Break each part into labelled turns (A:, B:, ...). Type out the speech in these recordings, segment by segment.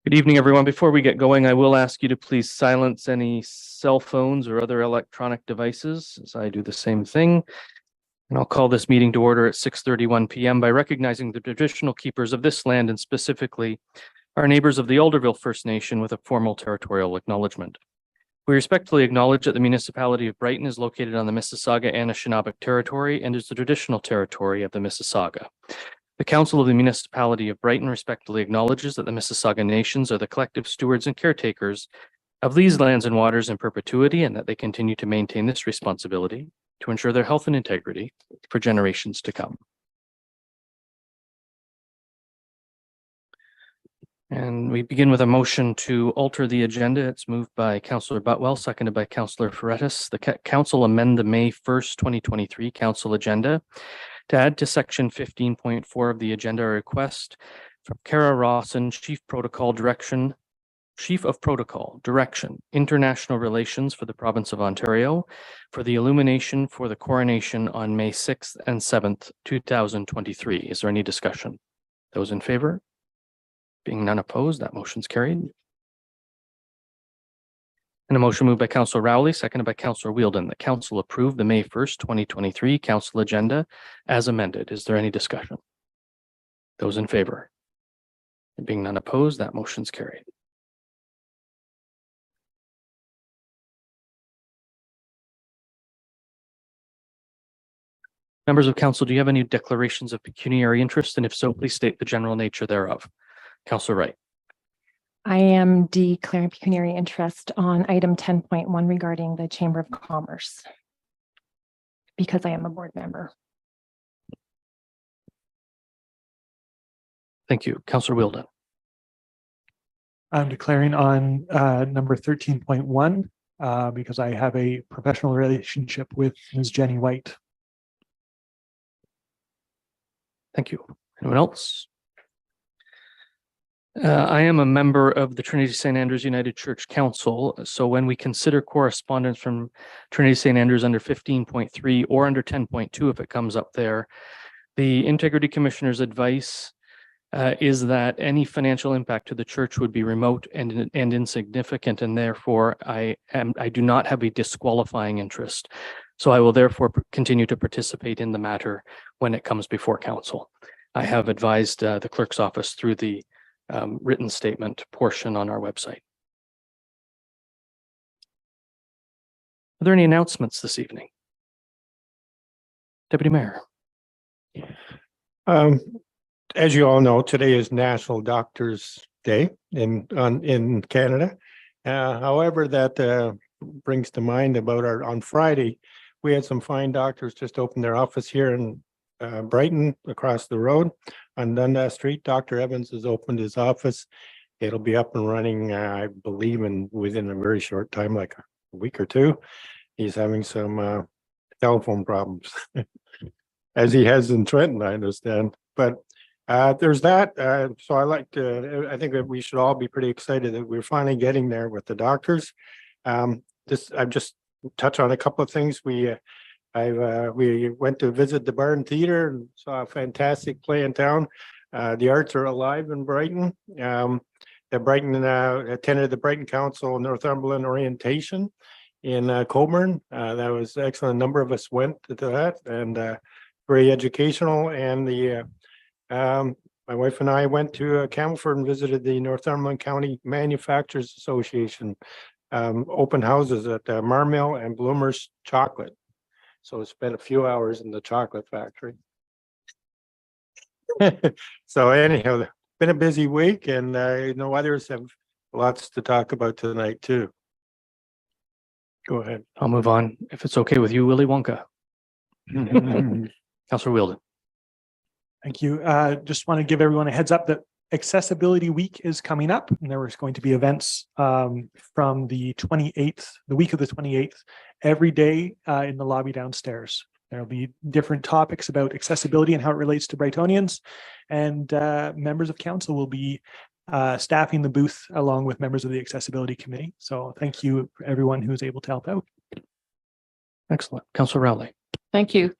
A: Good evening, everyone. Before we get going, I will ask you to please silence any cell phones or other electronic devices as I do the same thing. And I'll call this meeting to order at 6:31 p.m. by recognizing the traditional keepers of this land and specifically our neighbors of the Alderville First Nation with a formal territorial acknowledgement. We respectfully acknowledge that the municipality of Brighton is located on the Mississauga-Anishinaabe territory and is the traditional territory of the Mississauga. The Council of the Municipality of Brighton respectfully acknowledges that the Mississauga Nations are the collective stewards and caretakers of these lands and waters in perpetuity, and that they continue to maintain this responsibility to ensure their health and integrity for generations to come. And we begin with a motion to alter the agenda. It's moved by Councillor Butwell, seconded by Councillor Ferrettis. The Council amend the May 1st, 2023 Council agenda to add to section 15.4 of the agenda a request from Kara Rawson, Chief of Protocol Direction, International Relations for the Province of Ontario, for the illumination for the coronation on May 6th and 7th, 2023. Is there any discussion? Those in favor? Being none opposed, that motion's carried. And a motion moved by Councillor Rowley, seconded by Councillor Wheeldon. The Council approved the May 1st, 2023 Council agenda as amended. Is there any discussion? Those in favor? And being none opposed, that motion's carried. Members of Council, do you have any declarations of pecuniary interest? And if so, please state the general nature thereof. Councillor Wright.
B: I am declaring pecuniary interest on item 10.1 regarding the Chamber of Commerce because I am a board member.
A: Thank you. Councillor Wheeldon.
C: I'm declaring on number 13.1 because I have a professional relationship with Ms. Jenny White.
A: Thank you. Anyone else? I am a member of the Trinity St. Andrews United Church Council. So when we consider correspondence from Trinity St. Andrews under 15.3 or under 10.2, if it comes up there, the Integrity Commissioner's advice is that any financial impact to the church would be remote and insignificant, and therefore I do not have a disqualifying interest. So I will therefore continue to participate in the matter when it comes before council. I have advised the clerk's office through the written statement portion on our website. Are there any announcements this evening? Deputy Mayor.
D: As you all know, today is National Doctors Day in Canada. However, that brings to mind about on Friday, we had some fine doctors just open their office here in Brighton across the road on Dundas Street. Dr. Evans has opened his office. It'll be up and running, I believe, within a very short time, like a week or two. He's having some telephone problems, as he has in Trenton, I understand. But there's that. So I think that we should all be pretty excited that we're finally getting there with the doctors. I've just touched on a couple of things. We went to visit the Barn Theatre and saw a fantastic play in town. The arts are alive in Brighton. The Brighton attended the Brighton Council Northumberland orientation in Coburn. That was excellent. A number of us went to that, and very educational. And my wife and I went to Camelford and visited the Northumberland County Manufacturers Association open houses at Marmill and Bloomer's Chocolate. So I spent a few hours in the chocolate factory. So anyhow, been a busy week, and others have lots to talk about tonight too. Go ahead.
A: I'll move on. If it's okay with you, Willy Wonka. Councillor Wheeldon.
C: Thank you. Just want to give everyone a heads up that Accessibility Week is coming up, and there is going to be events from the 28th, the week of the 28th, every day in the lobby downstairs. There'll be different topics about accessibility and how it relates to Brightonians, and members of council will be staffing the booth along with members of the Accessibility Committee. So thank you for everyone who is able to help out.
A: Excellent. Councillor Rowley.
E: Thank you.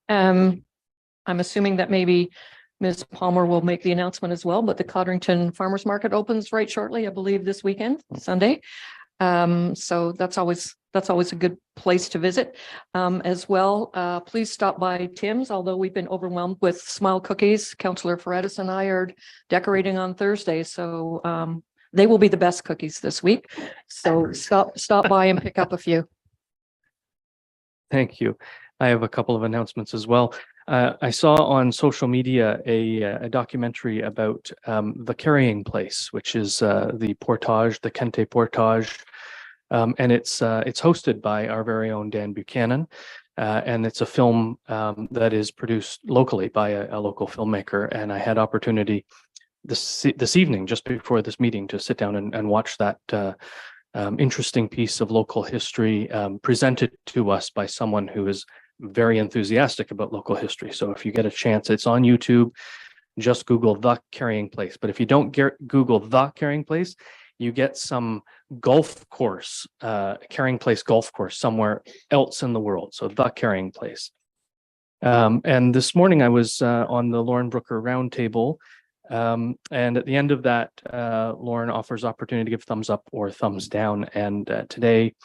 E: I'm assuming that maybe Ms. Palmer will make the announcement as well, but the Codrington Farmers Market opens right shortly, I believe this weekend, Sunday. So that's always a good place to visit. As well, please stop by Tim's, although we've been overwhelmed with smile cookies. Councillor Ferretis and I are decorating on Thursday, so they will be the best cookies this week. So stop by and pick up a few.
A: Thank you. I have a couple of announcements as well. I saw on social media a documentary about the Carrying Place, which is the portage, the Kente portage, and it's hosted by our very own Dan Buchanan, and it's a film that is produced locally by a local filmmaker. And I had opportunity this evening, just before this meeting, to sit down and watch that interesting piece of local history presented to us by someone who is very enthusiastic about local history. So if you get a chance, it's on YouTube. Just Google The Carrying Place. But if you don't Google The Carrying Place, you get some golf course, Carrying Place golf course somewhere else in the world. So The Carrying Place. And this morning I was on the Lauren Brooker Roundtable. And at the end of that, Lauren offers opportunity to give thumbs up or thumbs down. And today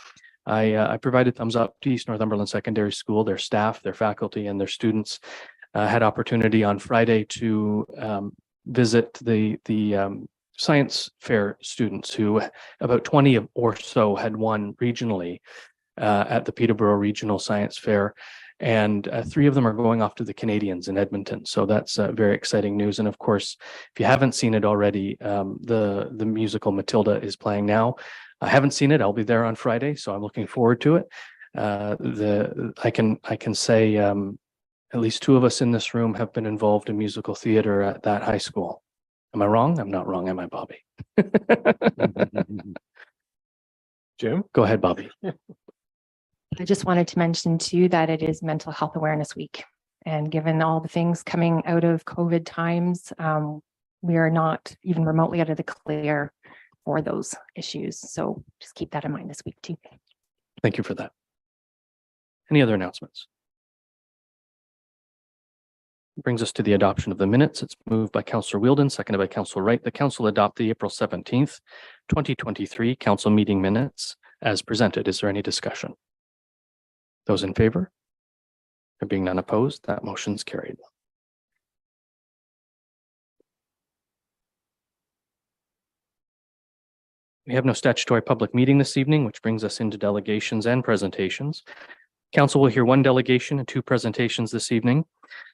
A: I provided thumbs up to East Northumberland Secondary School, their staff, their faculty, and their students. Had opportunity on Friday to visit the science fair students, who about 20 or so had won regionally at the Peterborough Regional Science Fair. And 3 of them are going off to the Canadians in Edmonton. So that's very exciting news. And of course, if you haven't seen it already, the musical Matilda is playing now. I haven't seen it. I'll be there on Friday, so I'm looking forward to it. I can say at least 2 of us in this room have been involved in musical theater at that high school. Am I wrong? I'm not wrong, am I, Bobby?
D: Jim?
A: Go ahead, Bobby.
B: I just wanted to mention too that it is Mental Health Awareness Week. And given all the things coming out of COVID times, we are not even remotely out of the clear for those issues. So just keep that in mind this week too.
A: Thank you for that. Any other announcements? Brings us to the adoption of the minutes. It's moved by Councillor Wheeldon, seconded by Councillor Wright. The council adopt the April 17th, 2023 council meeting minutes as presented. Is there any discussion? Those in favor? There being none opposed, that motion's carried. We have no statutory public meeting this evening, which brings us into delegations and presentations. Council will hear 1 delegation and 2 presentations this evening.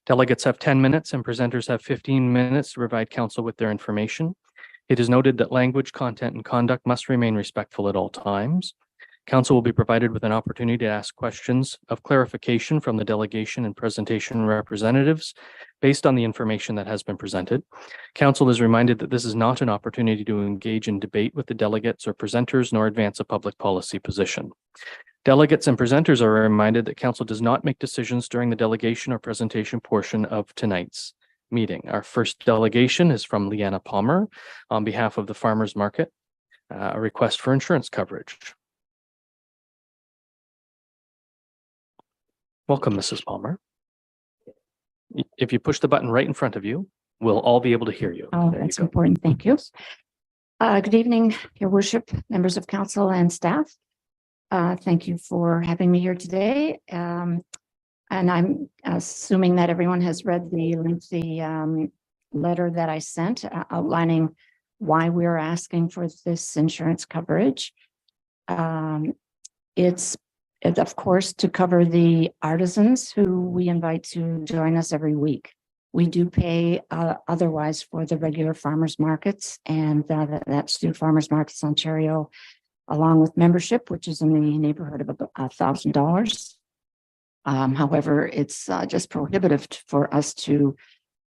A: Delegates have 10 minutes and presenters have 15 minutes to provide council with their information. It is noted that language, content, and conduct must remain respectful at all times. Council will be provided with an opportunity to ask questions of clarification from the delegation and presentation representatives based on the information that has been presented. Council is reminded that this is not an opportunity to engage in debate with the delegates or presenters, nor advance a public policy position. Delegates and presenters are reminded that council does not make decisions during the delegation or presentation portion of tonight's meeting. Our first delegation is from Lianna Palmer on behalf of the Farmers Market, a request for insurance coverage. Welcome, Mrs. Palmer. If you push the button right in front of you, we'll all be able to hear you.
F: Oh, that's important. Thank you. Good evening, Your Worship, members of council and staff. Thank you for having me here today. And I'm assuming that everyone has read the lengthy letter that I sent outlining why we're asking for this insurance coverage. It's of course to cover the artisans who we invite to join us every week. We do pay otherwise for the regular farmers markets, and that's through Farmers Markets Ontario, along with membership, which is in the neighborhood of about $1,000. However, it's just prohibitive for us to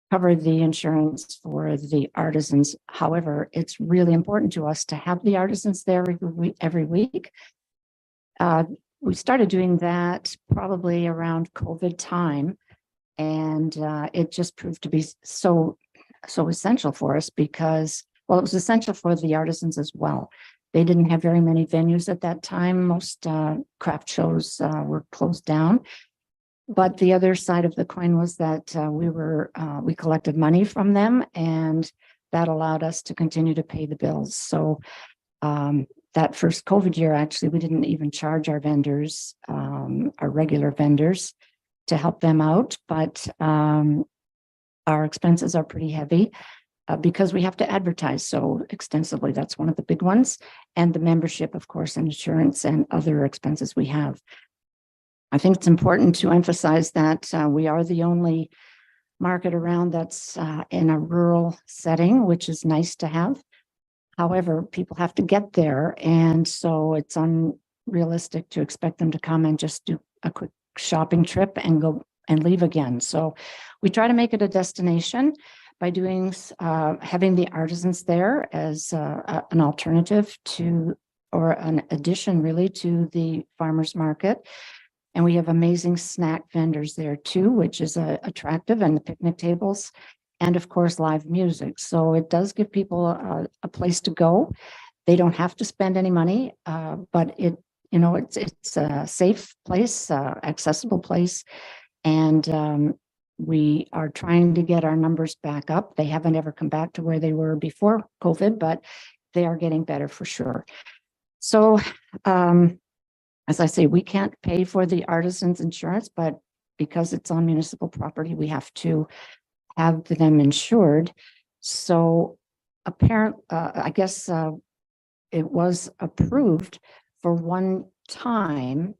F: cover the insurance for the artisans. However, it's really important to us to have the artisans there every week. We started doing that probably around COVID time, and it just proved to be so essential for us because, well, it was essential for the artisans as well. They didn't have very many venues at that time. Most craft shows were closed down. But the other side of the coin was that we collected money from them, and that allowed us to continue to pay the bills. So that first COVID year, actually, we didn't even charge our vendors, our regular vendors, to help them out. But our expenses are pretty heavy because we have to advertise so extensively. That's one of the big ones. And the membership, of course, and insurance and other expenses we have. I think it's important to emphasize that we are the only market around that's in a rural setting, which is nice to have. However, people have to get there, and so it's unrealistic to expect them to come and just do a quick shopping trip and go and leave again. So we try to make it a destination by doing having the artisans there as an alternative to, or an addition really, to the farmers market. And we have amazing snack vendors there too, which is attractive, and the picnic tables, and of course, live music. So it does give people a place to go. They don't have to spend any money, but it's a safe place, accessible place. And we are trying to get our numbers back up. They haven't ever come back to where they were before COVID, but they are getting better for sure. So, as I say, we can't pay for the artisans' insurance, but because it's on municipal property, we have to have them insured. So apparently, I guess it was approved for one time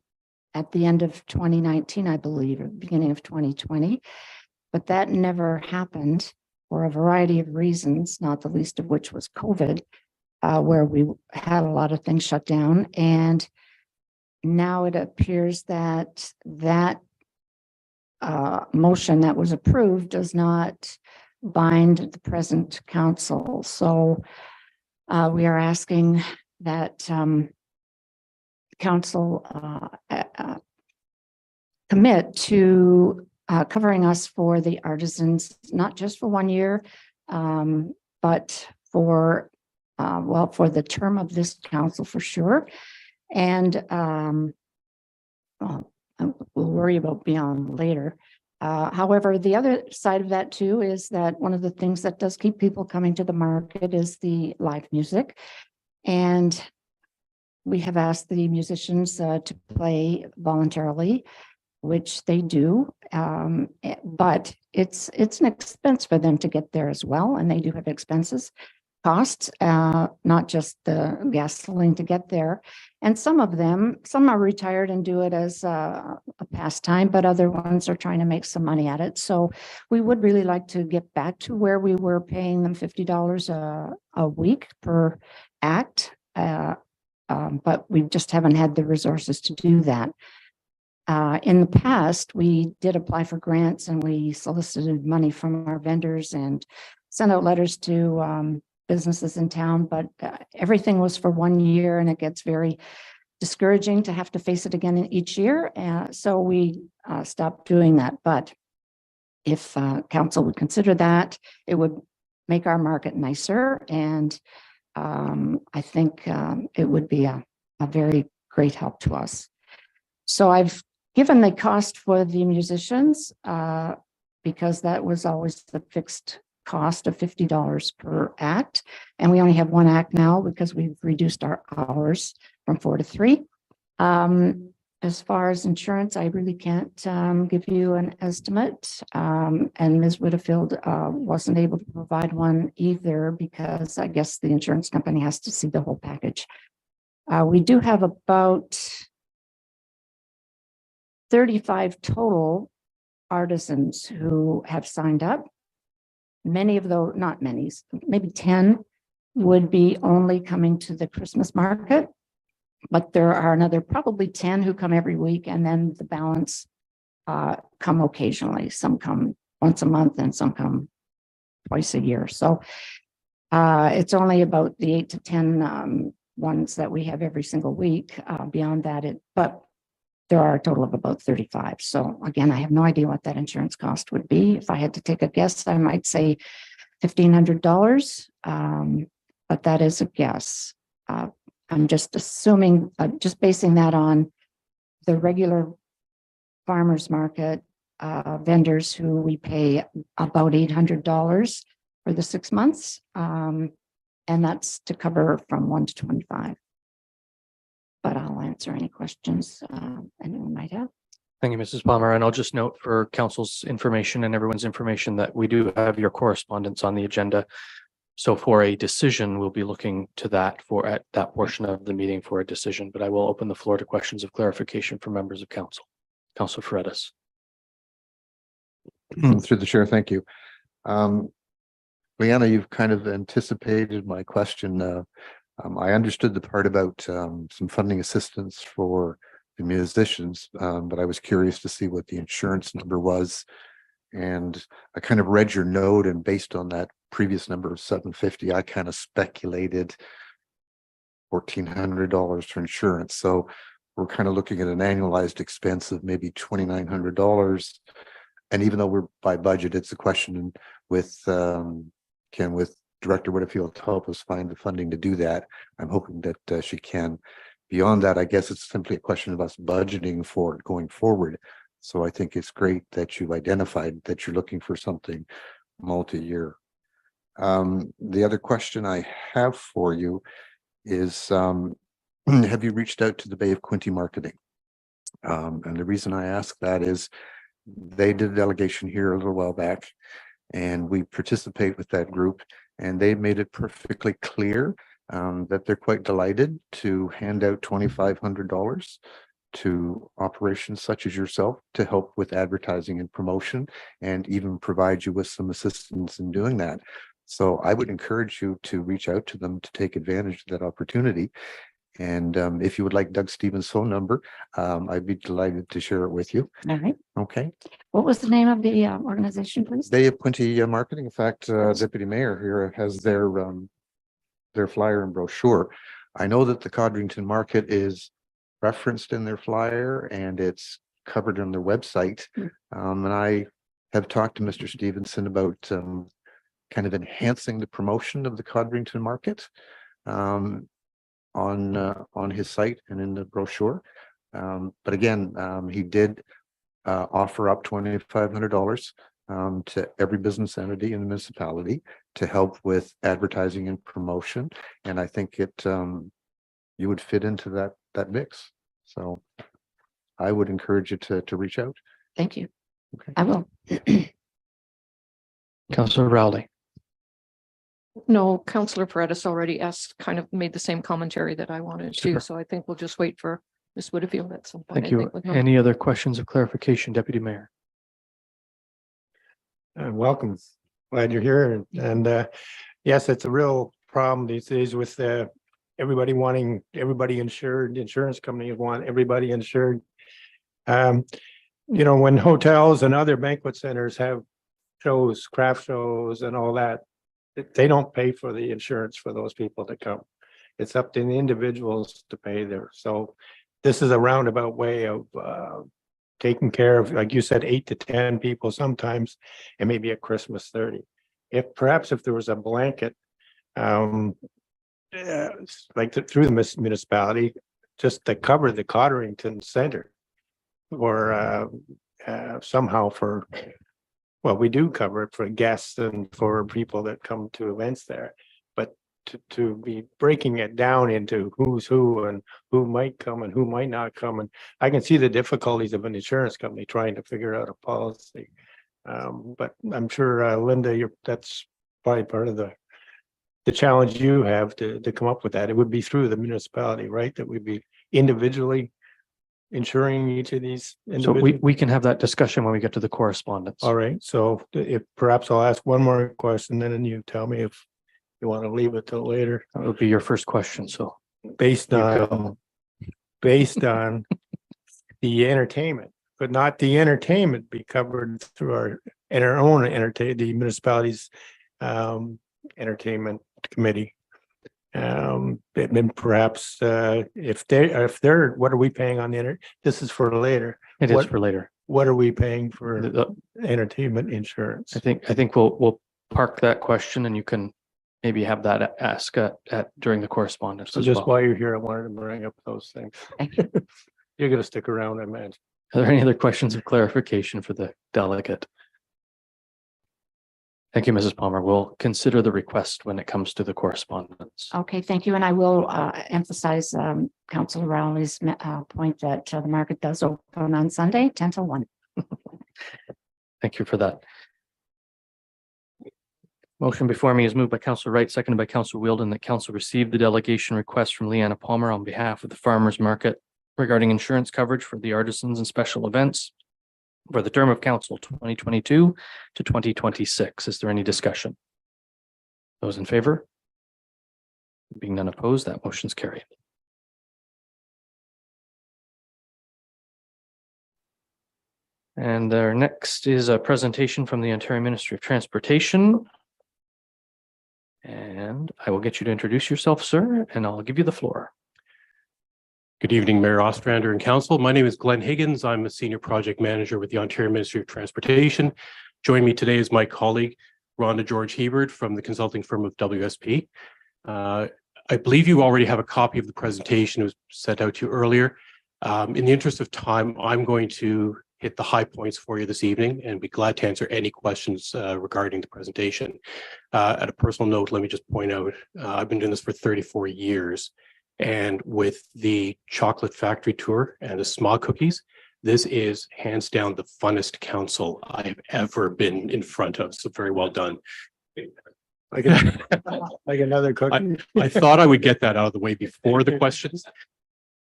F: at the end of 2019, I believe, or beginning of 2020, but that never happened for a variety of reasons, not the least of which was COVID, where we had a lot of things shut down. And now it appears that motion that was approved does not bind the present council. So we are asking that council commit to covering us for the artisans, not just for 1 year, but for the term of this council for sure. And we'll worry about beyond later. However, the other side of that too is that one of the things that does keep people coming to the market is the live music. And we have asked the musicians to play voluntarily, which they do. But it's an expense for them to get there as well. And they do have costs, not just the gasoline to get there. And some are retired and do it as a pastime, but other ones are trying to make some money at it. So we would really like to get back to where we were paying them $50 a week per act. But we just haven't had the resources to do that. In the past, we did apply for grants, and we solicited money from our vendors and sent out letters to businesses in town, but everything was for 1 year, and it gets very discouraging to have to face it again in each year. So we stopped doing that. But if council would consider that, it would make our market nicer. And I think it would be a very great help to us. So I've given the cost for the musicians because that was always the fixed cost of $50 per act. And we only have one act now because we've reduced our hours from 4 to 3. As far as insurance, I really can't give you an estimate. And Ms. Whittefield wasn't able to provide one either because I guess the insurance company has to see the whole package. We do have about 35 total artisans who have signed up. Many of those, not many, maybe 10 would be only coming to the Christmas market, but there are another probably 10 who come every week, and then the balance come occasionally. Some come once a month and some come twice a year. So it's only about the 8 to 10 ones that we have every single week. Beyond that, but there are a total of about 35. So again, I have no idea what that insurance cost would be. If I had to take a guess, I might say $1,500, but that is a guess. I'm just assuming, just basing that on the regular farmers market vendors who we pay about $800 for the 6 months. And that's to cover from 1 to 25. But I'll answer any questions anyone might have.
A: Thank you, Mrs. Palmer. And I'll just note for council's information and everyone's information that we do have your correspondence on the agenda. So for a decision, we'll be looking to that at that portion of the meeting for a decision, but I will open the floor to questions of clarification from members of council. Councilor Freitas.
G: Through the chair, thank you. Lianna, you've kind of anticipated my question. I understood the part about some funding assistance for the musicians, but I was curious to see what the insurance number was. And I kind of read your note, and based on that previous number of $750, I kind of speculated $1,400 for insurance. So we're kind of looking at an annualized expense of maybe $2,900. And even though we're by budget, it's a question with with Director Whitfield to help us find the funding to do that. I'm hoping that she can. Beyond that, I guess it's simply a question of us budgeting for it going forward. So I think it's great that you've identified that you're looking for something multi-year. The other question I have for you is, have you reached out to the Bay of Quinte Marketing? And the reason I ask that is they did a delegation here a little while back, and we participate with that group, and they made it perfectly clear that they're quite delighted to hand out $2,500 to operations such as yourself to help with advertising and promotion, and even provide you with some assistance in doing that. So I would encourage you to reach out to them to take advantage of that opportunity. And if you would like Doug Stevens' phone number, I'd be delighted to share it with you.
F: All right.
G: Okay.
F: What was the name of the organization, please?
G: Bay of Quinte Marketing. In fact, Deputy Mayor here has their flyer and brochure. I know that the Codrington Market is referenced in their flyer and it's covered on their website. And I have talked to Mr. Stevenson about kind of enhancing the promotion of the Codrington Market on his site and in the brochure. But again, he did offer up $2,500 to every business entity in the municipality to help with advertising and promotion. And I think you would fit into that mix. So I would encourage you to reach out.
F: Thank you.
G: Okay.
F: I will.
A: Councilor Rowley.
E: No, Councillor Freitas already made the same commentary that I wanted
A: Super.
E: to. So I think we'll just wait for Ms. Whitfield at some point.
A: Thank
E: I
A: you.
E: think, with no-
A: Any other questions of clarification, Deputy Mayor?
D: Welcome. Glad you're here. And yes, it's a real problem these days with everybody wanting everybody insured. Insurance companies want everybody insured. When hotels and other banquet centers have shows, craft shows and all that, they don't pay for the insurance for those people to come. It's up to the individuals to pay there. So this is a roundabout way of taking care of, like you said, 8 to 10 people sometimes, and maybe at Christmas 30. If there was a blanket, through the municipality, just to cover the Codrington Center, or somehow we do cover it for guests and for people that come to events there, but to be breaking it down into who's who and who might come and who might not come. And I can see the difficulties of an insurance company trying to figure out a policy. But I'm sure, Linda, that's probably part of the challenge you have to come up with that. It would be through the municipality, right? That would be individually insuring each of these
A: So
D: individuals.
A: we can have that discussion when we get to the correspondence.
D: All right. So if perhaps I'll ask one more question, then you tell me if you want to leave it till later.
A: That would be your first question. So
D: Based
A: You
D: on the entertainment, but not the entertainment be covered through our own the municipality's entertainment committee. And perhaps if they're what are we paying on the internet? This is for later.
A: it is
D: What-
A: for later.
D: What are we paying for
A: The-
D: entertainment insurance?
A: I think we'll park that question and you can maybe have that ask during the correspondence
D: So
A: as
D: just
A: well.
D: while you're here, I wanted to bring up those things.
F: Thank you.
D: You're gonna stick around, I imagine.
A: Are there any other questions of clarification for the delegate? Thank you, Mrs. Palmer. We'll consider the request when it comes to the correspondence.
F: Okay, thank you. And I will emphasize Councillor Rowley's point that the market does open on Sunday, 10 to 1.
A: Thank you for that. Motion before me is moved by Councillor Wright, seconded by Councillor Wheeldon, that Council receive the delegation request from Lianna Palmer on behalf of the farmers market regarding insurance coverage for the Artisans and Special Events for the term of council 2022 to 2026. Is there any discussion? Those in favor? Being none opposed, that motion's carried. And our next is a presentation from the Ontario Ministry of Transportation. And I will get you to introduce yourself, sir, and I'll give you the floor.
H: Good evening, Mayor Ostrander and Council. My name is Glenn Higgins. I'm a Senior Project Manager with the Ontario Ministry of Transportation. Joining me today is my colleague, Rhonda George-Hiebert from the consulting firm of WSP. I believe you already have a copy of the presentation. It was sent out to you earlier. In the interest of time, I'm going to hit the high points for you this evening and be glad to answer any questions regarding the presentation. At a personal note, let me just point out, I've been doing this for 34 years. And with the chocolate factory tour and the smog cookies, this is hands down the funnest council I've ever been in front of. So very well done.
D: Like another cookie.
H: I thought I would get that out of the way before the questions.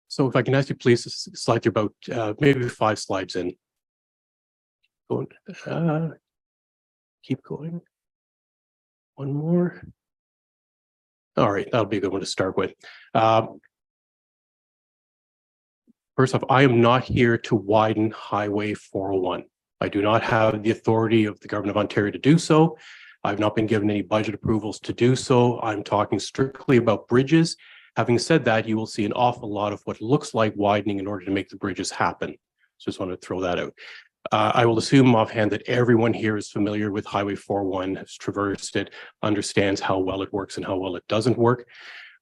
H: So if I can ask you please to slide through about maybe 5 slides in. Keep going. One more. All right, that'll be a good one to start with. First off, I am not here to widen Highway 401. I do not have the authority of the Government of Ontario to do so. I've not been given any budget approvals to do so. I'm talking strictly about bridges. Having said that, you will see an awful lot of what looks like widening in order to make the bridges happen. So just want to throw that out. I will assume offhand that everyone here is familiar with Highway 401, has traversed it, understands how well it works and how well it doesn't work.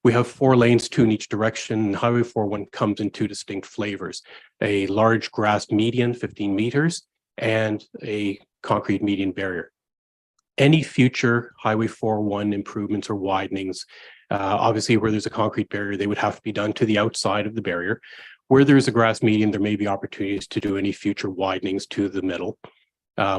H: We have 4 lanes, 2 in each direction. Highway 401 comes in 2 distinct flavors: a large grass median, 15 meters, and a concrete median barrier. Any future Highway 401 improvements or widenings, obviously where there's a concrete barrier, they would have to be done to the outside of the barrier. Where there's a grass median, there may be opportunities to do any future widenings to the middle.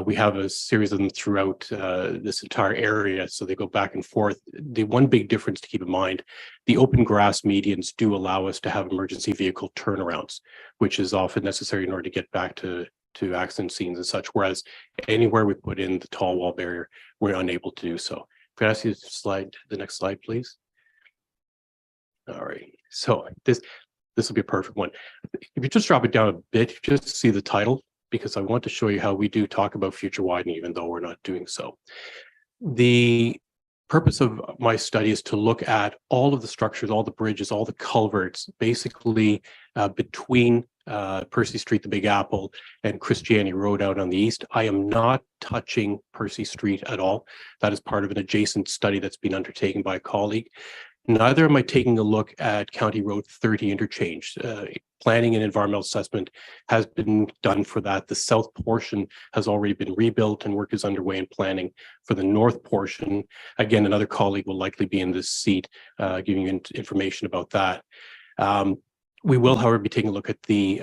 H: We have a series of them throughout this entire area, so they go back and forth. The one big difference to keep in mind, the open grass medians do allow us to have emergency vehicle turnarounds, which is often necessary in order to get back to accident scenes and such, whereas anywhere we put in the tall wall barrier, we're unable to do so. Could I ask you to slide the next slide, please? All right, so this will be a perfect one. If you just drop it down a bit, just see the title, because I want to show you how we do talk about future widening, even though we're not doing so. The purpose of my study is to look at all of the structures, all the bridges, all the culverts, basically between Percy Street, the Big Apple, and Christianity Road out on the east. I am not touching Percy Street at all. That is part of an adjacent study that's been undertaken by a colleague. Neither am I taking a look at County Road 30 interchange. Planning and environmental assessment has been done for that. The south portion has already been rebuilt and work is underway in planning for the north portion. Again, another colleague will likely be in this seat giving you information about that. We will, however, be taking a look at the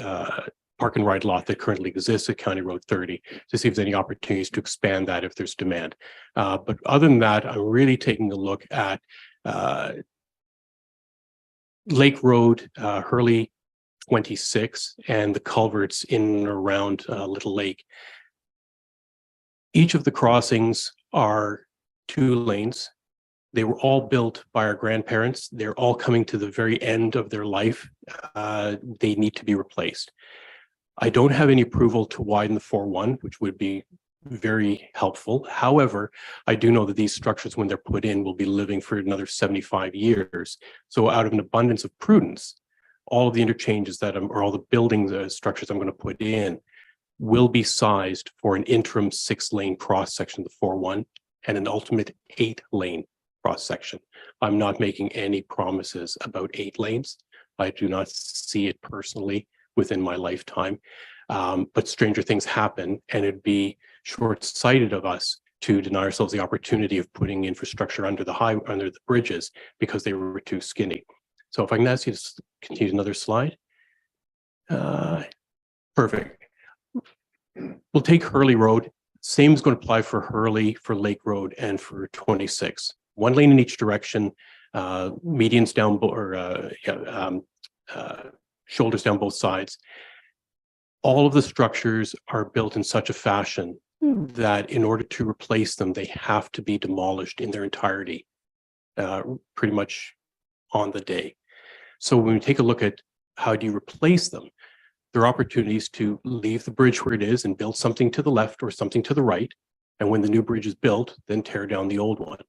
H: park and ride lot that currently exists at County Road 30 to see if there's any opportunities to expand that if there's demand. But other than that, I'm really taking a look at Lake Road, Hurley 26, and the culverts in and around Little Lake. Each of the crossings are 2 lanes. They were all built by our grandparents. They're all coming to the very end of their life. They need to be replaced. I don't have any approval to widen the 4-1, which would be very helpful. However, I do know that these structures, when they're put in, will be living for another 75 years. So out of an abundance of prudence, all of the interchanges or all the building structures I'm going to put in will be sized for an interim 6-lane cross section of the 4-1 and an ultimate 8-lane cross section. I'm not making any promises about 8 lanes. I do not see it personally within my lifetime. But stranger things happen, and it'd be short-sighted of us to deny ourselves the opportunity of putting infrastructure under the bridges because they were too skinny. So if I can ask you to continue another slide. Perfect. We'll take Hurley Road. Same is going to apply for Hurley, for Lake Road, and for 26. One lane in each direction, medians down, shoulders down both sides. All of the structures are built in such a fashion that in order to replace them, they have to be demolished in their entirety, pretty much on the day. So when we take a look at how do you replace them, there are opportunities to leave the bridge where it is and build something to the left or something to the right. And when the new bridge is built, then tear down the old one.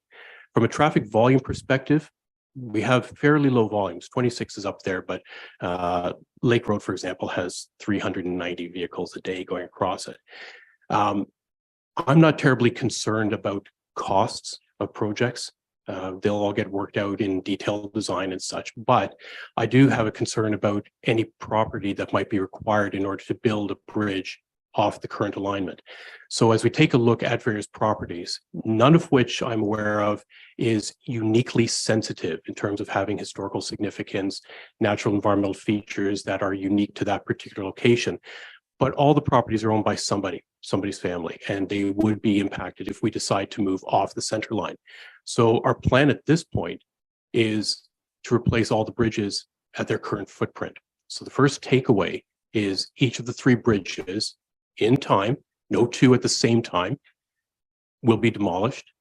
H: From a traffic volume perspective, we have fairly low volumes. 26 is up there, but Lake Road, for example, has 390 vehicles a day going across it. I'm not terribly concerned about costs of projects. They'll all get worked out in detailed design and such, but I do have a concern about any property that might be required in order to build a bridge off the current alignment. So as we take a look at various properties, none of which I'm aware of is uniquely sensitive in terms of having historical significance, natural environmental features that are unique to that particular location. But all the properties are owned by somebody's family, and they would be impacted if we decide to move off the center line. So our plan at this point is to replace all the bridges at their current footprint. So the first takeaway is each of the three bridges in time, no two at the same time, will be demolished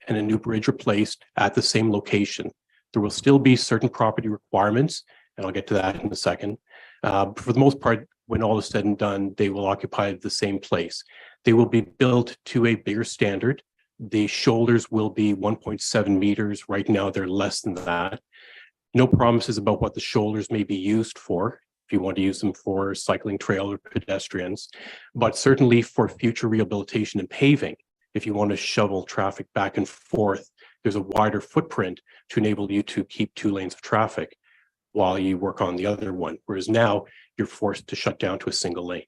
H: and a new bridge replaced at the same location. There will still be certain property requirements, and I'll get to that in a second. For the most part, when all is said and done, they will occupy the same place. They will be built to a bigger standard. The shoulders will be 1.7 meters. Right now, they're less than that. No promises about what the shoulders may be used for, if you want to use them for cycling trail or pedestrians, but certainly for future rehabilitation and paving. If you want to shovel traffic back and forth, there's a wider footprint to enable you to keep 2 lanes of traffic while you work on the other one. Whereas now you're forced to shut down to a single lane.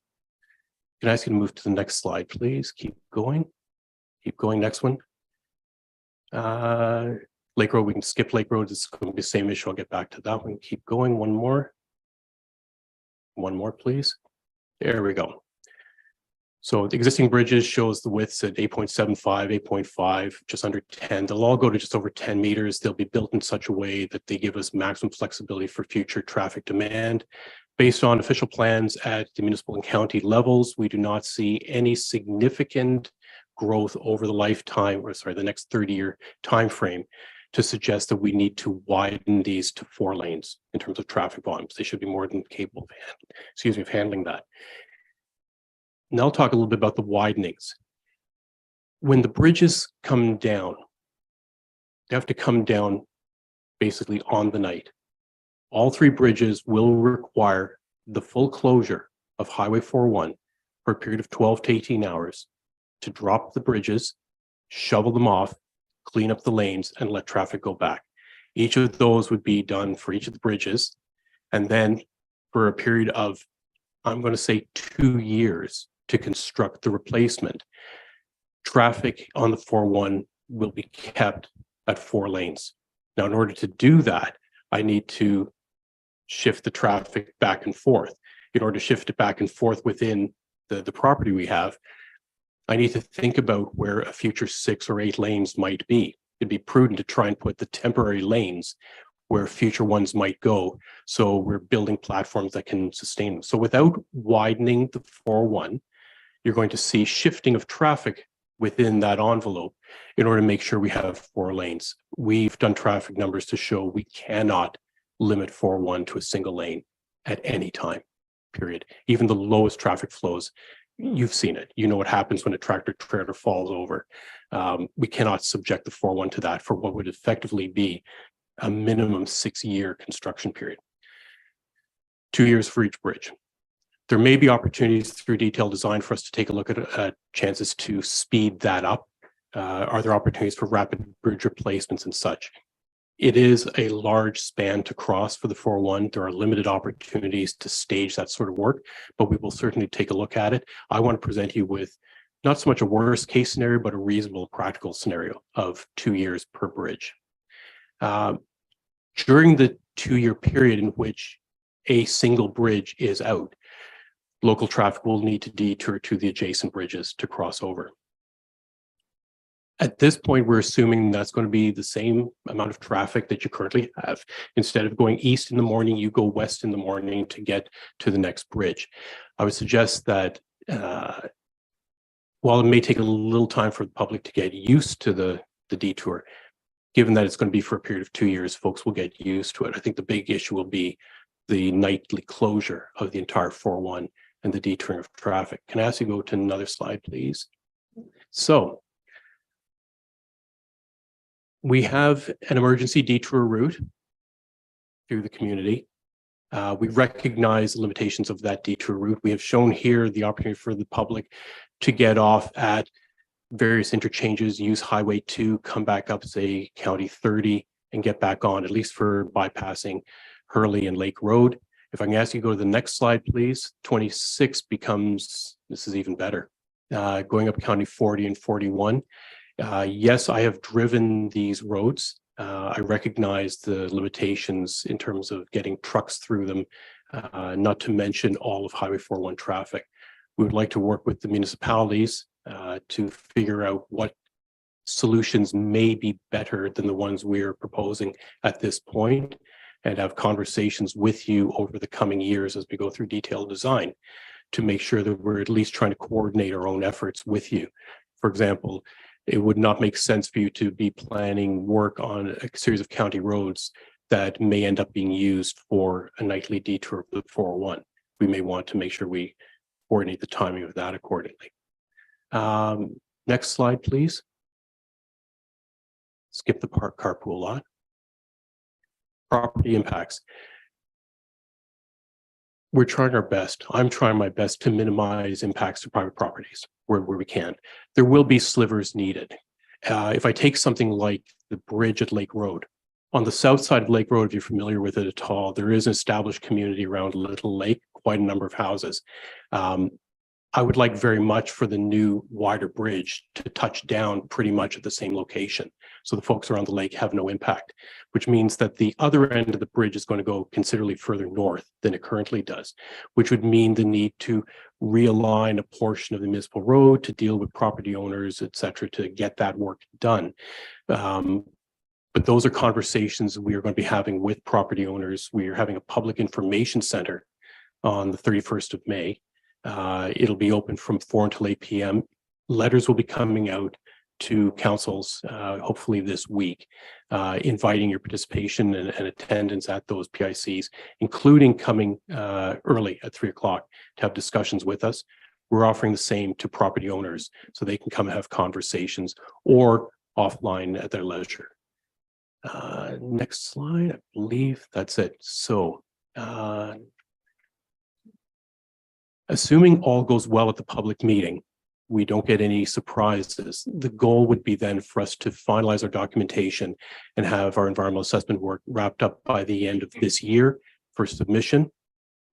H: Can I ask you to move to the next slide, please? Keep going. Keep going, next one. Lake Road, we can skip Lake Road. It's going to be the same issue. I'll get back to that one. Keep going, one more. One more, please. There we go. So the existing bridges shows the widths at 8.75, 8.5, just under 10. They'll all go to just over 10 meters. They'll be built in such a way that they give us maximum flexibility for future traffic demand. Based on official plans at the municipal and county levels, we do not see any significant growth over the lifetime, or sorry, the next 30-year time frame to suggest that we need to widen these to 4 lanes in terms of traffic volumes. They should be more than capable of handling that. Now I'll talk a little bit about the widenings. When the bridges come down, they have to come down basically on the night. All 3 bridges will require the full closure of Highway 401 for a period of 12 to 18 hours to drop the bridges, shovel them off, clean up the lanes, and let traffic go back. Each of those would be done for each of the bridges. And then for a period of, I'm going to say 2 years to construct the replacement, traffic on the 401 will be kept at 4 lanes. Now, in order to do that, I need to shift the traffic back and forth. In order to shift it back and forth within the property we have, I need to think about where a future 6 or 8 lanes might be. It'd be prudent to try and put the temporary lanes where future ones might go. So we're building platforms that can sustain them. So without widening the 401, you're going to see shifting of traffic within that envelope in order to make sure we have 4 lanes. We've done traffic numbers to show we cannot limit 401 to a single lane at any time, period. Even the lowest traffic flows, you've seen it. You know what happens when a tractor trailer falls over. We cannot subject the 401 to that for what would effectively be a minimum 6-year construction period. 2 years for each bridge. There may be opportunities through detailed design for us to take a look at chances to speed that up. Are there opportunities for rapid bridge replacements and such? It is a large span to cross for the 401. There are limited opportunities to stage that sort of work, but we will certainly take a look at it. I want to present you with not so much a worst case scenario, but a reasonable practical scenario of 2 years per bridge. During the 2-year period in which a single bridge is out, local traffic will need to detour to the adjacent bridges to cross over. At this point, we're assuming that's going to be the same amount of traffic that you currently have. Instead of going east in the morning, you go west in the morning to get to the next bridge. I would suggest that while it may take a little time for the public to get used to the detour, given that it's going to be for a period of 2 years, folks will get used to it. I think the big issue will be the nightly closure of the entire 401 and the detouring of traffic. Can I ask you to go to another slide, please? So we have an emergency detour route through the community. We recognize the limitations of that detour route. We have shown here the opportunity for the public to get off at various interchanges, use Highway 2, come back up, say, County 30, and get back on, at least for bypassing Hurley and Lake Road. If I can ask you to go to the next slide, please. 26 becomes, this is even better, going up County 40 and 41. Yes, I have driven these roads. I recognize the limitations in terms of getting trucks through them, not to mention all of Highway 401 traffic. We would like to work with the municipalities to figure out what solutions may be better than the ones we're proposing at this point, and have conversations with you over the coming years as we go through detailed design to make sure that we're at least trying to coordinate our own efforts with you. For example, it would not make sense for you to be planning work on a series of county roads that may end up being used for a nightly detour of the 401. We may want to make sure we coordinate the timing of that accordingly. Next slide, please. Skip the carpool lot. Property impacts. We're trying our best. I'm trying my best to minimize impacts to private properties where we can. There will be slivers needed. If I take something like the bridge at Lake Road, on the south side of Lake Road, if you're familiar with it at all, there is an established community around Little Lake, quite a number of houses. I would like very much for the new wider bridge to touch down pretty much at the same location. So the folks around the lake have no impact, which means that the other end of the bridge is going to go considerably further north than it currently does, which would mean the need to realign a portion of the municipal road to deal with property owners, et cetera, to get that work done. But those are conversations we are going to be having with property owners. We are having a public information center on the 31st of May. It'll be open from 4 until 8 p.m. Letters will be coming out to councils, hopefully this week, inviting your participation and attendance at those PICs, including coming early at 3 o'clock to have discussions with us. We're offering the same to property owners so they can come and have conversations or offline at their leisure. Next slide, I believe that's it. So, assuming all goes well at the public meeting, we don't get any surprises. The goal would be then for us to finalize our documentation and have our environmental assessment work wrapped up by the end of this year for submission.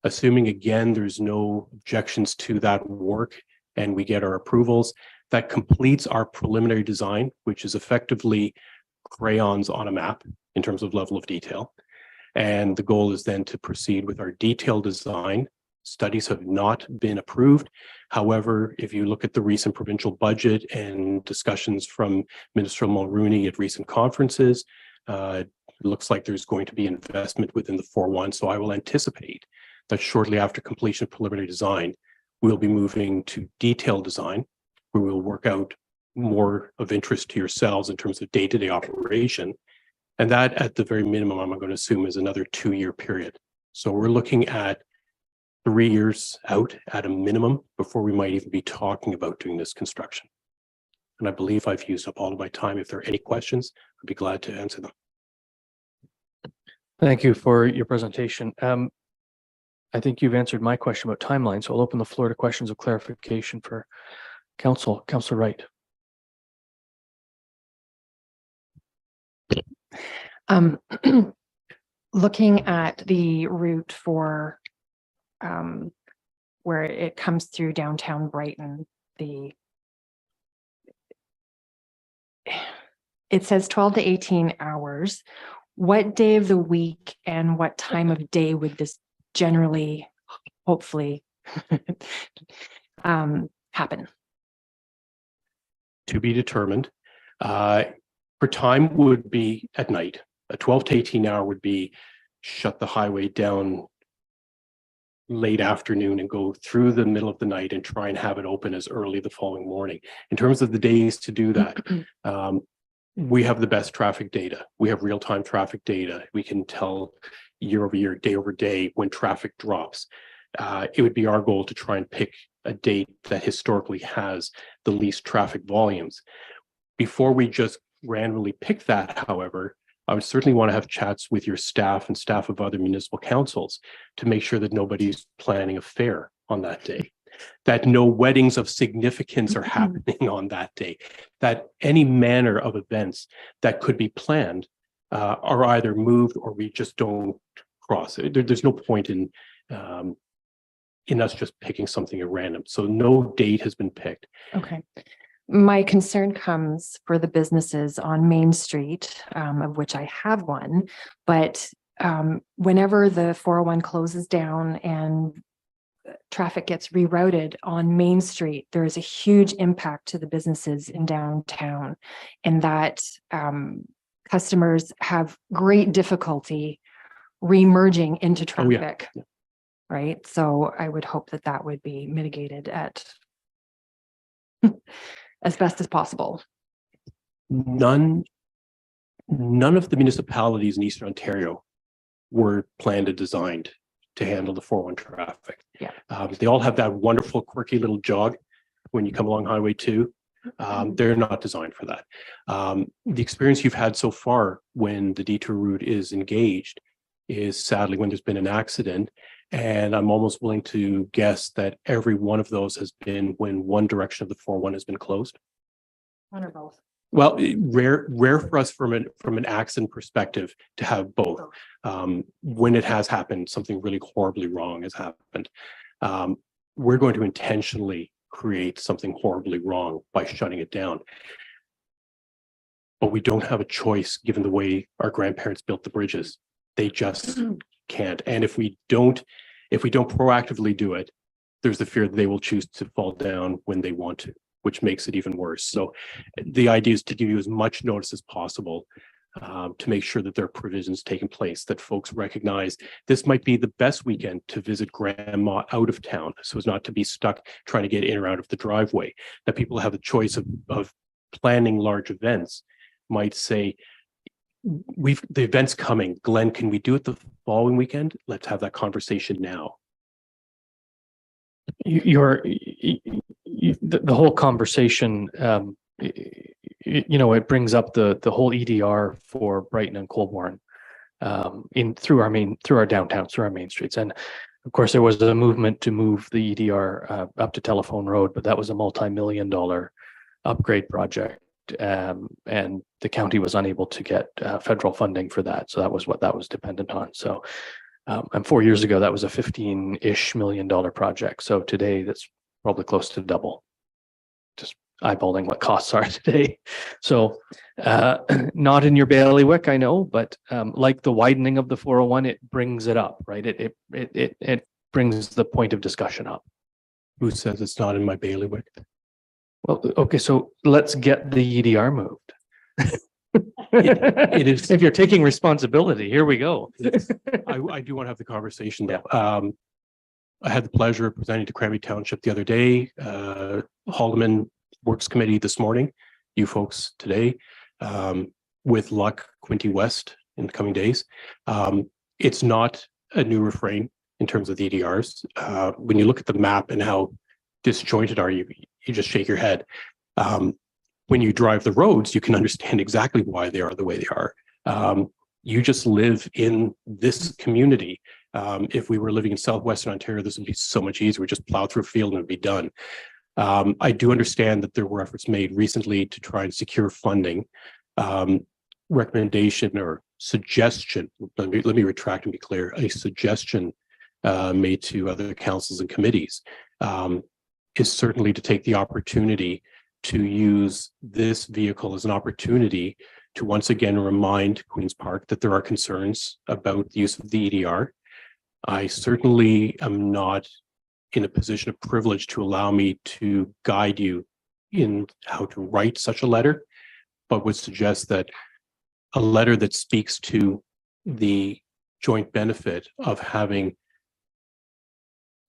H: Assuming again, there's no objections to that work and we get our approvals, that completes our preliminary design, which is effectively crayons on a map in terms of level of detail. And the goal is then to proceed with our detailed design. Studies have not been approved. However, if you look at the recent provincial budget and discussions from Minister Mulrooney at recent conferences, it looks like there's going to be investment within the 4-1. So I will anticipate that shortly after completion of preliminary design, we'll be moving to detailed design, where we'll work out more of interest to yourselves in terms of day-to-day operation. And that, at the very minimum, I'm going to assume is another 2-year period. So we're looking at 3 years out at a minimum before we might even be talking about doing this construction. And I believe I've used up all of my time. If there are any questions, I'd be glad to answer them.
A: Thank you for your presentation. I think you've answered my question about timeline, so I'll open the floor to questions of clarification for Council. Councillor Wright.
B: Looking at the route for where it comes through downtown Brighton, it says 12 to 18 hours. What day of the week and what time of day would this generally, hopefully, happen?
H: To be determined. For time would be at night. A 12 to 18 hour would be shut the highway down late afternoon and go through the middle of the night and try and have it open as early the following morning. In terms of the days to do that, we have the best traffic data. We have real-time traffic data. We can tell year over year, day over day when traffic drops. It would be our goal to try and pick a date that historically has the least traffic volumes. Before we just randomly pick that, however, I would certainly want to have chats with your staff and staff of other municipal councils to make sure that nobody's planning a fair on that day, that no weddings of significance are happening on that day, that any manner of events that could be planned are either moved or we just don't cross it. There's no point in us just picking something at random. So no date has been picked.
B: Okay. My concern comes for the businesses on Main Street, of which I have one, but whenever the 401 closes down and traffic gets rerouted on Main Street, there is a huge impact to the businesses in downtown, and that customers have great difficulty remerging into traffic.
H: Oh, yeah.
B: Right? So I would hope that that would be mitigated at as best as possible.
H: None of the municipalities in Eastern Ontario were planned and designed to handle the 401 traffic.
B: Yeah.
H: They all have that wonderful, quirky little jog when you come along Highway 2. They're not designed for that. The experience you've had so far when the detour route is engaged is sadly when there's been an accident. And I'm almost willing to guess that every one of those has been when one direction of the 401 has been closed.
B: One or both.
H: Well, rare for us from an accident perspective to have both. When it has happened, something really horribly wrong has happened. We're going to intentionally create something horribly wrong by shutting it down. But we don't have a choice given the way our grandparents built the bridges. They just can't. And if we don't proactively do it, there's the fear that they will choose to fall down when they want to, which makes it even worse. So the idea is to give you as much notice as possible to make sure that there are provisions taking place, that folks recognize this might be the best weekend to visit grandma out of town, so as not to be stuck trying to get in or out of the driveway, that people have the choice of planning large events, might say, the event's coming. Glenn, can we do it the following weekend? Let's have that conversation now.
A: The whole conversation, it brings up the whole EDR for Brighton and Colborne through our downtowns, through our main streets. And of course, there was a movement to move the EDR up to Telephone Road, but that was a multi-million-dollar upgrade project. And the county was unable to get federal funding for that. So that was what that was dependent on. So and 4 years ago, that was a $15-ish million project. So today that's probably close to double. Just eyeballing what costs are today. So not in your bailiwick, I know, but like the widening of the 401, it brings it up, right? It brings the point of discussion up.
H: Who says it's not in my bailiwick?
A: Well, okay, so let's get the EDR moved.
H: It is.
A: If you're taking responsibility, here we go.
H: I do want to have the conversation though. I had the pleasure of presenting to Cranby Township the other day, Haldeman Works Committee this morning, you folks today, with luck, Quinty West in the coming days. It's not a new refrain in terms of the EDRs. When you look at the map and how disjointed are you just shake your head. When you drive the roads, you can understand exactly why they are the way they are. You just live in this community. If we were living in Southwestern Ontario, this would be so much easier. We just plow through a field and it'd be done. I do understand that there were efforts made recently to try and secure funding. Recommendation or suggestion, let me retract and be clear, a suggestion made to other councils and committees is certainly to take the opportunity to use this vehicle as an opportunity to once again remind Queen's Park that there are concerns about the use of the EDR. I certainly am not in a position of privilege to allow me to guide you in how to write such a letter, but would suggest that a letter that speaks to the joint benefit of having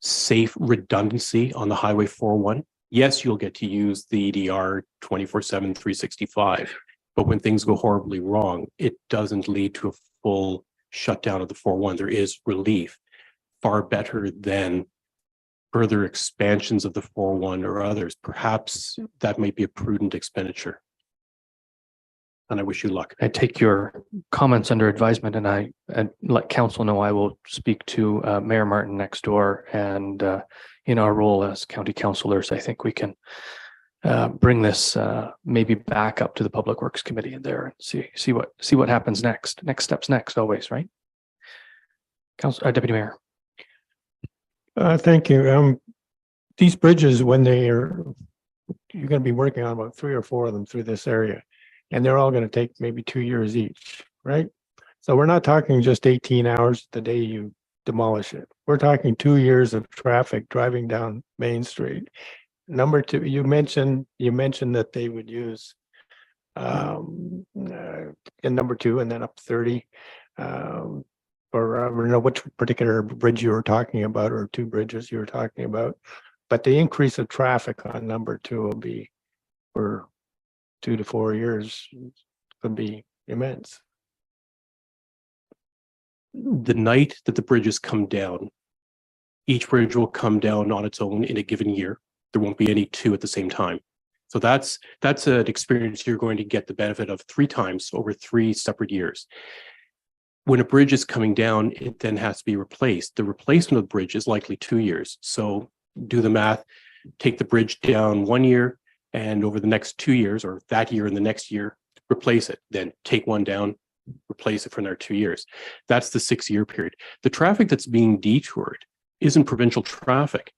H: safe redundancy on the Highway 401. Yes, you'll get to use the EDR 24/7, 365, but when things go horribly wrong, it doesn't lead to a full shutdown of the 401. There is relief, far better than further expansions of the 401 or others. Perhaps that might be a prudent expenditure. And I wish you luck.
A: I take your comments under advisement, and let council know I will speak to Mayor Martin next door, and in our role as county councillors, I think we can bring this maybe back up to the Public Works Committee in there and see what happens next. Next steps next, always, right? Council, Deputy Mayor.
D: Thank you. These bridges, when you're going to be working on about 3 or 4 of them through this area, and they're all going to take maybe 2 years each, right? So we're not talking just 18 hours the day you demolish it. We're talking 2 years of traffic driving down Main Street. Number 2, you mentioned that they would use in number 2 and then up 30. Or I don't know which particular bridge you were talking about, or 2 bridges you were talking about, but the increase of traffic on number 2 will be for 2 to 4 years could be immense.
H: The night that the bridges come down, each bridge will come down on its own in a given year. There won't be any 2 at the same time. So that's an experience you're going to get the benefit of 3 times over 3 separate years. When a bridge is coming down, it then has to be replaced. The replacement of the bridge is likely 2 years. So do the math, take the bridge down 1 year, and over the next 2 years, or that year and the next year, replace it. Then take one down, replace it for another 2 years. That's the 6-year period. The traffic that's being detoured isn't provincial traffic.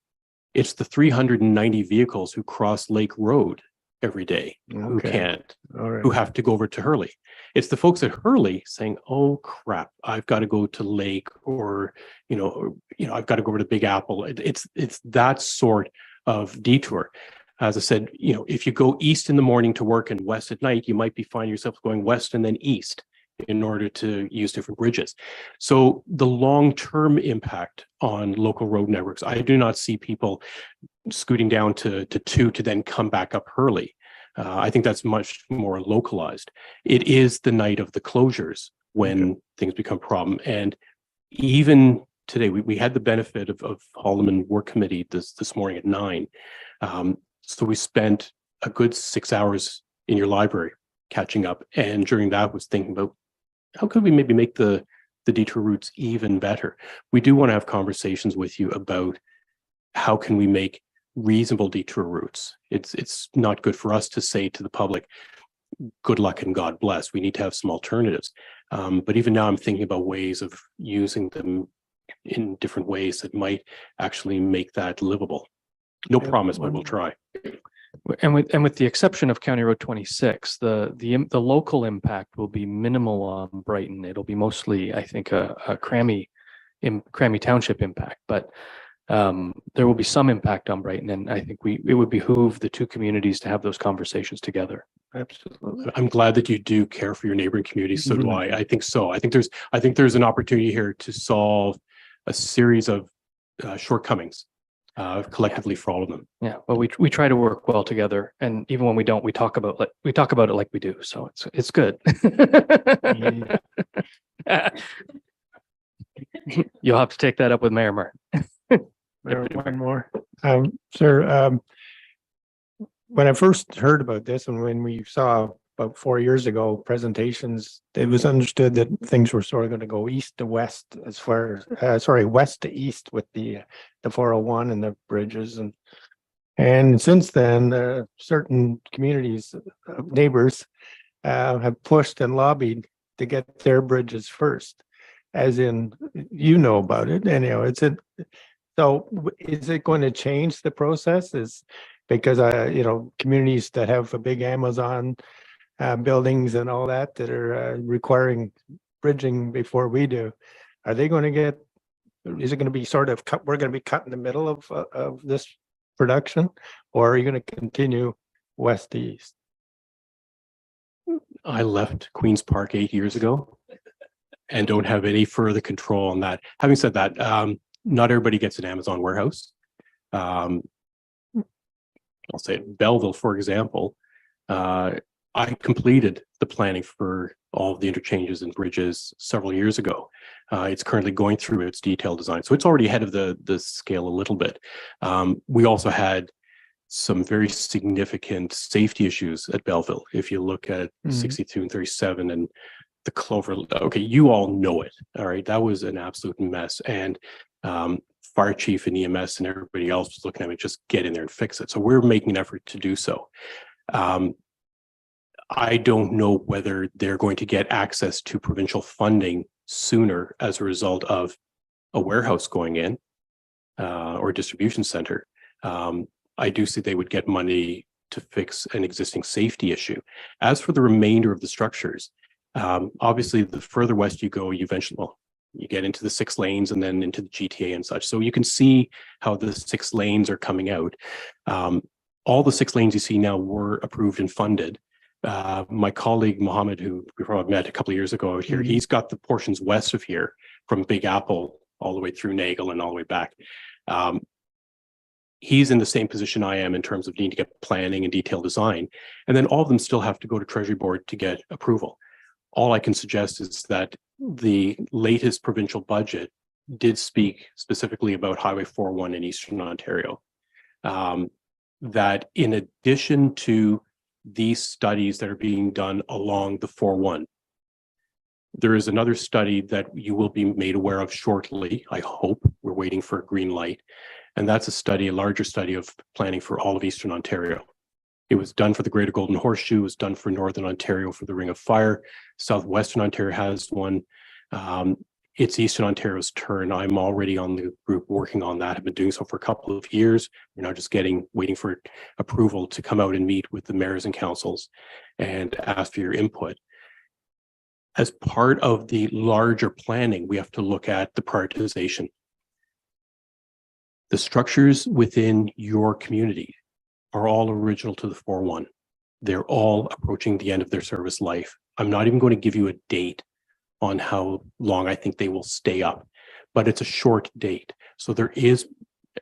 H: It's the 390 vehicles who cross Lake Road every day who can't, who have to go over to Hurley. It's the folks at Hurley saying, "Oh crap, I've got to go to Lake, or I've got to go over to Big Apple." It's that sort of detour. As I said, if you go east in the morning to work and west at night, you might be finding yourself going west and then east in order to use different bridges. So the long-term impact on local road networks, I do not see people scooting down to 2 to then come back up Hurley. I think that's much more localized. It is the night of the closures when things become a problem. And even today, we had the benefit of Holloman Work Committee this morning at 9. So we spent a good 6 hours in your library catching up. And during that was thinking about how could we maybe make the detour routes even better? We do want to have conversations with you about how can we make reasonable detour routes. It's not good for us to say to the public, good luck and God bless. We need to have some alternatives. But even now I'm thinking about ways of using them in different ways that might actually make that livable. No promise, but we'll try.
A: And with the exception of County Road 26, the local impact will be minimal on Brighton. It'll be mostly, I think, a Crammy Township impact, but there will be some impact on Brighton, and I think it would behoove the 2 communities to have those conversations together.
H: Absolutely. I'm glad that you do care for your neighboring communities. So do I. I think so. I think there's an opportunity here to solve a series of shortcomings collectively for all of them.
A: Yeah. Well, we try to work well together, and even when we don't, we talk about it like we do. So it's good. You'll have to take that up with Mayor Martin.
D: One more. Sir, when I first heard about this, and when we saw about 4 years ago presentations, it was understood that things were sort of going to go east to west as far as west to east with the 401 and the bridges, and since then certain communities, neighbors have pushed and lobbied to get their bridges first, as in, you know about it, anyhow, is it going to change the process? Is because communities that have a big Amazon buildings and all that are requiring bridging before we do, are they going to get, is it going to be sort of cut, we're going to be cut in the middle of this production, or are you going to continue west to east?
H: I left Queen's Park 8 years ago and don't have any further control on that. Having said that, not everybody gets an Amazon warehouse. I'll say it, Belleville, for example, I completed the planning for all of the interchanges and bridges several years ago. It's currently going through its detailed design, so it's already ahead of the scale a little bit. We also had some very significant safety issues at Belleville. If you look at 62 and 37 and the Clover, okay, you all know it. All right, that was an absolute mess, and fire chief and EMS and everybody else was looking at me, just get in there and fix it. So we're making an effort to do so. I don't know whether they're going to get access to provincial funding sooner as a result of a warehouse going in or a distribution center. I do see they would get money to fix an existing safety issue. As for the remainder of the structures, obviously the further west you go, you eventually, well, you get into the 6 lanes and then into the GTA and such. So you can see how the 6 lanes are coming out. All the 6 lanes you see now were approved and funded. My colleague Mohammed, who we probably met a couple of years ago out here, he's got the portions west of here from Big Apple all the way through Nagle and all the way back. He's in the same position I am in terms of needing to get planning and detailed design. And then all of them still have to go to Treasury Board to get approval. All I can suggest is that the latest provincial budget did speak specifically about Highway 401 in Eastern Ontario. That in addition to these studies that are being done along the 401, there is another study that you will be made aware of shortly. I hope. We're waiting for a green light. And that's a larger study of planning for all of Eastern Ontario. It was done for the Greater Golden Horseshoe, it was done for Northern Ontario for the Ring of Fire. Southwestern Ontario has one. It's Eastern Ontario's turn. I'm already on the group working on that. I've been doing so for a couple of years. We're now just waiting for approval to come out and meet with the mayors and councils and ask for your input. As part of the larger planning, we have to look at the prioritization. The structures within your community are all original to the 401. They're all approaching the end of their service life. I'm not even going to give you a date on how long I think they will stay up, but it's a short date. So there is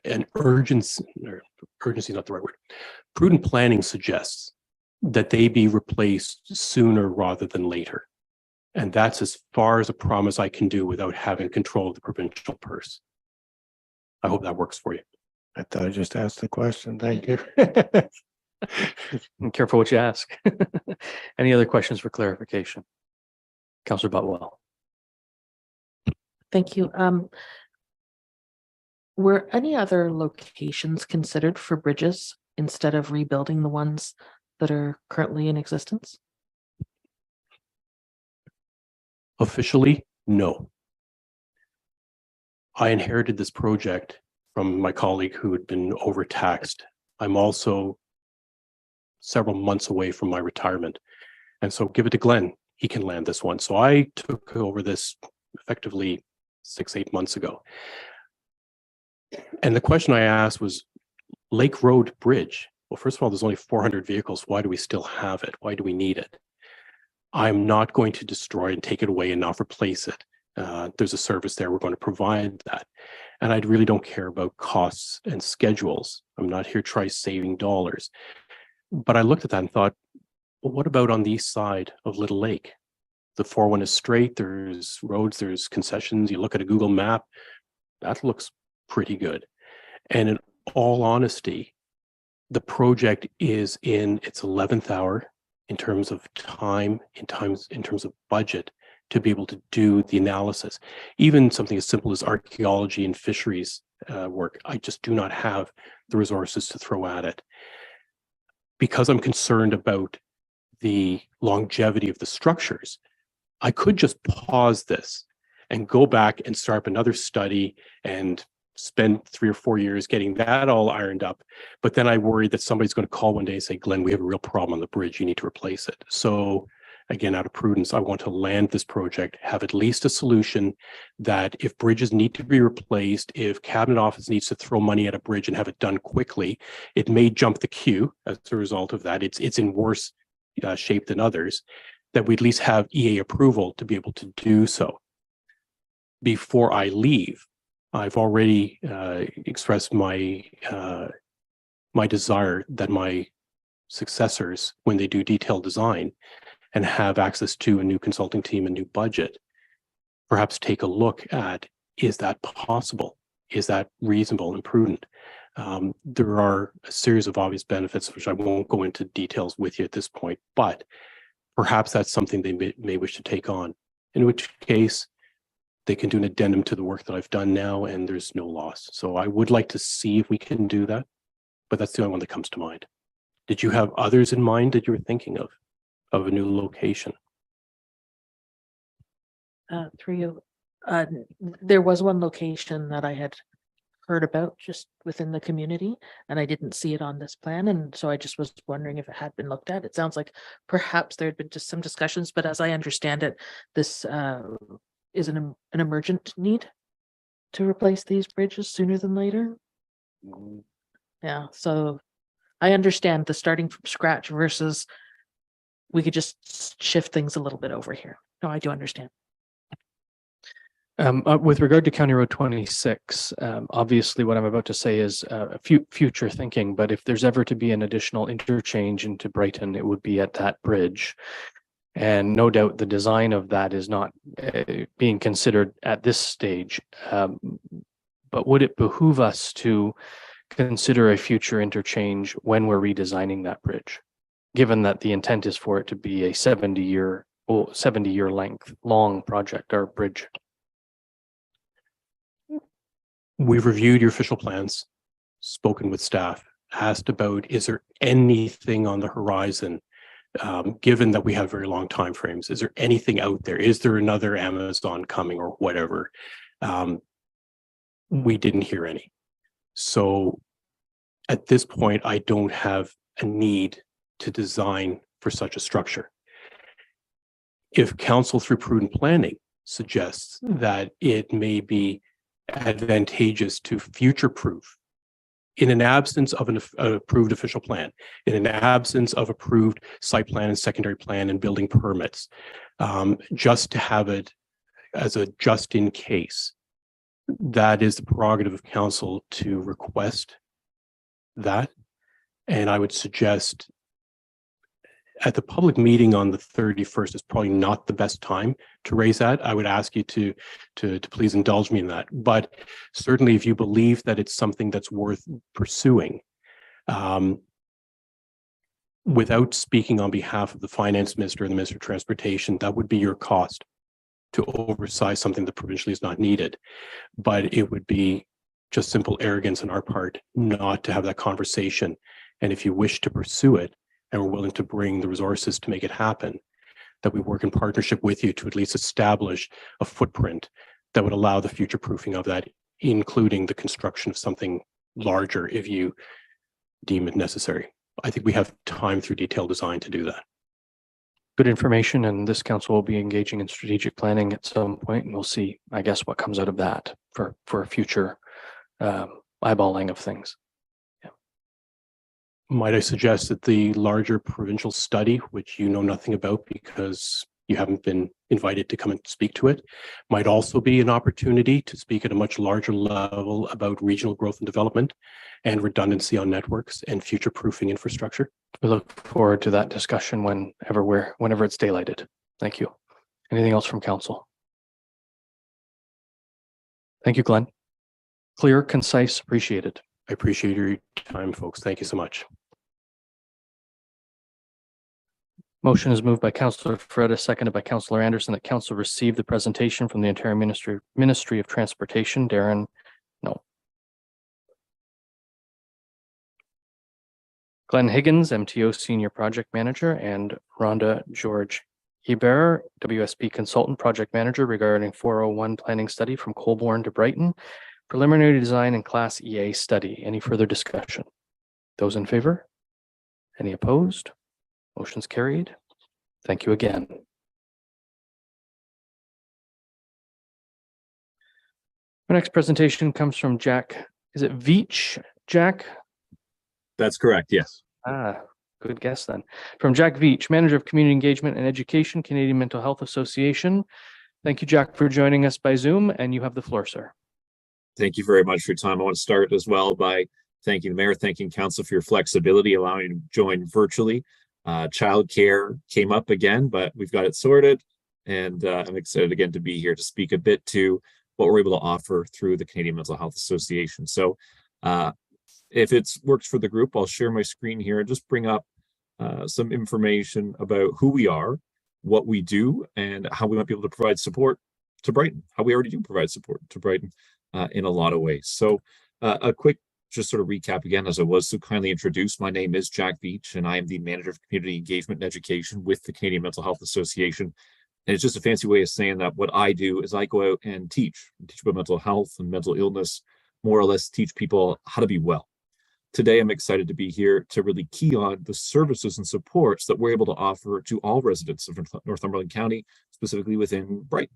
H: an urgency, or urgency is not the right word. Prudent planning suggests that they be replaced sooner rather than later. And that's as far as a promise I can do without having control of the provincial purse. I hope that works for you.
D: I thought I just asked the question. Thank you.
A: And careful what you ask. Any other questions for clarification? Councillor Botwell.
I: Thank you. Were any other locations considered for bridges instead of rebuilding the ones that are currently in existence?
H: Officially, no. I inherited this project from my colleague who had been overtaxed. I'm also several months away from my retirement. And so give it to Glenn. He can land this one. So I took over this effectively 6-8 months ago. And the question I asked was, Lake Road Bridge. Well, first of all, there's only 400 vehicles. Why do we still have it? Why do we need it? I'm not going to destroy and take it away and not replace it. There's a service there. We're going to provide that. And I really don't care about costs and schedules. I'm not here to try saving dollars. But I looked at that and thought, well, what about on the east side of Little Lake? The 401 is straight. There's roads, there's concessions. You look at a Google map, that looks pretty good. And in all honesty, the project is in its 11th hour in terms of time, in terms of budget, to be able to do the analysis. Even something as simple as archaeology and fisheries work, I just do not have the resources to throw at it. Because I'm concerned about the longevity of the structures, I could just pause this and go back and start up another study and spend 3 or 4 years getting that all ironed up. But then I worry that somebody's going to call one day and say, Glenn, we have a real problem on the bridge. You need to replace it. So again, out of prudence, I want to land this project, have at least a solution that if bridges need to be replaced, if Cabinet Office needs to throw money at a bridge and have it done quickly, it may jump the queue as a result of that. It's in worse shape than others, that we at least have EA approval to be able to do so. Before I leave, I've already expressed my my desire that my successors, when they do detailed design and have access to a new consulting team, a new budget, perhaps take a look at, is that possible? Is that reasonable and prudent? There are a series of obvious benefits, which I won't go into details with you at this point, but perhaps that's something they may wish to take on, in which case they can do an addendum to the work that I've done now and there's no loss. So I would like to see if we can do that, but that's the only one that comes to mind. Did you have others in mind that you were thinking of a new location?
I: There was one location that I had heard about just within the community, and I didn't see it on this plan, and so I just was wondering if it had been looked at. It sounds like perhaps there had been just some discussions, but as I understand it, this is an emergent need to replace these bridges sooner than later. Yeah, so I understand the starting from scratch versus we could just shift things a little bit over here. No, I do understand.
A: With regard to County Road 26, obviously what I'm about to say is future thinking, but if there's ever to be an additional interchange into Brighton, it would be at that bridge. And no doubt the design of that is not being considered at this stage. But would it behoove us to consider a future interchange when we're redesigning that bridge, given that the intent is for it to be a 70-year length long project or bridge?
H: We've reviewed your official plans, spoken with staff, asked about, is there anything on the horizon, given that we have very long time frames? Is there anything out there? Is there another Amazon coming or whatever? We didn't hear any. So at this point, I don't have a need to design for such a structure. If council through prudent planning suggests that it may be advantageous to future-proof, in an absence of an approved official plan, in an absence of approved site plan and secondary plan and building permits, just to have it as a just in case, that is the prerogative of council to request that. And I would suggest at the public meeting on the 31st is probably not the best time to raise that. I would ask you to please indulge me in that. But certainly if you believe that it's something that's worth pursuing, without speaking on behalf of the finance minister and the Minister of Transportation, that would be your cost to oversize something that provincially is not needed. But it would be just simple arrogance on our part not to have that conversation. And if you wish to pursue it, and we're willing to bring the resources to make it happen, that we work in partnership with you to at least establish a footprint that would allow the future proofing of that, including the construction of something larger if you deem it necessary. I think we have time through detailed design to do that.
A: Good information, and this council will be engaging in strategic planning at some point, and we'll see, I guess, what comes out of that for a future eyeballing of things.
H: Might I suggest that the larger provincial study, which you know nothing about because you haven't been invited to come and speak to it, might also be an opportunity to speak at a much larger level about regional growth and development and redundancy on networks and future-proofing infrastructure?
A: We look forward to that discussion whenever it's daylighted. Thank you. Anything else from council? Thank you, Glenn. Clear, concise, appreciated.
H: I appreciate your time, folks. Thank you so much.
A: Motion is moved by Councillor Freda, seconded by Councillor Anderson, that council receive the presentation from the Ontario Ministry of Transportation. Darren, no. Glenn Higgins, MTO Senior Project Manager, and Rhonda, George George-Hiebert, WSP Consultant Project Manager regarding 401 planning study from Colborne to Brighton, preliminary design and Class EA study. Any further discussion? Those in favor? Any opposed? Motion's carried. Thank you again. Our next presentation comes from Jack. Is it Veitch, Jack?
J: That's correct, yes.
A: Good guess then. From Jack Veitch, Manager of Community Engagement and Education, Canadian Mental Health Association. Thank you, Jack, for joining us by Zoom, and you have the floor, sir.
J: Thank you very much for your time. I want to start as well by thanking the Mayor, thanking Council for your flexibility, allowing you to join virtually. Childcare came up again, but we've got it sorted, and I'm excited again to be here to speak a bit to what we're able to offer through the Canadian Mental Health Association. So if it works for the group, I'll share my screen here and just bring up some information about who we are, what we do, and how we might be able to provide support to Brighton, how we already do provide support to Brighton in a lot of ways. So a quick just sort of recap again, as I was so kindly introduced. My name is Jack Veitch, and I am the Manager of Community Engagement and Education with the Canadian Mental Health Association. And it's just a fancy way of saying that what I do is I go out and teach about mental health and mental illness, more or less teach people how to be well. Today, I'm excited to be here to really key on the services and supports that we're able to offer to all residents of Northumberland County, specifically within Brighton.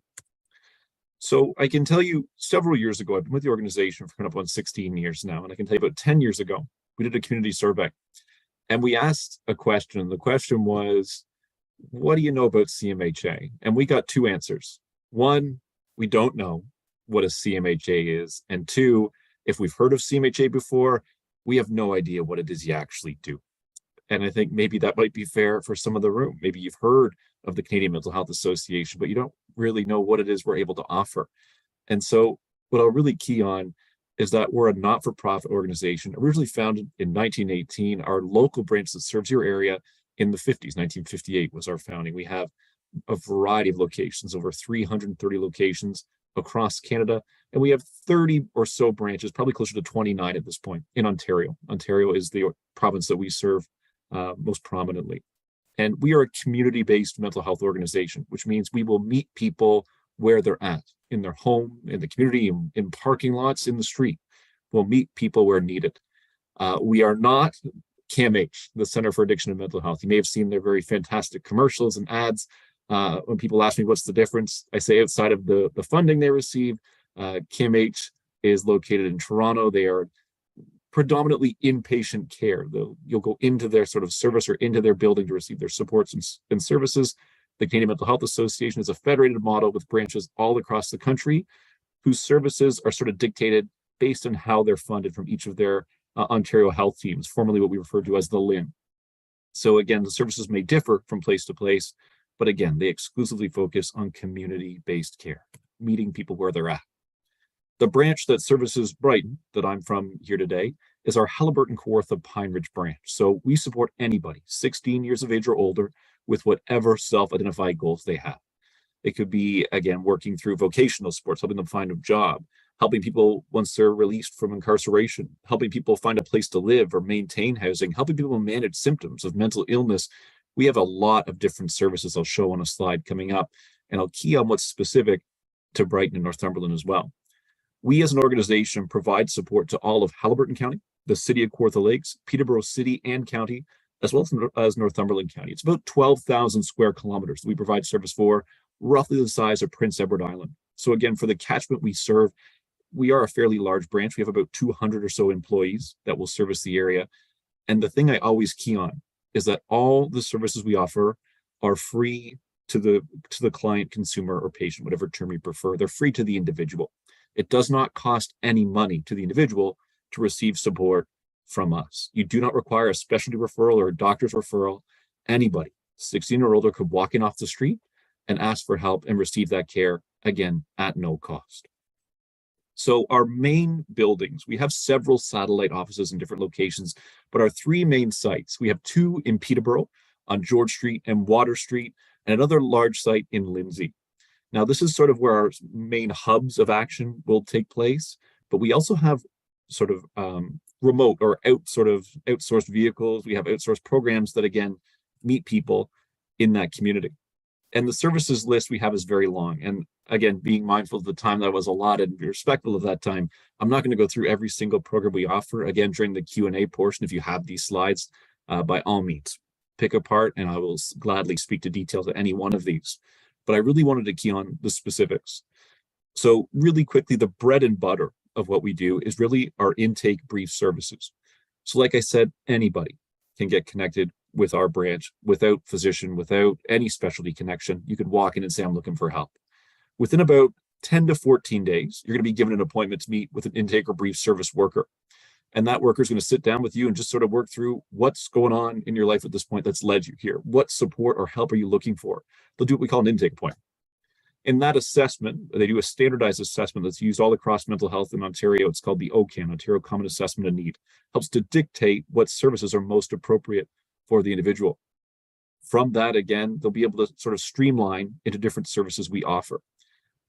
J: So I can tell you several years ago, I've been with the organization for coming up on 16 years now. And I can tell you about 10 years ago, we did a community survey and we asked a question. The question was, what do you know about CMHA? And we got two answers. One, we don't know what a CMHA is. And two, if we've heard of CMHA before, we have no idea what it is you actually do. And I think maybe that might be fair for some of the room. Maybe you've heard of the Canadian Mental Health Association, but you don't really know what it is we're able to offer. And so what I'll really key on is that we're a not-for-profit organization, originally founded in 1918. Our local branch that serves your area in the 50s, 1958 was our founding. We have a variety of locations, over 330 locations across Canada, and we have 30 or so branches, probably closer to 29 at this point in Ontario. Ontario is the province that we serve most prominently. And we are a community-based mental health organization, which means we will meet people where they're at, in their home, in the community, in parking lots, in the street. We'll meet people where needed. We are not CAMH, the Center for Addiction and Mental Health. You may have seen their very fantastic commercials and ads. When people ask me what's the difference, I say outside of the funding they receive, CAMH is located in Toronto. They are predominantly inpatient care. You'll go into their sort of service or into their building to receive their supports and services. The Canadian Mental Health Association is a federated model with branches all across the country whose services are sort of dictated based on how they're funded from each of their Ontario health teams, formerly what we refer to as the LIN. So again, the services may differ from place to place, but again, they exclusively focus on community-based care, meeting people where they're at. The branch that services Brighton, that I'm from here today, is our Haliburton Kawartha Pine Ridge branch. So we support anybody 16 years of age or older with whatever self-identified goals they have. It could be, again, working through vocational supports, helping them find a job, helping people once they're released from incarceration, helping people find a place to live or maintain housing, helping people manage symptoms of mental illness. We have a lot of different services I'll show on a slide coming up, and I'll key on what's specific to Brighton and Northumberland as well. We as an organization provide support to all of Haliburton County, the city of Kawartha Lakes, Peterborough City and County, as well as Northumberland County. It's about 12,000 square kilometers that we provide service for, roughly the size of Prince Edward Island. So again, for the catchment we serve, we are a fairly large branch. We have about 200 or so employees that will service the area. And the thing I always key on is that all the services we offer are free to the client, consumer, or patient, whatever term you prefer. They're free to the individual. It does not cost any money to the individual to receive support from us. You do not require a specialty referral or a doctor's referral. Anybody, 16 or older, could walk in off the street and ask for help and receive that care, again, at no cost. So our main buildings, we have several satellite offices in different locations, but our three main sites, we have two in Peterborough on George Street and Water Street, and another large site in Lindsay. Now, this is sort of where our main hubs of action will take place, but we also have sort of remote or outsourced vehicles. We have outsourced programs that, again, meet people in that community. And the services list we have is very long. And again, being mindful of the time that was allotted and be respectful of that time, I'm not going to go through every single program we offer. Again, during the Q&A portion, if you have these slides, by all means, pick apart and I will gladly speak to details of any one of these. But I really wanted to key on the specifics. So really quickly, the bread and butter of what we do is really our intake brief services. So like I said, anybody can get connected with our branch without physician, without any specialty connection. You could walk in and say, I'm looking for help. Within about 10 to 14 days, you're going to be given an appointment to meet with an intake or brief service worker. And that worker is going to sit down with you and just sort of work through what's going on in your life at this point that's led you here. What support or help are you looking for? They'll do what we call an intake appointment. In that assessment, they do a standardized assessment that's used all across mental health in Ontario. It's called the OCAN, Ontario Common Assessment of Need. Helps to dictate what services are most appropriate for the individual. From that, again, they'll be able to sort of streamline into different services we offer.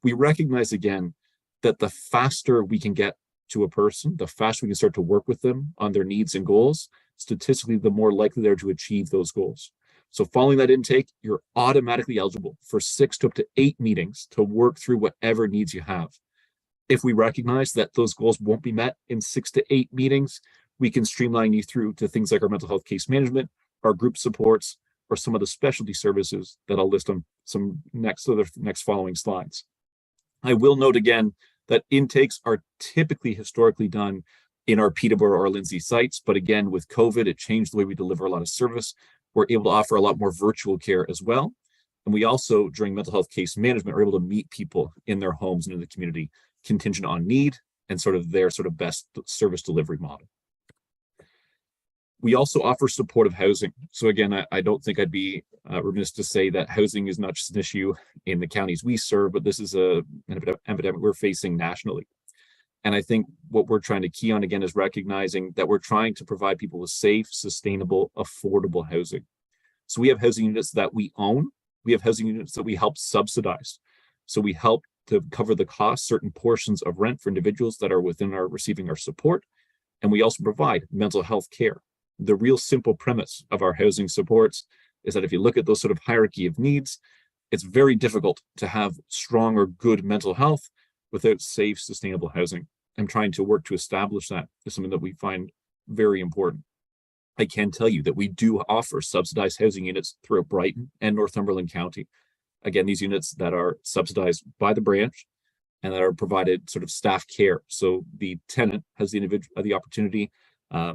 J: We recognize, again, that the faster we can get to a person, the faster we can start to work with them on their needs and goals, statistically, the more likely they are to achieve those goals. So following that intake, you're automatically eligible for 6 to up to 8 meetings to work through whatever needs you have. If we recognize that those goals won't be met in 6 to 8 meetings, we can streamline you through to things like our mental health case management, our group supports, or some of the specialty services that I'll list on some next following slides. I will note again that intakes are typically historically done in our Peterborough or Lindsay sites, but again, with COVID, it changed the way we deliver a lot of service. We're able to offer a lot more virtual care as well. And we also, during mental health case management, are able to meet people in their homes and in the community, contingent on need and sort of their sort of best service delivery model. We also offer supportive housing. So again, I don't think I'd be remiss to say that housing is not just an issue in the counties we serve, but this is an epidemic we're facing nationally. And I think what we're trying to key on again is recognizing that we're trying to provide people with safe, sustainable, affordable housing. So we have housing units that we own. We have housing units that we help subsidize. So we help to cover the cost, certain portions of rent for individuals that are within our receiving our support. And we also provide mental health care. The real simple premise of our housing supports is that if you look at those sort of hierarchy of needs, it's very difficult to have strong or good mental health without safe, sustainable housing. I'm trying to work to establish that is something that we find very important. I can tell you that we do offer subsidized housing units throughout Brighton and Northumberland County. Again, these units that are subsidized by the branch and that are provided sort of staff care. So the tenant has the opportunity, I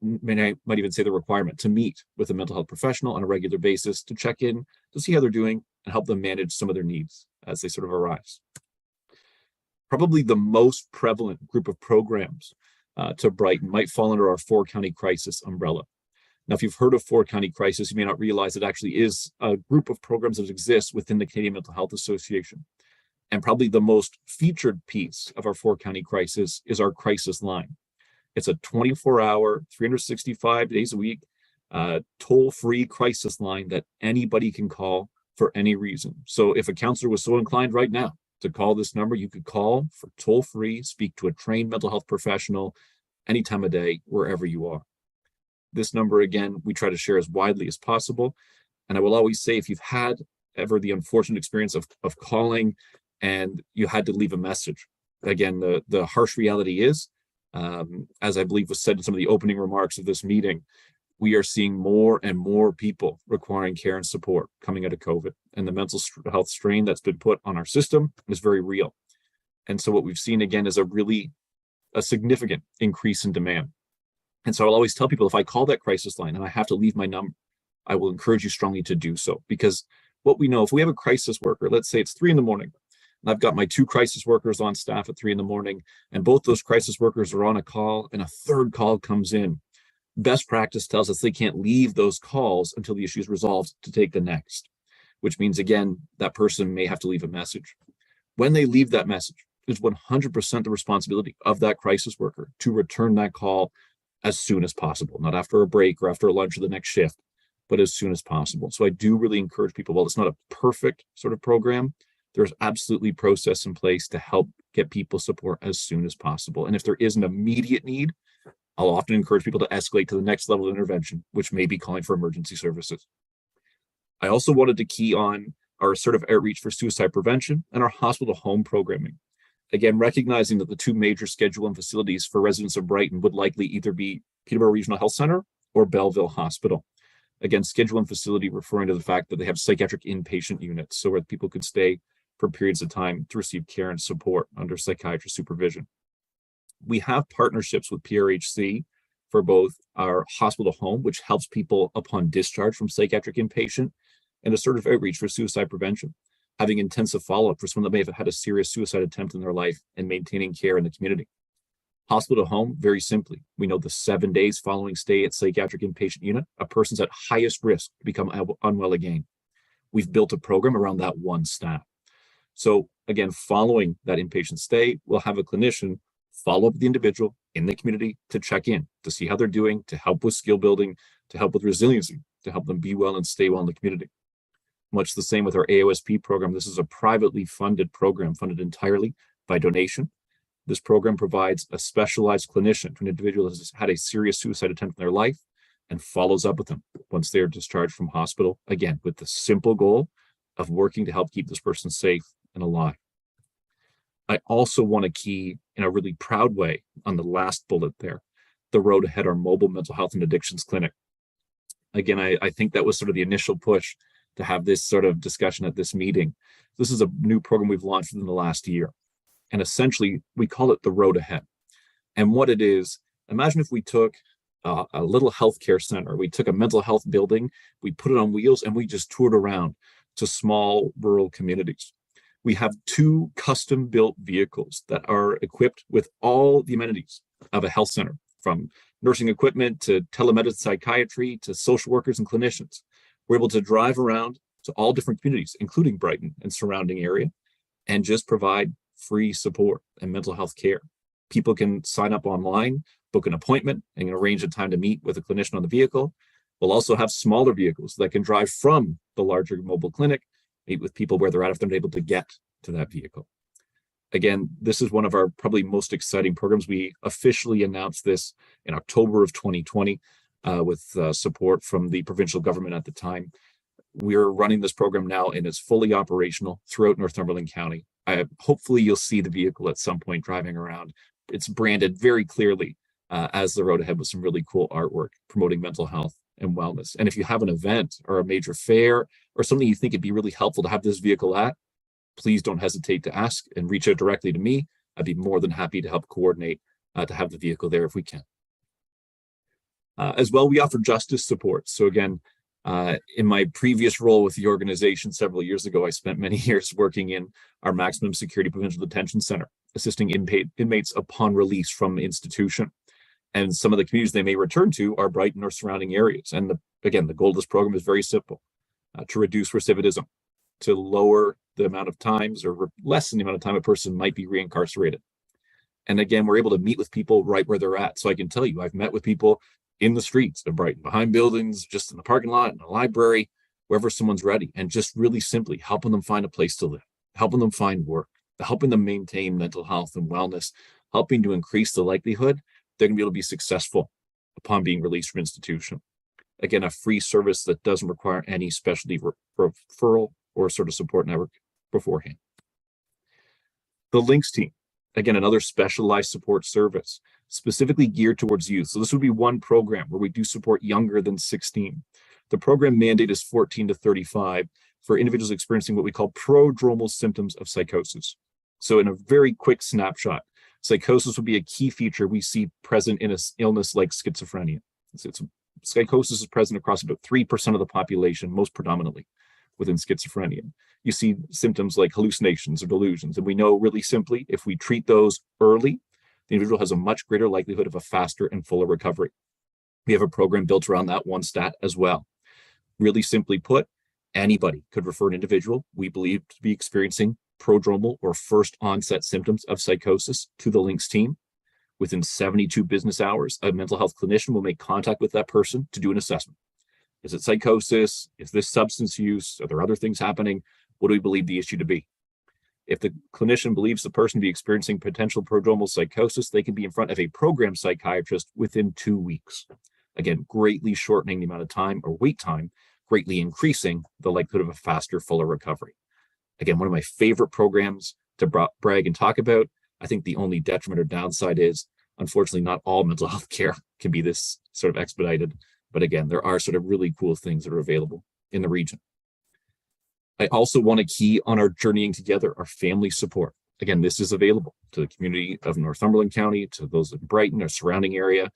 J: might even say the requirement, to meet with a mental health professional on a regular basis to check in, to see how they're doing and help them manage some of their needs as they sort of arise. Probably the most prevalent group of programs to Brighton might fall under our 4-county crisis umbrella. Now, if you've heard of 4-county crisis, you may not realize it actually is a group of programs that exists within the Canadian Mental Health Association. And probably the most featured piece of our 4-county crisis is our crisis line. It's a 24-hour, 365 days a week, toll-free crisis line that anybody can call for any reason. So if a counselor was so inclined right now to call this number, you could call for toll-free, speak to a trained mental health professional any time of day, wherever you are. This number, again, we try to share as widely as possible. And I will always say, if you've had ever the unfortunate experience of calling and you had to leave a message, again, the harsh reality is, as I believe was said in some of the opening remarks of this meeting, we are seeing more and more people requiring care and support coming out of COVID. And the mental health strain that's been put on our system is very real. And so what we've seen, again, is a significant increase in demand. And so I'll always tell people, if I call that crisis line and I have to leave my number, I will encourage you strongly to do so. Because what we know, if we have a crisis worker, let's say it's 3 a.m, and I've got my 2 crisis workers on staff at 3 a.m, and both those crisis workers are on a call and a third call comes in. Best practice tells us they can't leave those calls until the issue is resolved to take the next, which means, again, that person may have to leave a message. When they leave that message, it's 100% the responsibility of that crisis worker to return that call as soon as possible, not after a break or after a lunch or the next shift, but as soon as possible. So I do really encourage people, while it's not a perfect sort of program, there's absolutely process in place to help get people support as soon as possible. And if there is an immediate need, I'll often encourage people to escalate to the next level of intervention, which may be calling for emergency services. I also wanted to key on our assertive outreach for suicide prevention, and our hospital home programming. Again, recognizing that the two major schedule and facilities for residents of Brighton would likely either be Peterborough Regional Health Center or Belleville Hospital. Again, schedule and facility referring to the fact that they have psychiatric inpatient units, so where people could stay for periods of time to receive care and support under psychiatrist supervision. We have partnerships with PRHC for both our hospital home, which helps people upon discharge from psychiatric inpatient, and assertive outreach for suicide prevention, having intensive follow-up for someone that may have had a serious suicide attempt in their life and maintaining care in the community. Hospital home, very simply, we know the 7 days following stay at psychiatric inpatient unit, a person's at highest risk to become unwell again. We've built a program around that one staff. So again, following that inpatient stay, we'll have a clinician follow up with the individual in the community to check in, to see how they're doing, to help with skill building, to help with resiliency, to help them be well and stay well in the community. Much the same with our AOSP program. This is a privately funded program, funded entirely by donation. This program provides a specialized clinician to an individual who has had a serious suicide attempt in their life and follows up with them once they are discharged from hospital, again, with the simple goal of working to help keep this person safe and alive. I also want to key in a really proud way on the last bullet there, the road ahead, our mobile mental health and addictions clinic. Again, I think that was sort of the initial push to have this sort of discussion at this meeting. This is a new program we've launched within the last year. And essentially, we call it the road ahead. And what it is, imagine if we took a little healthcare center, we took a mental health building, we put it on wheels, and we just toured around to small rural communities. We have 2 custom-built vehicles that are equipped with all the amenities of a health center, from nursing equipment to telemedicine psychiatry to social workers and clinicians. We're able to drive around to all different communities, including Brighton and surrounding area, and just provide free support and mental health care. People can sign up online, book an appointment, and arrange a time to meet with a clinician on the vehicle. We'll also have smaller vehicles that can drive from the larger mobile clinic, meet with people where they're at if they're not able to get to that vehicle. Again, this is one of our probably most exciting programs. We officially announced this in October of 2020 with support from the provincial government at the time. We're running this program now and it's fully operational throughout Northumberland County. Hopefully you'll see the vehicle at some point driving around. It's branded very clearly as the road ahead with some really cool artwork promoting mental health and wellness. And if you have an event or a major fair or something you think it'd be really helpful to have this vehicle at, please don't hesitate to ask and reach out directly to me. I'd be more than happy to help coordinate to have the vehicle there if we can. As well, we offer justice support. So again, in my previous role with the organization several years ago, I spent many years working in our maximum security provincial detention center, assisting inmates upon release from the institution. And some of the communities they may return to are Brighton or surrounding areas. And again, the goal of this program is very simple, to reduce recidivism, to lower the amount of times or lessen the amount of time a person might be reincarcerated. And again, we're able to meet with people right where they're at. So I can tell you, I've met with people in the streets of Brighton, behind buildings, just in the parking lot, in a library, wherever someone's ready, and just really simply helping them find a place to live, helping them find work, helping them maintain mental health and wellness, helping to increase the likelihood they're going to be able to be successful upon being released from institution. Again, a free service that doesn't require any specialty referral or sort of support network beforehand. The Links team, again, another specialized support service specifically geared towards youth. So this would be one program where we do support younger than 16. The program mandate is 14 to 35 for individuals experiencing what we call prodromal symptoms of psychosis. So in a very quick snapshot, psychosis would be a key feature we see present in an illness like schizophrenia. Psychosis is present across about 3% of the population, most predominantly within schizophrenia. You see symptoms like hallucinations or delusions. And we know really simply, if we treat those early, the individual has a much greater likelihood of a faster and fuller recovery. We have a program built around that one stat as well. Really simply put, anybody could refer an individual we believe to be experiencing prodromal or first onset symptoms of psychosis to the Links team. Within 72 business hours, a mental health clinician will make contact with that person to do an assessment. Is it psychosis? Is this substance use? Are there other things happening? What do we believe the issue to be? If the clinician believes the person to be experiencing potential prodromal psychosis, they can be in front of a program psychiatrist within 2 weeks. Again, greatly shortening the amount of time or wait time greatly increasing the likelihood of a faster, fuller recovery. Again, one of my favorite programs to brag and talk about. I think the only detriment or downside is, unfortunately, not all mental health care can be this sort of expedited. But again, there are sort of really cool things that are available in the region. I also want to key on our journeying together, our family support. Again, this is available to the community of Northumberland County, to those in Brighton or surrounding area.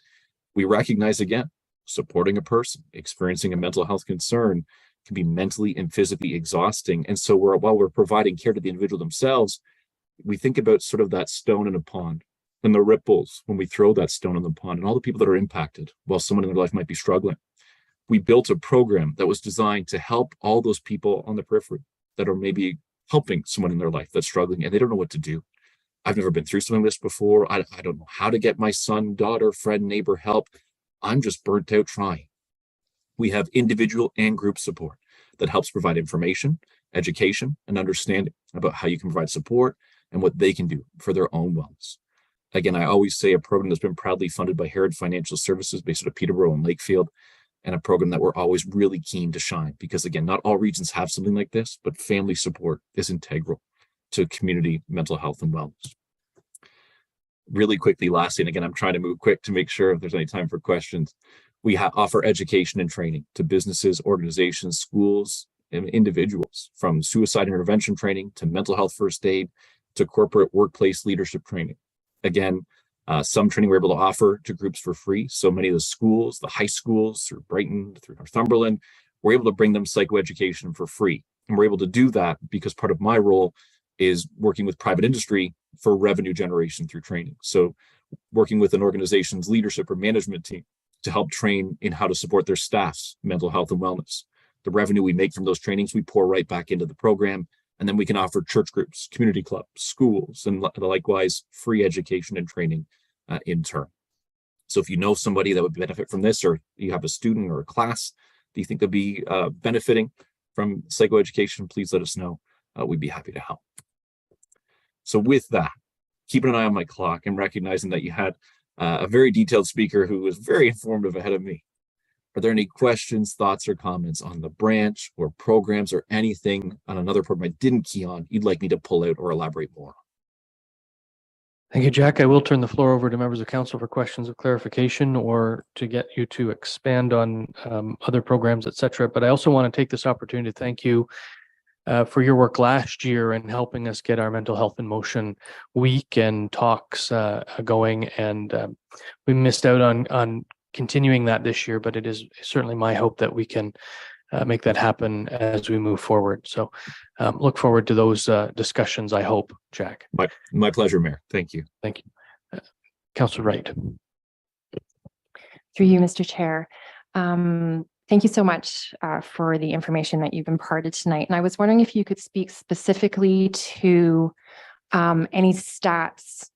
J: We recognize, again, supporting a person experiencing a mental health concern can be mentally and physically exhausting. And so while we're providing care to the individual themselves, we think about sort of that stone in a pond and the ripples when we throw that stone in the pond and all the people that are impacted while someone in their life might be struggling. We built a program that was designed to help all those people on the periphery that are maybe helping someone in their life that's struggling and they don't know what to do. I've never been through something like this before. I don't know how to get my son, daughter, friend, neighbor help. I'm just burnt out trying. We have individual and group support that helps provide information, education, and understanding about how you can provide support and what they can do for their own wellness. Again, I always say a program that's been proudly funded by Herod Financial Services based out of Peterborough and Lakefield, and a program that we're always really keen to shine because, again, not all regions have something like this, but family support is integral to community mental health and wellness. Really quickly, lastly, and again, I'm trying to move quick to make sure if there's any time for questions, we offer education and training to businesses, organizations, schools, and individuals, from suicide intervention training to mental health first aid to corporate workplace leadership training. Again, some training we're able to offer to groups for free. So many of the schools, the high schools through Brighton, through Northumberland, we're able to bring them psychoeducation for free. And we're able to do that because part of my role is working with private industry for revenue generation through training. So working with an organization's leadership or management team to help train in how to support their staff's mental health and wellness. The revenue we make from those trainings, we pour right back into the program. And then we can offer church groups, community clubs, schools, and likewise free education and training in turn. So if you know somebody that would benefit from this, or you have a student or a class that you think they'll be benefiting from psychoeducation, please let us know. We'd be happy to help. So with that, keeping an eye on my clock and recognizing that you had a very detailed speaker who was very informative ahead of me. Are there any questions, thoughts, or comments on the branch or programs or anything on another program I didn't key on you'd like me to pull out or elaborate more on?
A: Thank you, Jack. I will turn the floor over to members of council for questions of clarification or to get you to expand on other programs, et cetera. But I also want to take this opportunity to thank you for your work last year in helping us get our Mental Health in Motion week and talks going. And we missed out on continuing that this year, but it is certainly my hope that we can make that happen as we move forward. So look forward to those discussions, I hope, Jack.
J: My pleasure, Mayor. Thank you.
A: Thank you. Councillor Wright.
B: Through you, Mr. Chair. Thank you so much for the information that you've imparted tonight. And I was wondering if you could speak specifically to any stats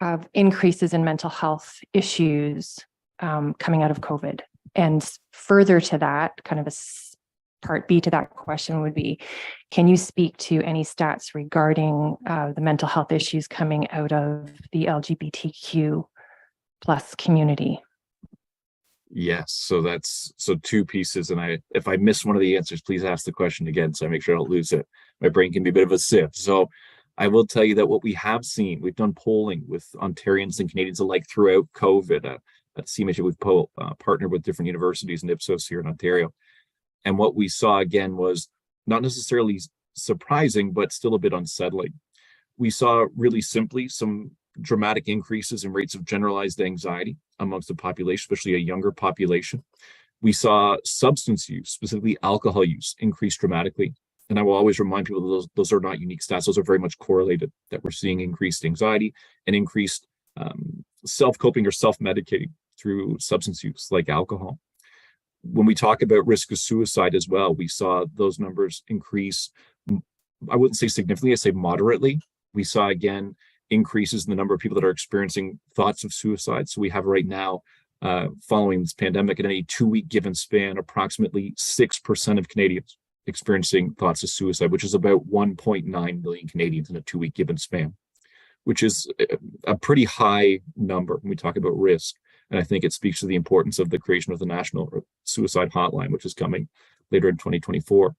B: of increases in mental health issues coming out of COVID. And further to that, kind of a part B to that question would be, can you speak to any stats regarding the mental health issues coming out of the LGBTQ plus community?
J: Yes, so two pieces. And if I miss one of the answers, please ask the question again so I make sure I don't lose it. My brain can be a bit of a sieve. So I will tell you that what we have seen, we've done polling with Ontarians and Canadians alike throughout COVID. At CMHA, we've partnered with different universities and Ipsos here in Ontario. And what we saw again was not necessarily surprising, but still a bit unsettling. We saw really simply some dramatic increases in rates of generalized anxiety amongst the population, especially a younger population. We saw substance use, specifically alcohol use, increase dramatically. And I will always remind people that those are not unique stats. Those are very much correlated, that we're seeing increased anxiety and increased self-coping or self-medicating through substance use like alcohol. When we talk about risk of suicide as well, we saw those numbers increase. I wouldn't say significantly, I'd say moderately. We saw again increases in the number of people that are experiencing thoughts of suicide. So we have right now, following this pandemic, in any 2-week given span, approximately 6% of Canadians experiencing thoughts of suicide, which is about 1.9 million Canadians in a 2-week given span, which is a pretty high number when we talk about risk. And I think it speaks to the importance of the creation of the National Suicide Hotline, which is coming later in 2024.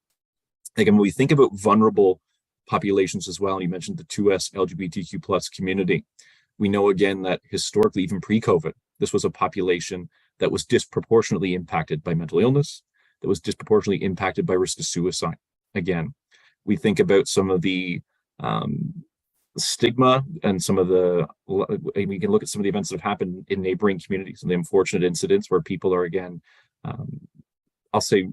J: Again, when we think about vulnerable populations as well, and you mentioned the 2S LGBTQ plus community, we know again that historically, even pre-COVID, this was a population that was disproportionately impacted by mental illness, that was disproportionately impacted by risk of suicide. Again, we think about some of the stigma and some of the, we can look at some of the events that have happened in neighboring communities and the unfortunate incidents where people are, again, I'll say,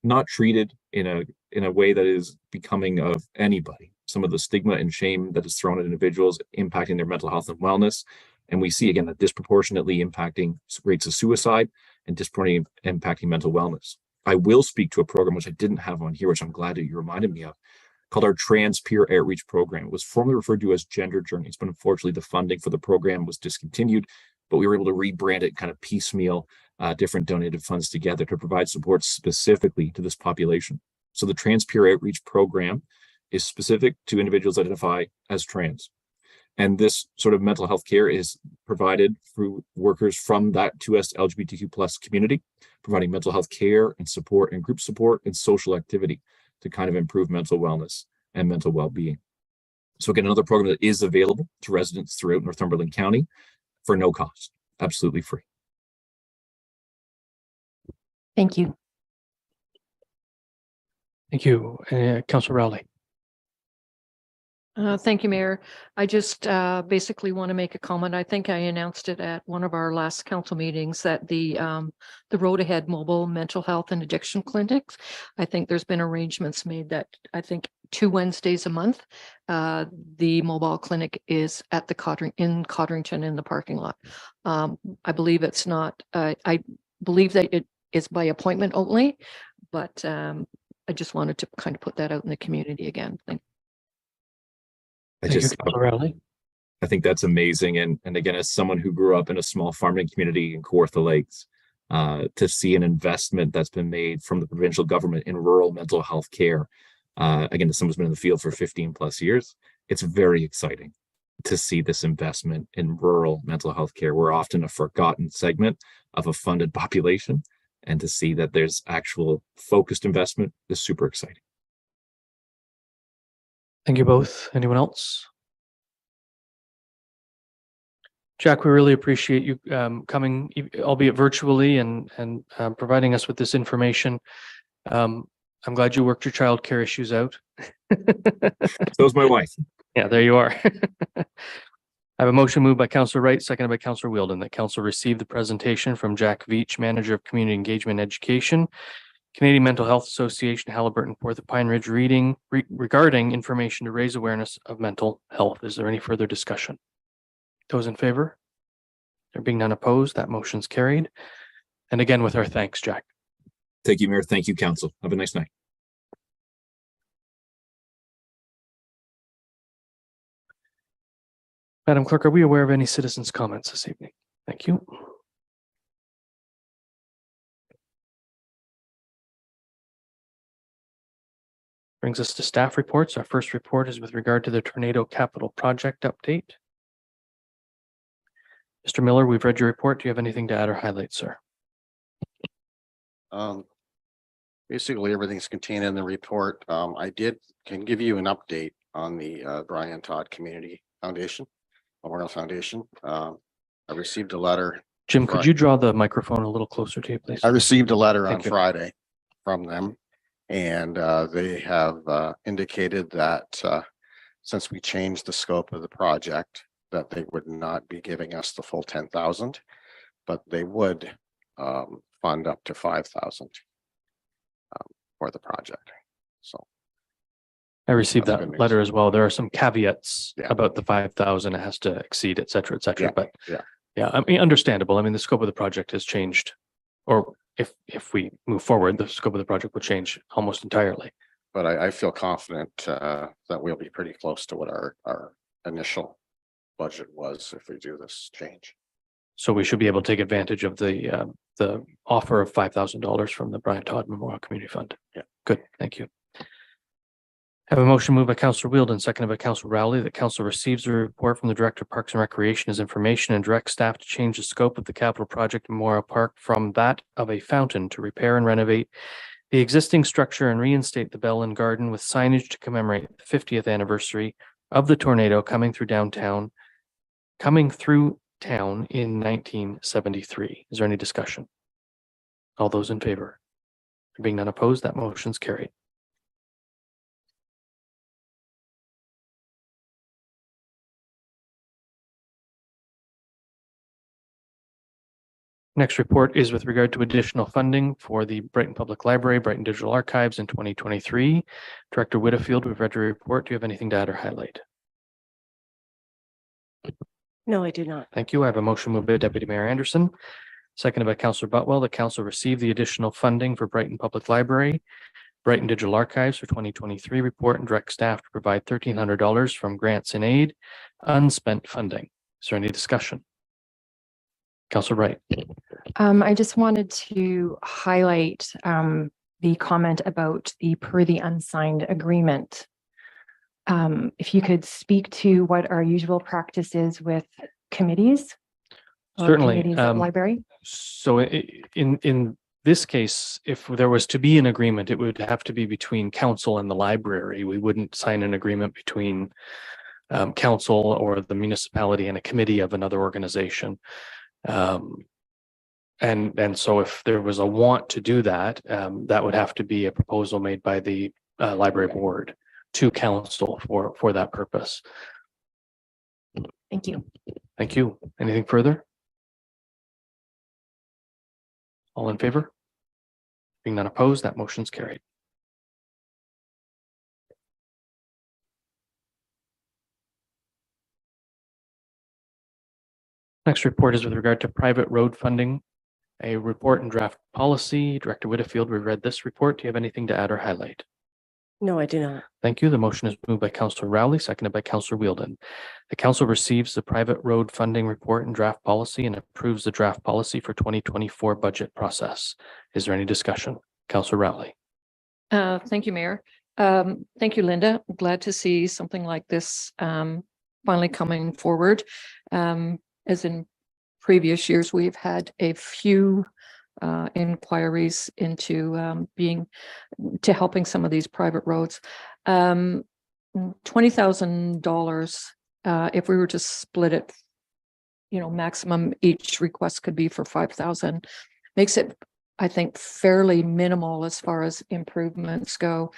J: not treated in a way that is becoming of anybody. Some of the stigma and shame that is thrown at individuals impacting their mental health and wellness. And we see, again, that disproportionately impacting rates of suicide and disproportionately impacting mental wellness. I will speak to a program which I didn't have on here, which I'm glad that you reminded me of, called our Trans Peer Outreach Program. It was formerly referred to as Gender Journeys, but unfortunately the funding for the program was discontinued, but we were able to rebrand it, kind of piecemeal different donated funds together to provide support specifically to this population. So the Trans Peer Outreach Program is specific to individuals that identify as trans. And this sort of mental health care is provided through workers from that 2S LGBTQ plus community, providing mental health care and support and group support and social activity to kind of improve mental wellness and mental well-being. So again, another program that is available to residents throughout Northumberland County for no cost, absolutely free.
B: Thank you.
A: Thank you. Councillor Rowley.
E: Thank you, Mayor. I just basically want to make a comment. I think I announced it at one of our last council meetings that the Road Ahead Mobile Mental Health and Addiction Clinics, I think there's been arrangements made that I think 2 Wednesdays a month, the mobile clinic is at the in Codrington in the parking lot. I believe it's not, I believe that it is by appointment only, but I just wanted to kind of put that out in the community again.
J: I think that's amazing. And again, as someone who grew up in a small farming community in Kawartha Lakes, to see an investment that's been made from the provincial government in rural mental health care, again, as someone who's been in the field for 15 plus years, it's very exciting to see this investment in rural mental health care. We're often a forgotten segment of a funded population, and to see that there's actual focused investment is super exciting.
A: Thank you both. Anyone else? Jack, we really appreciate you coming, albeit virtually, and providing us with this information. I'm glad you worked your childcare issues out.
J: So's my wife.
A: Yeah, there you are. I have a motion moved by Councillor Wright, seconded by Councillor Wheeldon, that Council receive the presentation from Jack Veitch, Manager of Community Engagement and Education, Canadian Mental Health Association, Haliburton, for the Pine Ridge reading regarding information to raise awareness of mental health. Is there any further discussion? Those in favor? There being none opposed, that motion's carried. And again, with our thanks, Jack.
J: Thank you, Mayor. Thank you, Council. Have a nice night.
A: Madam Clerk, are we aware of any citizens' comments this evening? Thank you. Brings us to staff reports. Our first report is with regard to the Tornado Capital Project update. Mr. Miller, we've read your report. Do you have anything to add or highlight, sir?
K: Basically, everything's contained in the report. I can give you an update on the Brian Todd Community Foundation, Memorial Foundation. I received a letter.
A: Jim, could you draw the microphone a little closer to you, please?
K: I received a letter on
A: Thank you.
K: Friday from them, and they have indicated that since we changed the scope of the project, that they would not be giving us the full 10,000, but they would fund up to 5,000 for the project. So
A: I received
K: that's
A: that
K: good news.
A: letter as well. There are some caveats
K: Yeah.
A: about the 5,000. It has to exceed, et cetera, et cetera.
K: Yeah,
A: But
K: yeah.
A: yeah, I mean, understandable. I mean, the scope of the project has changed, or if we move forward, the scope of the project will change almost entirely.
K: But I feel confident that we'll be pretty close to what our initial budget was if we do this change.
A: So we should be able to take advantage of the offer of $5,000 from the Brian Todd Memorial Community Fund.
K: Yeah.
A: Good, thank you. Have a motion moved by Councillor Wheeldon, seconded by Councillor Rowley, that council receives a report from the Director of Parks and Recreation as information and direct staff to change the scope of the capital project Memorial Park from that of a fountain to repair and renovate the existing structure and reinstate the Bell and Garden with signage to commemorate the 50th anniversary of the tornado coming through town in 1973. Is there any discussion? All those in favor? There being none opposed, that motion's carried. Next report is with regard to additional funding for the Brighton Public Library, Brighton Digital Archives in 2023. Director Whitfield, we've read your report. Do you have anything to add or highlight?
L: No, I do not.
A: Thank you. I have a motion moved by Deputy Mayor Anderson, seconded by Councillor Butwell. The council receive the additional funding for Brighton Public Library, Brighton Digital Archives for 2023 report and direct staff to provide $1,300 from grants and aid, unspent funding. Is there any discussion? Councillor Wright.
B: I just wanted to highlight the comment about the per the unsigned agreement. If you could speak to what our usual practice is with committees. Or
A: Certainly.
B: committees at library.
A: So in this case, if there was to be an agreement, it would have to be between council and the library. We wouldn't sign an agreement between council or the municipality and a committee of another organization. And so if there was a want to do that, that would have to be a proposal made by the library board to council for that purpose.
B: Thank you.
A: Thank you. Anything further? All in favor? Being none opposed, that motion's carried. Next report is with regard to private road funding, a report and draft policy. Director Whitfield, we read this report. Do you have anything to add or highlight?
L: No, I do not.
A: Thank you. The motion is moved by Councillor Rowley, seconded by Councillor Wheeldon. The council receives the private road funding report and draft policy and approves the draft policy for 2024 budget process. Is there any discussion? Councillor Rowley.
E: Thank you, Mayor. Thank you, Linda. I'm glad to see something like this finally coming forward. As in previous years, we've had a few inquiries into helping some of these private roads. $20,000, if we were to split it, maximum each request could be for 5,000, makes it, I think, fairly minimal as far as improvements go.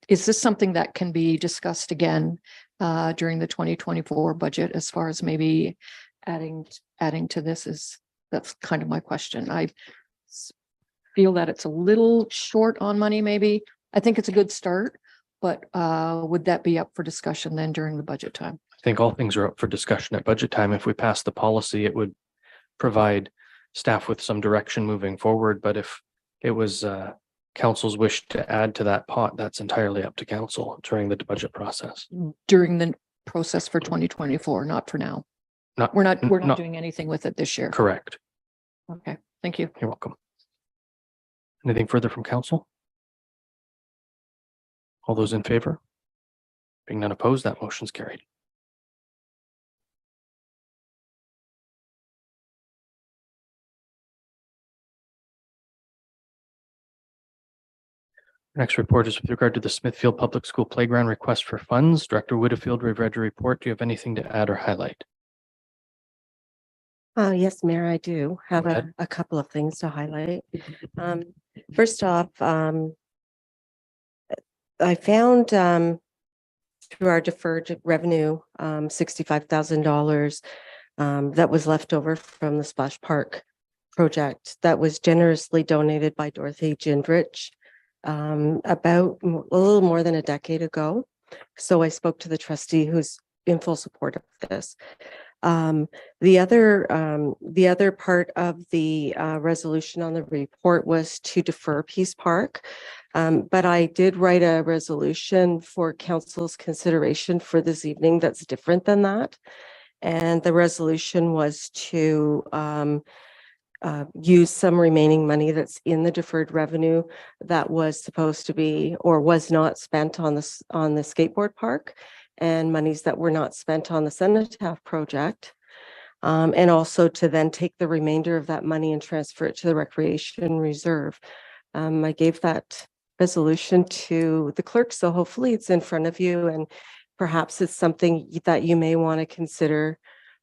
E: Is this something that can be discussed again during the 2024 budget as far as maybe adding to this? That's kind of my question. I feel that it's a little short on money, maybe. I think it's a good start, but would that be up for discussion then during the budget time?
A: I think all things are up for discussion at budget time. If we pass the policy, it would provide staff with some direction moving forward. But if it was council's wish to add to that pot, that's entirely up to council during the budget process.
E: During the process for 2024, not for now. We're not doing anything with it this year.
A: Correct.
E: Okay, thank you.
A: You're welcome. Anything further from council? All those in favor? Being none opposed, that motion's carried. Next report is with regard to the Smithfield Public School Playground request for funds. Director Whitfield, we've read your report. Do you have anything to add or highlight?
L: Yes, Mayor, I do have a couple of things to highlight. First off, I found through our deferred revenue, $65,000 that was left over from the Splash Park project that was generously donated by Dorothy Gindrich about a little more than a decade ago. So I spoke to the trustee who's in full support of this. The other part of the resolution on the report was to defer Peace Park. But I did write a resolution for council's consideration for this evening that's different than that. And the resolution was to use some remaining money that's in the deferred revenue that was supposed to be or was not spent on the skateboard park, and monies that were not spent on the cenotaph project. And also to then take the remainder of that money and transfer it to the recreation reserve. I gave that resolution to the clerk, so hopefully it's in front of you, and perhaps it's something that you may want to consider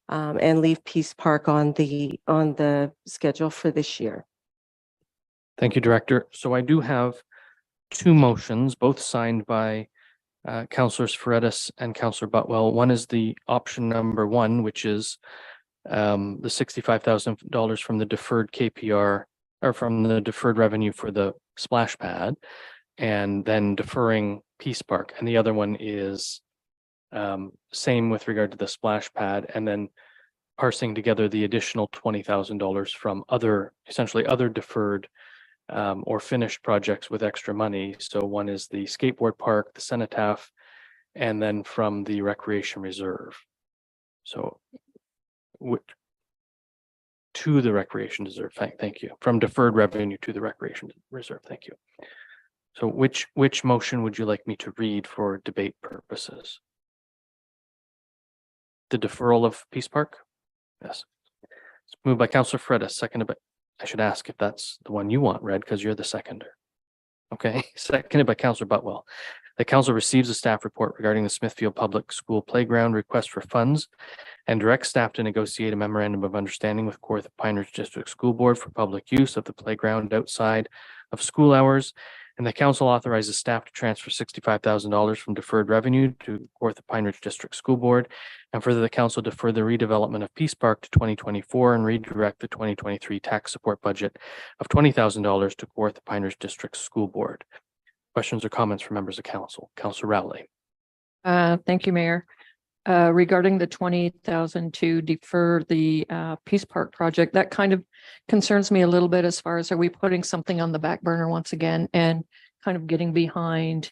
L: and leave Peace Park on the schedule for this year.
A: Thank you, Director. So I do have two motions, both signed by Councillors Fredis and Councillor Butwell. One is the option number one, which is the $65,000 from the deferred KPR or from the deferred revenue for the splash pad, and then deferring Peace Park. And the other one is same with regard to the splash pad, and then parsing together the additional $20,000 from essentially other deferred or finished projects with extra money. So one is the skateboard park, the cenotaph, and then from the recreation reserve. So to the recreation reserve, thank you. From deferred revenue to the recreation reserve, thank you. So which motion would you like me to read for debate purposes? The deferral of Peace Park? Yes. It's moved by Councillor Fredis, seconded by, I should ask if that's the one you want read, because you're the seconder. Okay, seconded by Councillor Butwell. The council receives a staff report regarding the Smithfield Public School playground request for funds and directs staff to negotiate a memorandum of understanding with Kawartha Pine Ridge District School Board for public use of the playground outside of school hours. And the council authorizes staff to transfer $65,000 from deferred revenue to Kawartha Pine Ridge District School Board. And further, the council defer the redevelopment of Peace Park to 2024 and redirect the 2023 tax support budget of $20,000 to Kawartha Pine Ridge District School Board. Questions or comments from members of council? Councillor Rowley.
E: Thank you, Mayor. Regarding the 20,000 to defer the Peace Park project, that kind of concerns me a little bit as far as, are we putting something on the back burner once again and kind of getting behind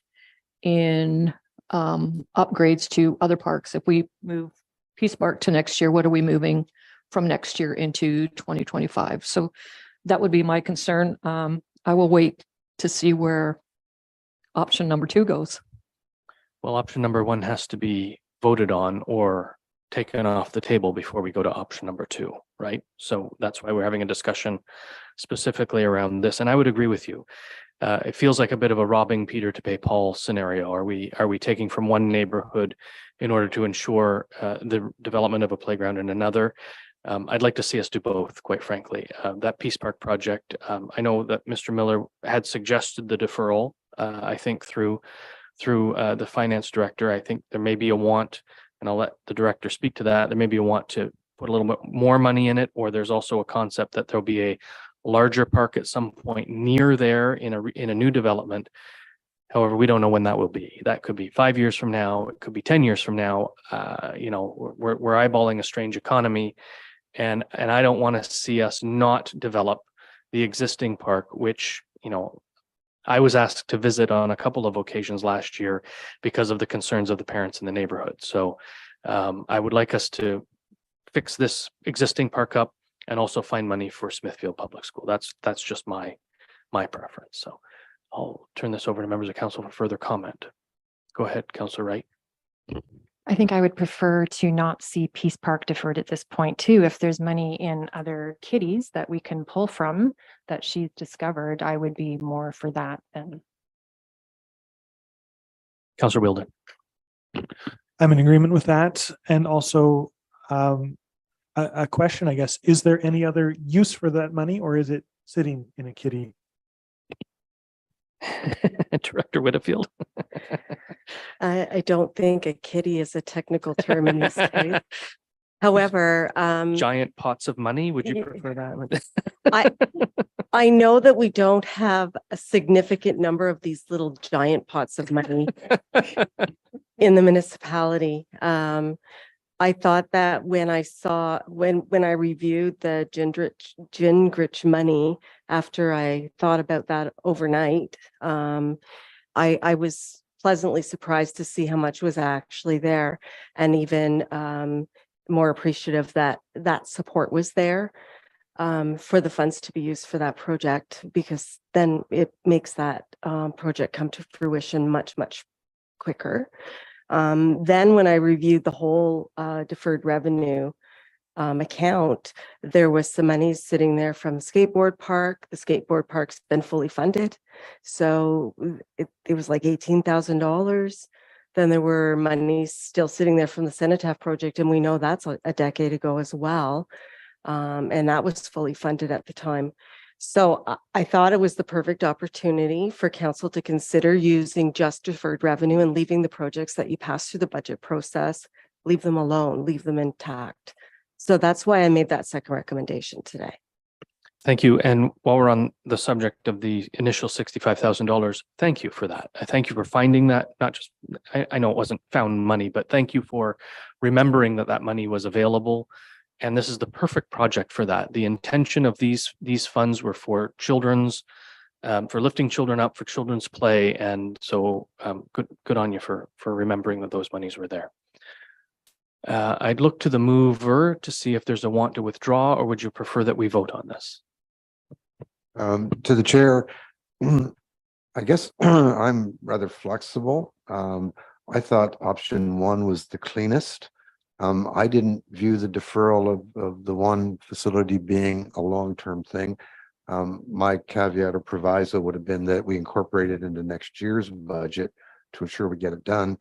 E: in upgrades to other parks? If we move Peace Park to next year, what are we moving from next year into 2025? So that would be my concern. I will wait to see where option number two goes.
A: Well, option number one has to be voted on or taken off the table before we go to option number two, right? So that's why we're having a discussion specifically around this. And I would agree with you. It feels like a bit of a robbing Peter to pay Paul scenario. Are we taking from one neighborhood in order to ensure the development of a playground in another? I'd like to see us do both, quite frankly. That Peace Park project, I know that Mr. Miller had suggested the deferral, I think through the finance director. I think there may be a want, and I'll let the director speak to that. There may be a want to put a little bit more money in it, or there's also a concept that there'll be a larger park at some point near there in a new development. However, we don't know when that will be. That could be 5 years from now. It could be 10 years from now. We're eyeballing a strange economy, and I don't want to see us not develop the existing park, which, I was asked to visit on a couple of occasions last year because of the concerns of the parents in the neighborhood. So I would like us to fix this existing park up and also find money for Smithfield Public School. That's just my preference. So I'll turn this over to members of council for further comment. Go ahead, Councillor Wright.
B: I think I would prefer to not see Peace Park deferred at this point too. If there's money in other kitties that we can pull from that she's discovered, I would be more for that than.
A: Councillor Wilden.
C: I'm in agreement with that. And also a question, I guess, is there any other use for that money, or is it sitting in a kitty?
A: Director Whitfield.
L: I don't think a kitty is a technical term in this case. However,
A: Giant pots of money, would you prefer that?
L: I know that we don't have a significant number of these little giant pots of money in the municipality. I thought that when I reviewed the Gingrich money, after I thought about that overnight, I was pleasantly surprised to see how much was actually there, and even more appreciative that that support was there. for the funds to be used for that project, because then it makes that project come to fruition much, much quicker. Then when I reviewed the whole deferred revenue account, there was some money sitting there from the skateboard park. The skateboard park's been fully funded. So it was like $18,000. Then there were monies still sitting there from the Cenotaph project, and we know that's a decade ago as well. And that was fully funded at the time. So I thought it was the perfect opportunity for council to consider using just deferred revenue and leaving the projects that you pass through the budget process, leave them alone, leave them intact. So that's why I made that second recommendation today.
A: Thank you. And while we're on the subject of the initial $65,000, thank you for that. I thank you for finding that, not just, I know it wasn't found money, but thank you for remembering that that money was available. And this is the perfect project for that. The intention of these funds were for children's, for lifting children up, for children's play. And so good on you for remembering that those monies were there. I'd look to the mover to see if there's a want to withdraw, or would you prefer that we vote on this?
G: To the chair, I guess I'm rather flexible. I thought option one was the cleanest. I didn't view the deferral of the one facility being a long-term thing. My caveat or proviso would have been that we incorporate it into next year's budget to ensure we get it done.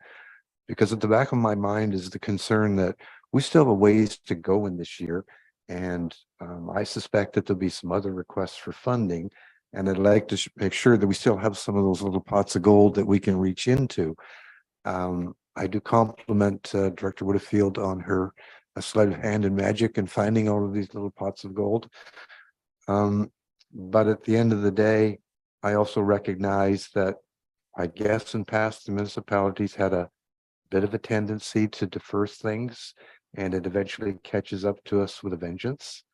G: Because at the back of my mind is the concern that we still have a ways to go in this year. And I suspect that there'll be some other requests for funding. And I'd like to make sure that we still have some of those little pots of gold that we can reach into. I do compliment Director Woodfield on her sleight of hand and magic and finding all of these little pots of gold. But at the end of the day, I also recognize that I guess in past the municipalities had a bit of a tendency to defer things, and it eventually catches up to us with a vengeance.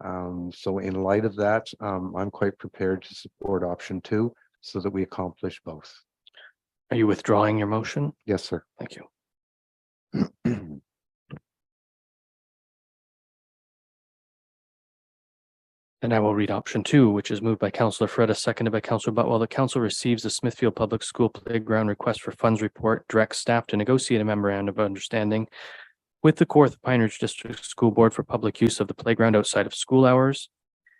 G: So in light of that, I'm quite prepared to support option two so that we accomplish both.
A: Are you withdrawing your motion?
G: Yes, sir.
A: Thank you. And I will read option two, which is moved by Councillor Fredda, seconded by Councillor Butwell. The council receives the Smithfield Public School Playground Request for Funds Report, directs staff to negotiate a memorandum of understanding with the Kawartha Pine Ridge District School Board for public use of the playground outside of school hours.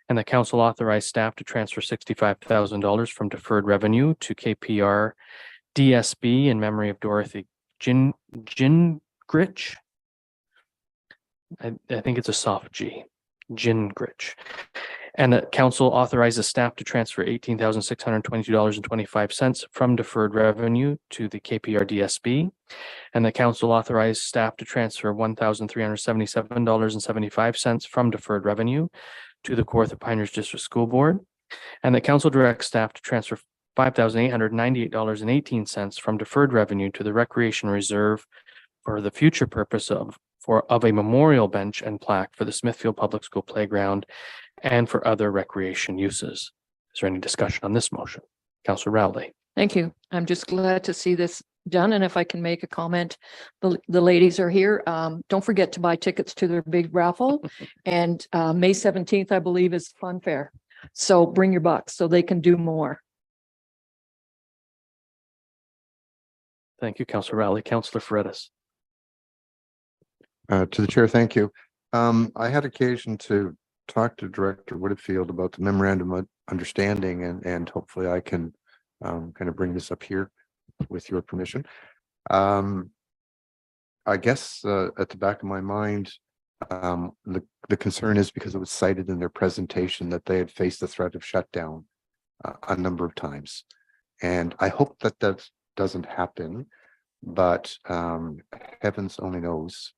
A: And the council authorized staff to transfer $65,000 from deferred revenue to KPR DSB in memory of Dorothy Gingrich. I think it's a soft G. Gingrich. And the council authorizes staff to transfer $18,622.25 from deferred revenue to the KPR DSB. And the council authorized staff to transfer $1,377.75 from deferred revenue to the Kawartha Pine Ridge District School Board. And the council directs staff to transfer $5,898.18 from deferred revenue to the Recreation Reserve for the future purpose of a memorial bench and plaque for the Smithfield Public School Playground and for other recreation uses. Is there any discussion on this motion? Councillor Rowley.
E: Thank you. I'm just glad to see this done. And if I can make a comment, the ladies are here. Don't forget to buy tickets to their big raffle. And May 17th, I believe, is Fun Fair. So bring your bucks so they can do more.
A: Thank you, Councillor Rowley. Councillor Fredis.
G: To the chair, thank you. I had occasion to talk to Director Woodfield about the memorandum of understanding, and hopefully I can kind of bring this up here with your permission. I guess at the back of my mind, the concern is because it was cited in their presentation that they had faced the threat of shutdown a number of times. And I hope that that doesn't happen, but heavens only knows.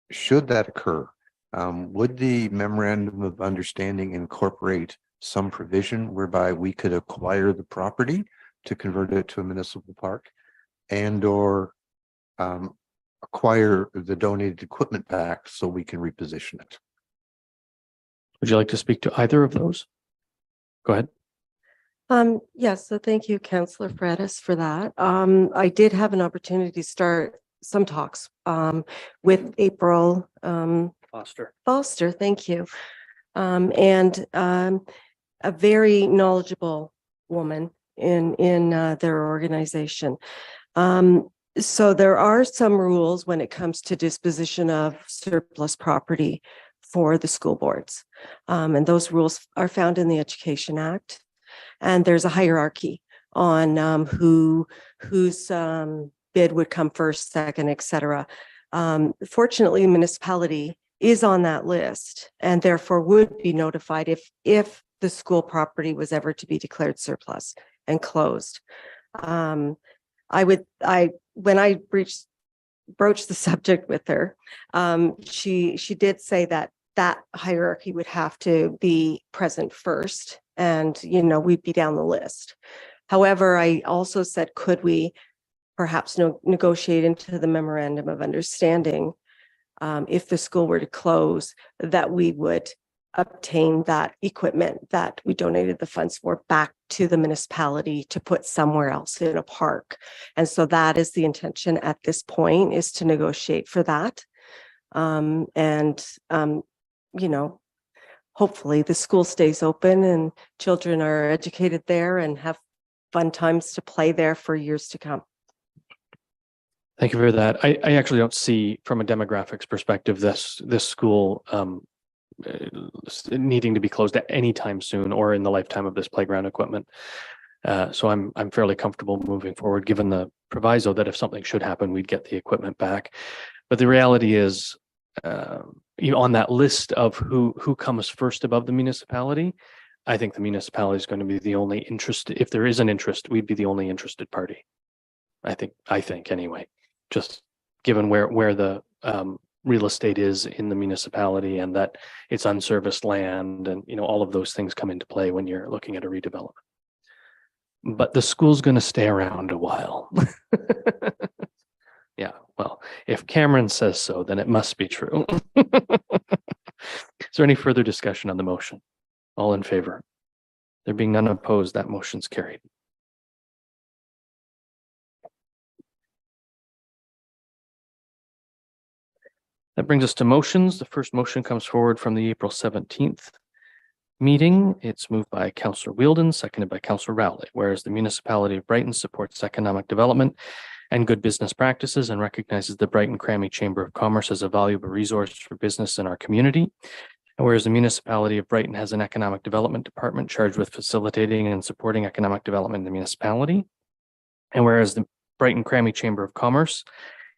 G: Should that occur, would the memorandum of understanding incorporate some provision whereby we could acquire the property to convert it to a municipal park and or acquire the donated equipment back so we can reposition it?
A: Would you like to speak to either of those? Go ahead.
L: Yes, so thank you, Councillor Fredis, for that. I did have an opportunity to start some talks with April Foster, thank you. and a very knowledgeable woman in their organization. So there are some rules when it comes to disposition of surplus property for the school boards. And those rules are found in the Education Act. And there's a hierarchy on whose bid would come first, second, et cetera. Fortunately, the municipality is on that list and therefore would be notified if the school property was ever to be declared surplus and closed. When I broached the subject with her, she did say that hierarchy would have to be present first, and we'd be down the list. However, I also said, could we perhaps negotiate into the memorandum of understanding, if the school were to close, that we would obtain that equipment that we donated the funds for back to the municipality to put somewhere else in a park. And so that is the intention at this point, is to negotiate for that. Hopefully the school stays open and children are educated there and have fun times to play there for years to come.
A: Thank you for that. I actually don't see, from a demographics perspective, this school needing to be closed at any time soon or in the lifetime of this playground equipment. So I'm fairly comfortable moving forward, given the proviso that if something should happen, we'd get the equipment back. But the reality is, on that list of who comes first above the municipality, I think the municipality is going to be the only interest. If there is an interest, we'd be the only interested party. I think anyway, just given where the real estate is in the municipality and that it's unserviced land, and all of those things come into play when you're looking at a redevelopment. But the school's going to stay around a while. Yeah, well, if Cameron says so, then it must be true. Is there any further discussion on the motion? All in favor? There being none opposed, that motion's carried. That brings us to motions. The first motion comes forward from the April 17th meeting. It's moved by Councillor Wheeldon, seconded by Councillor Rowley. Whereas the municipality of Brighton supports economic development and good business practices and recognizes the Brighton Crammy Chamber of Commerce as a valuable resource for business in our community. And whereas the municipality of Brighton has an economic development department charged with facilitating and supporting economic development in the municipality. And whereas the Brighton Crammy Chamber of Commerce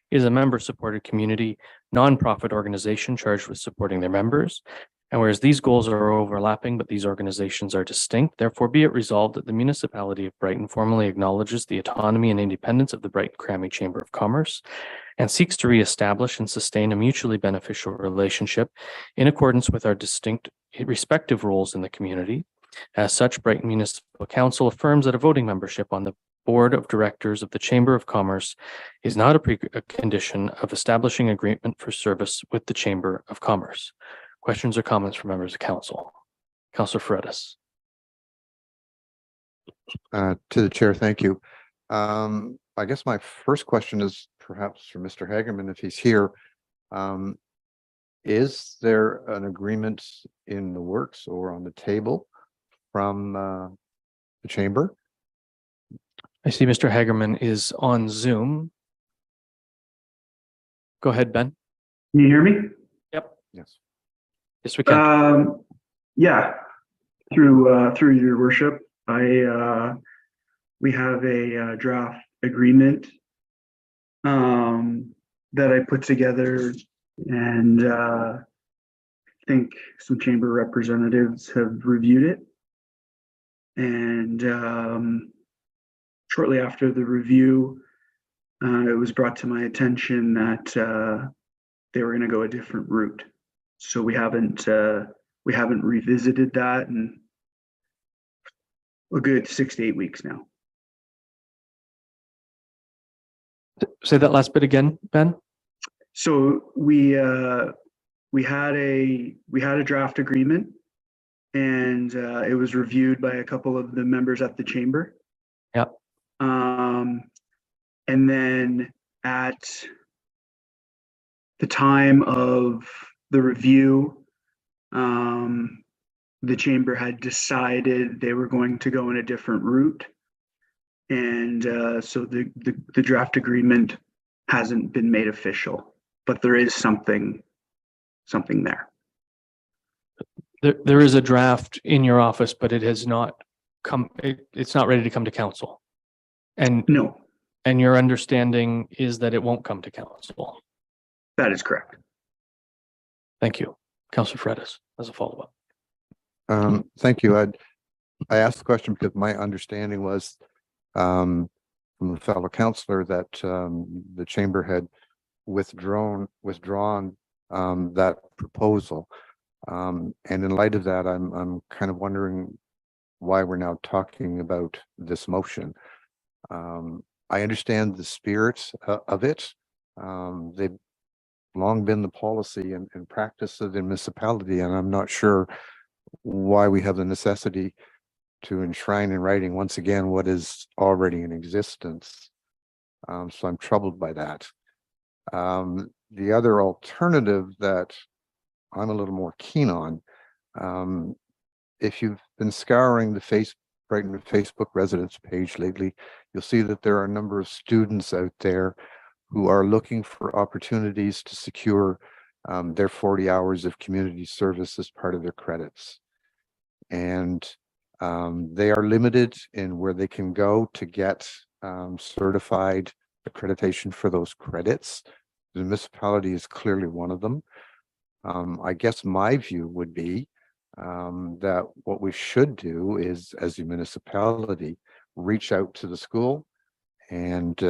A: is a member-supported community nonprofit organization charged with supporting their members. And whereas these goals are overlapping, but these organizations are distinct, therefore be it resolved that the municipality of Brighton formally acknowledges the autonomy and independence of the Brighton Crammy Chamber of Commerce and seeks to reestablish and sustain a mutually beneficial relationship in accordance with our distinct respective roles in the community. As such, Brighton Municipal Council affirms that a voting membership on the Board of Directors of the Chamber of Commerce is not a precondition of establishing agreement for service with the Chamber of Commerce. Questions or comments from members of council? Councillor Fredis.
G: To the chair, thank you. I guess my first question is perhaps for Mr. Hagerman, if he's here. Is there an agreement in the works or on the table from the chamber?
A: I see Mr. Hagerman is on Zoom. Go ahead, Ben.
M: Can you hear me?
A: Yep.
G: Yes.
A: Yes, we can.
M: Yeah, through your worship, we have a draft agreement that I put together, and I think some chamber representatives have reviewed it. And shortly after the review, it was brought to my attention that they were going to go a different route. So we haven't revisited that in a good 6 to 8 weeks now.
A: Say that last bit again, Ben.
M: So we had a draft agreement, and it was reviewed by a couple of the members at the chamber.
A: Yep.
M: And then at the time of the review, The chamber had decided they were going to go in a different route. And so the draft agreement hasn't been made official, but there is something there.
A: There is a draft in your office, but it has not come, it's not ready to come to council. And
M: No,
A: and your understanding is that it won't come to council.
M: that is correct.
A: Thank you. Councillor Fredis, as a follow-up.
G: Thank you. I asked the question because my understanding was from the fellow councillor that the chamber had withdrawn that proposal. And in light of that, I'm kind of wondering why we're now talking about this motion. I understand the spirit of it. They've long been the policy and practice of the municipality, and I'm not sure why we have the necessity to enshrine in writing once again what is already in existence. So I'm troubled by that. The other alternative that I'm a little more keen on, if you've been scouring the Brighton Facebook residents page lately, you'll see that there are a number of students out there who are looking for opportunities to secure their 40 hours of community service as part of their credits. And they are limited in where they can go to get certified accreditation for those credits. The municipality is clearly one of them. I guess my view would be that what we should do is, as a municipality, reach out to the school and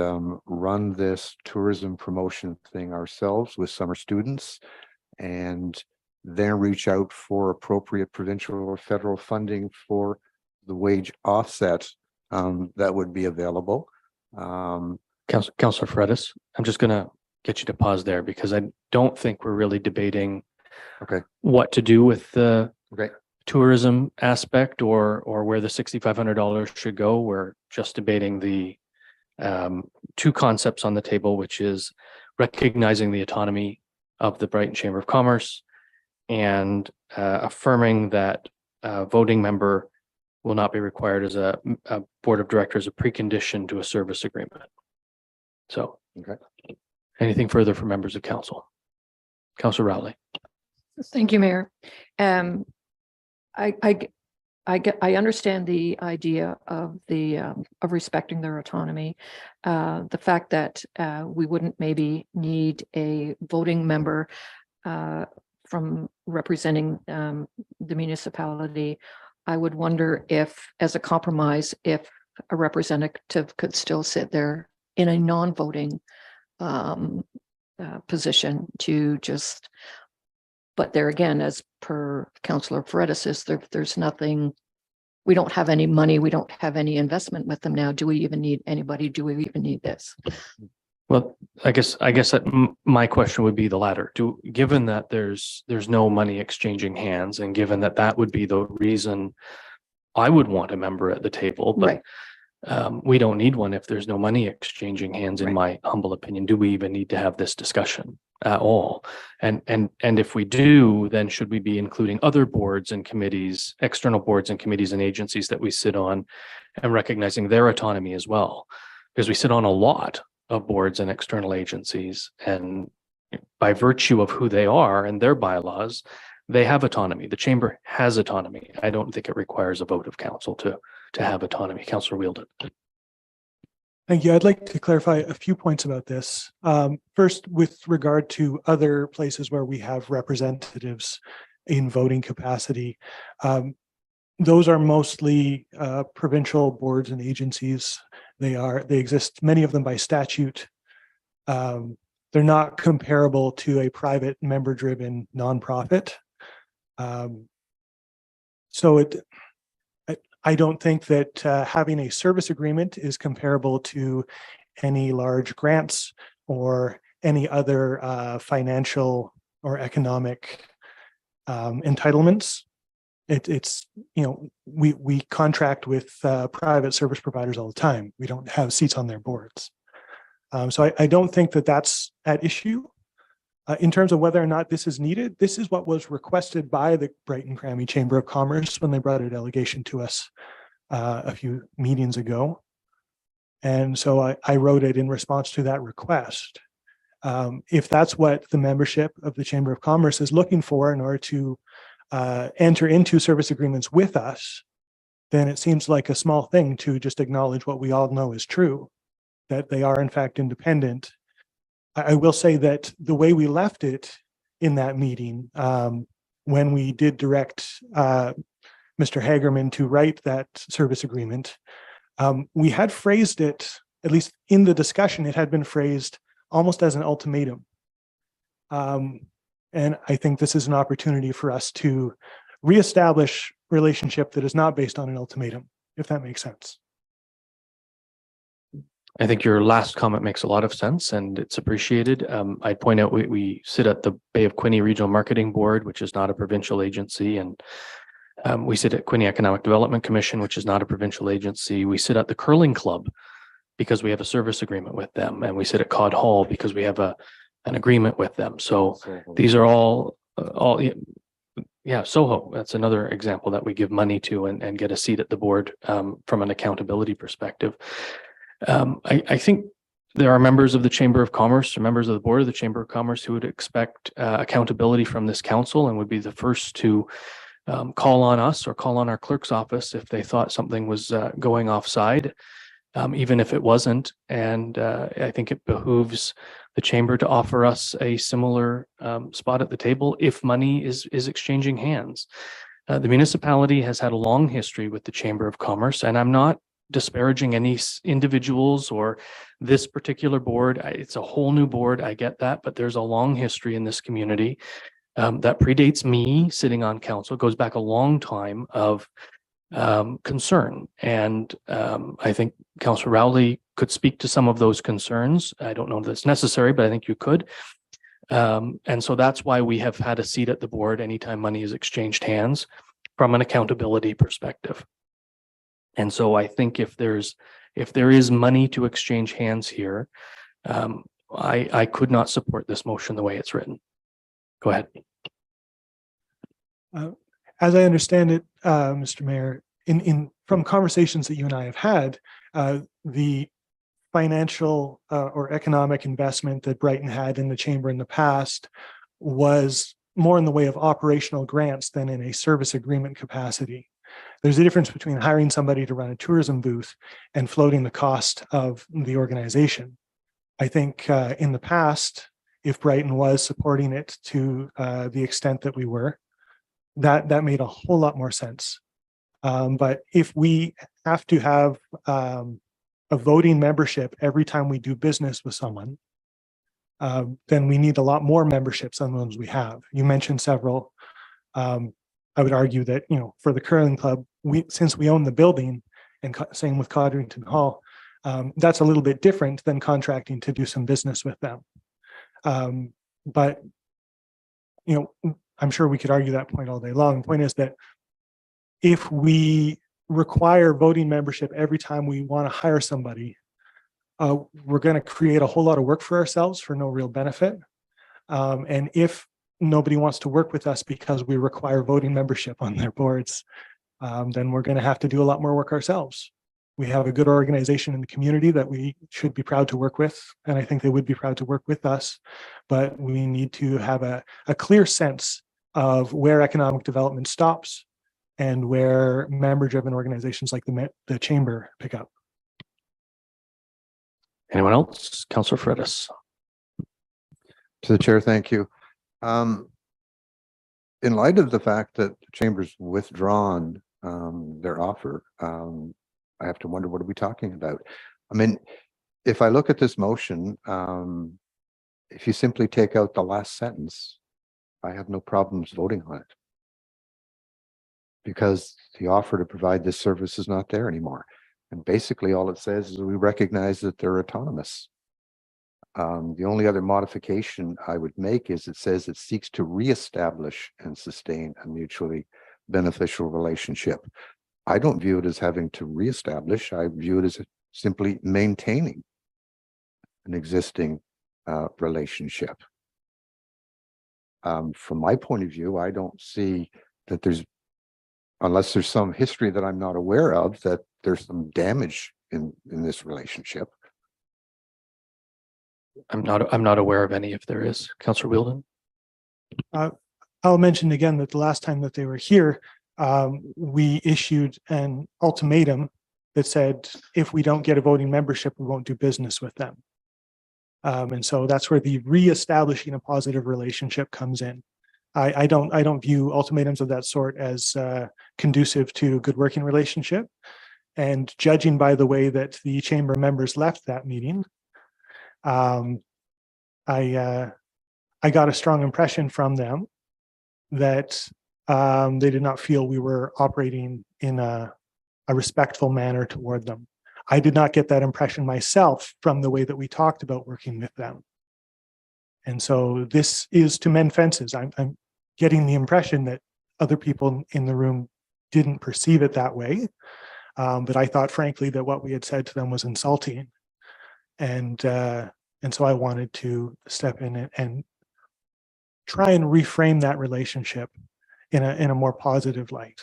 G: run this tourism promotion thing ourselves with summer students, and then reach out for appropriate provincial or federal funding for the wage offset that would be available.
A: Councillor Fredis, I'm just going to get you to pause there because I don't think we're really debating what to do with the tourism aspect or where the $6,500 should go. We're just debating the two concepts on the table, which is recognizing the autonomy of the Brighton Chamber of Commerce and affirming that a voting member will not be required as a board of directors, a precondition to a service agreement. So, anything further from members of council? Councillor Rowley.
E: Thank you, Mayor. I understand the idea of of respecting their autonomy. The fact that we wouldn't maybe need a voting member from representing the municipality. I would wonder if, as a compromise, if a representative could still sit there in a non-voting position to just. But there again, as per Councillor Fredis, there's nothing, we don't have any money, we don't have any investment with them now. Do we even need anybody? Do we even need this?
A: Well, I guess that my question would be the latter. Given that there's no money exchanging hands, and given that that would be the reason I would want a member at the table, but we don't need one if there's no money exchanging hands, in my humble opinion. Do we even need to have this discussion at all? And if we do, then should we be including other boards and committees, external boards and committees and agencies that we sit on, and recognizing their autonomy as well? Because we sit on a lot of boards and external agencies, and by virtue of who they are and their bylaws, they have autonomy. The chamber has autonomy. I don't think it requires a vote of council to have autonomy. Councillor Wheeldon.
C: Thank you. I'd like to clarify a few points about this. First, with regard to other places where we have representatives in voting capacity, those are mostly provincial boards and agencies. They exist, many of them by statute. They're not comparable to a private member-driven nonprofit. So I don't think that having a service agreement is comparable to any large grants or any other financial or economic entitlements. It's we contract with private service providers all the time. We don't have seats on their boards. So I don't think that that's at issue. In terms of whether or not this is needed, this is what was requested by the Brighton Crammy Chamber of Commerce when they brought a delegation to us a few meetings ago. And so I wrote it in response to that request. If that's what the membership of the Chamber of Commerce is looking for in order to enter into service agreements with us, then it seems like a small thing to just acknowledge what we all know is true, that they are in fact independent. I will say that the way we left it in that meeting, when we did direct Mr. Hagerman to write that service agreement, we had phrased it, at least in the discussion, it had been phrased almost as an ultimatum. And I think this is an opportunity for us to reestablish relationship that is not based on an ultimatum, if that makes sense.
A: I think your last comment makes a lot of sense and it's appreciated. I'd point out we sit at the Bay of Quinte Regional Marketing Board, which is not a provincial agency, and we sit at Quinte Economic Development Commission, which is not a provincial agency. We sit at the Curling Club because we have a service agreement with them, and we sit at Cod Hall because we have an agreement with them. So these are all Soho. That's another example that we give money to and get a seat at the board from an accountability perspective. I think there are members of the Chamber of Commerce or members of the board of the Chamber of Commerce who would expect accountability from this council and would be the first to call on us or call on our clerk's office if they thought something was going offside, even if it wasn't. And I think it behooves the chamber to offer us a similar spot at the table if money is exchanging hands. The municipality has had a long history with the Chamber of Commerce, and I'm not disparaging any individuals or this particular board. It's a whole new board. I get that, but there's a long history in this community that predates me sitting on council. It goes back a long time of concern. And I think Councillor Rowley could speak to some of those concerns. I don't know if that's necessary, but I think you could. And so that's why we have had a seat at the board anytime money is exchanged hands from an accountability perspective. And so I think if there is money to exchange hands here, I could not support this motion the way it's written. Go ahead.
C: As I understand it, Mr. Mayor, from conversations that you and I have had, the financial or economic investment that Brighton had in the chamber in the past was more in the way of operational grants than in a service agreement capacity. There's a difference between hiring somebody to run a tourism booth and floating the cost of the organization. I think in the past, if Brighton was supporting it to the extent that we were, that made a whole lot more sense. But if we have to have a voting membership every time we do business with someone, then we need a lot more memberships than those we have. You mentioned several. I would argue that, for the Curling Club, since we own the building, and same with Codrington Hall, that's a little bit different than contracting to do some business with them. But, I'm sure we could argue that point all day long. The point is that if we require voting membership every time we want to hire somebody, we're going to create a whole lot of work for ourselves for no real benefit. And if nobody wants to work with us because we require voting membership on their boards, then we're going to have to do a lot more work ourselves. We have a good organization in the community that we should be proud to work with, and I think they would be proud to work with us, but we need to have a clear sense of where economic development stops and where member-driven organizations like the chamber pick up.
A: Anyone else? Councillor Fredis.
G: To the chair, thank you. In light of the fact that the chamber's withdrawn their offer, I have to wonder, what are we talking about? I mean, if I look at this motion, if you simply take out the last sentence, I have no problems voting on it, because the offer to provide this service is not there anymore. And basically all it says is we recognize that they're autonomous. The only other modification I would make is it says it seeks to reestablish and sustain a mutually beneficial relationship. I don't view it as having to reestablish. I view it as simply maintaining an existing relationship. From my point of view, I don't see that unless there's some history that I'm not aware of, that there's some damage in this relationship.
A: I'm not aware of any if there is. Councillor Wheeldon.
C: I'll mention again that the last time that they were here, we issued an ultimatum that said, if we don't get a voting membership, we won't do business with them. And so that's where the reestablishing a positive relationship comes in. I don't view ultimatums of that sort as conducive to a good working relationship. And judging by the way that the chamber members left that meeting, I got a strong impression from them that they did not feel we were operating in a respectful manner toward them. I did not get that impression myself from the way that we talked about working with them. And so this is to mend fences. I'm getting the impression that other people in the room didn't perceive it that way. But I thought, frankly, that what we had said to them was insulting. And so I wanted to step in and try and reframe that relationship in a more positive light.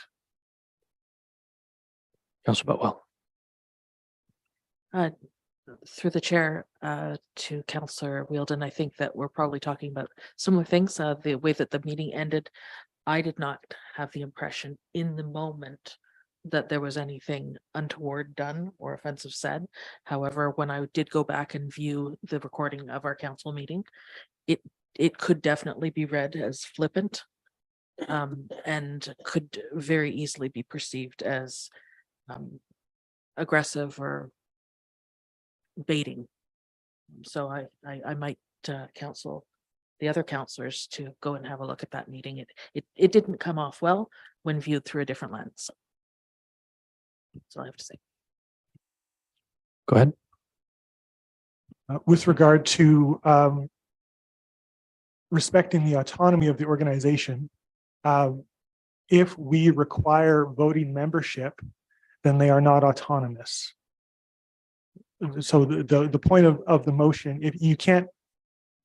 A: Councillor Boutwell.
I: Through the chair to Councillor Wheeldon, I think that we're probably talking about similar things. The way that the meeting ended, I did not have the impression in the moment that there was anything untoward done or offensive said. However, when I did go back and view the recording of our council meeting, it could definitely be read as flippant and could very easily be perceived as aggressive or baiting. So I might counsel the other councillors to go and have a look at that meeting. It didn't come off well when viewed through a different lens. That's all I have to say.
A: Go ahead.
C: With regard to respecting the autonomy of the organization, if we require voting membership, then they are not autonomous. So the point of the motion, if you can't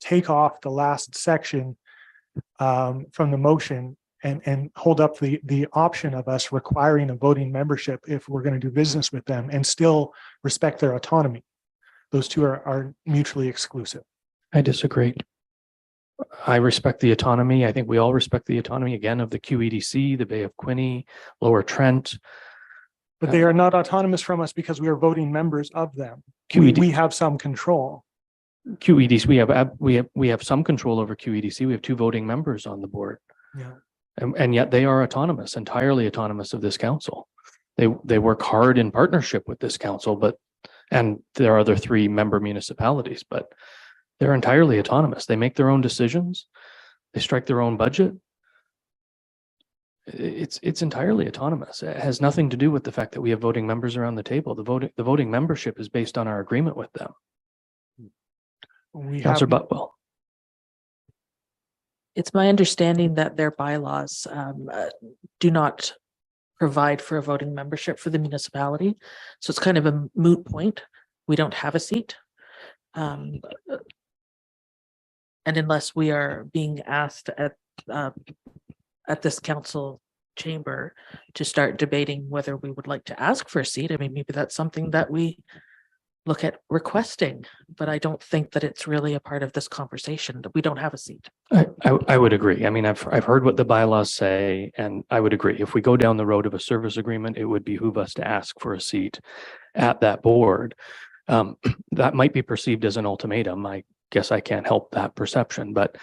C: take off the last section from the motion and hold up the option of us requiring a voting membership if we're going to do business with them and still respect their autonomy. Those two are mutually exclusive.
A: I disagree. I respect the autonomy. I think we all respect the autonomy, again, of the QEDC, the Bay of Quinte, Lower Trent.
C: But they are not autonomous from us because we are voting members of them. We have some control.
A: QEDC, we have some control over QEDC. We have 2 voting members on the board.
C: Yeah.
A: And yet they are autonomous, entirely autonomous of this council. They work hard in partnership with this council, and there are other 3 member municipalities, but they're entirely autonomous. They make their own decisions. They strike their own budget. It's entirely autonomous. It has nothing to do with the fact that we have voting members around the table. The voting membership is based on our agreement with them. Councillor Boutwell.
I: It's my understanding that their bylaws do not provide for a voting membership for the municipality. So it's kind of a moot point. We don't have a seat. And unless we are being asked at this council chamber to start debating whether we would like to ask for a seat, I mean, maybe that's something that we look at requesting, but I don't think that it's really a part of this conversation that we don't have a seat.
A: I would agree. I mean, I've heard what the bylaws say, and I would agree. If we go down the road of a service agreement, it would behoove us to ask for a seat at that board. That might be perceived as an ultimatum. I guess I can't help that perception, but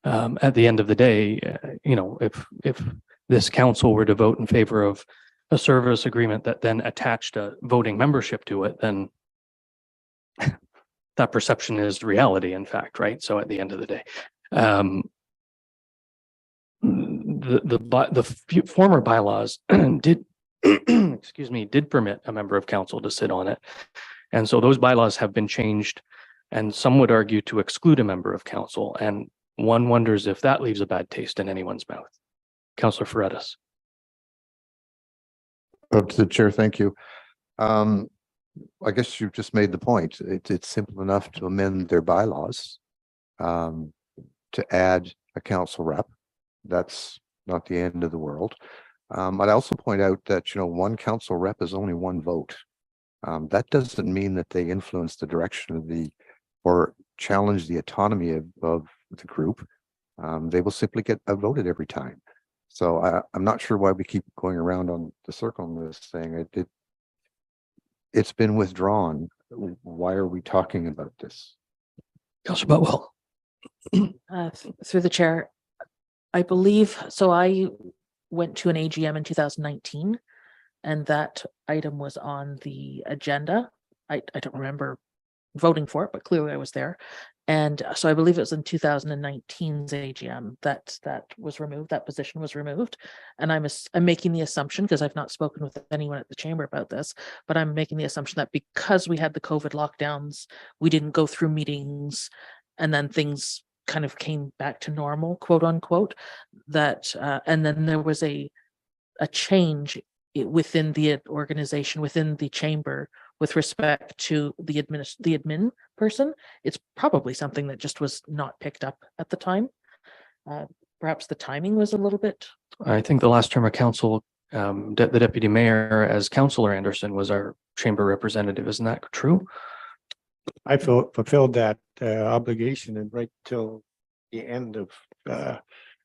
A: at the end of the day, if this council were to vote in favor of a service agreement that then attached a voting membership to it, then that perception is reality, in fact, right? So at the end of the day, the former bylaws did did permit a member of council to sit on it, and so those bylaws have been changed, and some would argue to exclude a member of council, and one wonders if that leaves a bad taste in anyone's mouth. Councillor Ferretis.
G: To the chair, thank you. I guess you just made the point. It's simple enough to amend their bylaws to add a council rep. That's not the end of the world. I'd also point out that, one council rep is only one vote. That doesn't mean that they influence the direction of or challenge the autonomy of the group. They will simply get voted every time. So I'm not sure why we keep going around on the circle on this thing. It's been withdrawn. Why are we talking about this?
A: Councillor Butwell.
I: Through the chair, I believe, so I went to an AGM in 2019 and that item was on the agenda. I don't remember voting for it, but clearly I was there. And so I believe it was in 2019's AGM that was removed, that position was removed. And I'm making the assumption, because I've not spoken with anyone at the chamber about this, but I'm making the assumption that because we had the COVID lockdowns, we didn't go through meetings and then things kind of came back to normal, quote unquote, that and then there was a change within the organization, within the chamber, with respect to the admin person. It's probably something that just was not picked up at the time. Perhaps the timing was a little bit.
A: I think the last term of council, the deputy mayor as Councillor Anderson was our chamber representative. Isn't that true?
D: I fulfilled that obligation and right till the end of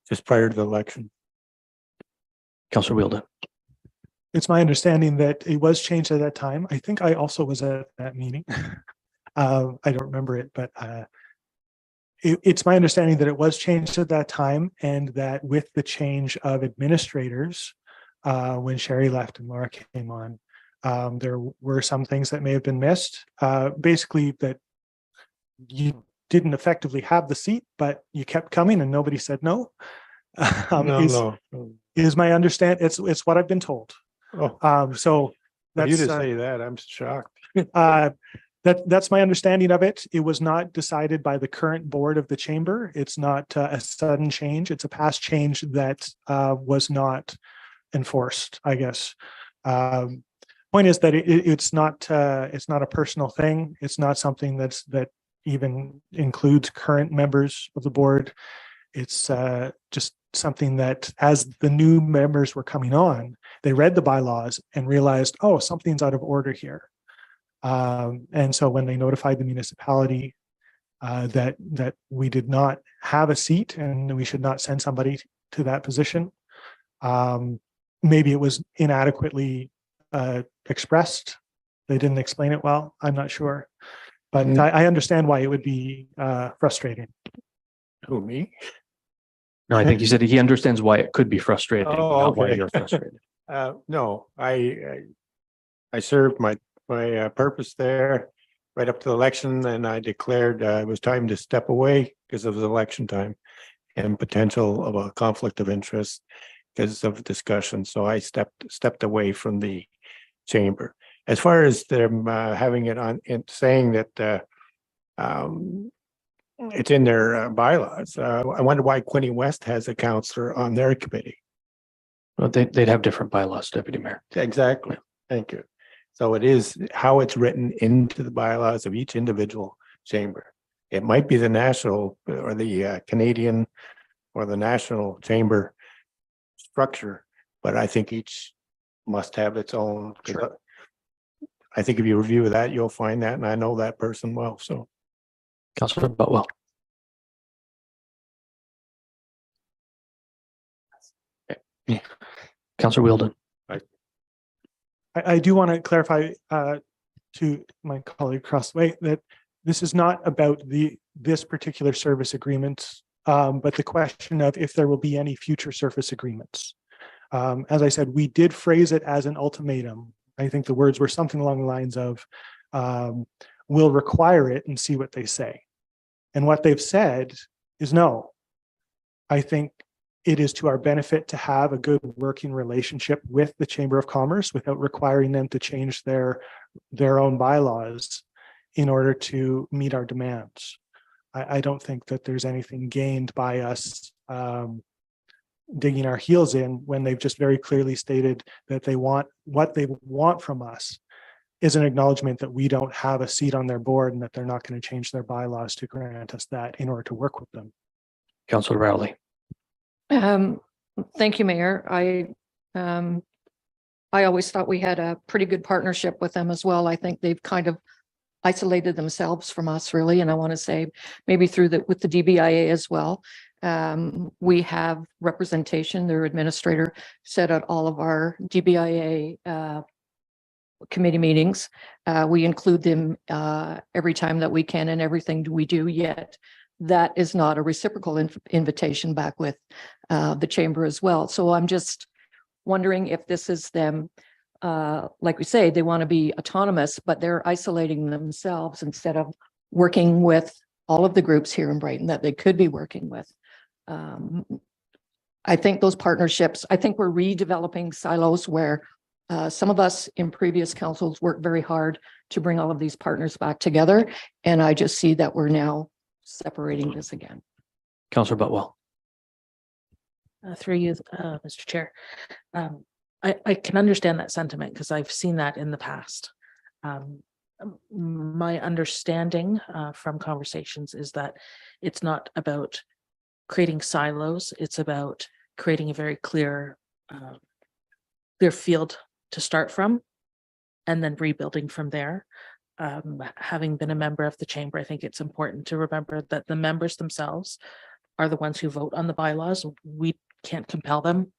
D: just prior to the election.
A: Councillor Wielden.
C: It's my understanding that it was changed at that time. I think I also was at that meeting. I don't remember it, but it's my understanding that it was changed at that time, and that with the change of administrators, when Sherry left and Laura came on, there were some things that may have been missed. Basically, that you didn't effectively have the seat, but you kept coming and nobody said no. Is my understanding. It's what I've been told.
D: Oh,
C: so
D: for
C: that's
D: you to say that, I'm shocked.
C: That's my understanding of it. It was not decided by the current board of the chamber. It's not a sudden change. It's a past change that was not enforced, I guess. Point is that it's not a personal thing. It's not something that even includes current members of the board. It's just something that, as the new members were coming on, they read the bylaws and realized, oh, something's out of order here. And so when they notified the municipality that we did not have a seat and we should not send somebody to that position, maybe it was inadequately expressed. They didn't explain it well. I'm not sure, but I understand why it would be frustrating.
D: Who, me?
A: No, I think he said he understands why it could be frustrating,
D: Oh,
A: not why
D: okay.
A: you're frustrated.
D: No, I served my purpose there right up to the election, and I declared it was time to step away because of the election time and potential of a conflict of interest because of discussion. So I stepped away from the chamber. As far as them having it on and saying that it's in their bylaws, I wonder why Quinte West has a councillor on their committee.
A: Well, they'd have different bylaws, Deputy Mayor.
D: Exactly. Thank you. So it is how it's written into the bylaws of each individual chamber. It might be the national or the Canadian or the national chamber structure, but I think each must have its own. Sure. I think if you review that, you'll find that, and I know that person well. So,
A: Councillor Butwell.
D: Yeah.
A: Councillor Wielden.
C: I do want to clarify to my colleague across the way that this is not about this particular service agreement, but the question of if there will be any future service agreements. As I said, we did phrase it as an ultimatum. I think the words were something along the lines of, we'll require it and see what they say. And what they've said is no. I think it is to our benefit to have a good working relationship with the Chamber of Commerce without requiring them to change their own bylaws in order to meet our demands. I don't think that there's anything gained by us digging our heels in when they've just very clearly stated that what they want from us is an acknowledgement that we don't have a seat on their board and that they're not going to change their bylaws to grant us that in order to work with them.
A: Councillor Rowley.
E: Thank you, Mayor. I always thought we had a pretty good partnership with them as well. I think they've kind of isolated themselves from us really. And I want to say maybe with the DBIA as well. We have representation, their administrator said at all of our DBIA committee meetings. We include them every time that we can and everything we do, yet that is not a reciprocal invitation back with the chamber as well. So I'm just wondering if this is them, like we say, they want to be autonomous, but they're isolating themselves instead of working with all of the groups here in Brighton that they could be working with. I think those partnerships, I think we're redeveloping silos where some of us in previous councils worked very hard to bring all of these partners back together. And I just see that we're now separating this again.
A: Councillor Butwell.
I: Through you, Mr. Chair. I can understand that sentiment because I've seen that in the past. My understanding from conversations is that it's not about creating silos. It's about creating a very clear field to start from and then rebuilding from there. Having been a member of the chamber, I think it's important to remember that the members themselves are the ones who vote on the bylaws. We can't compel them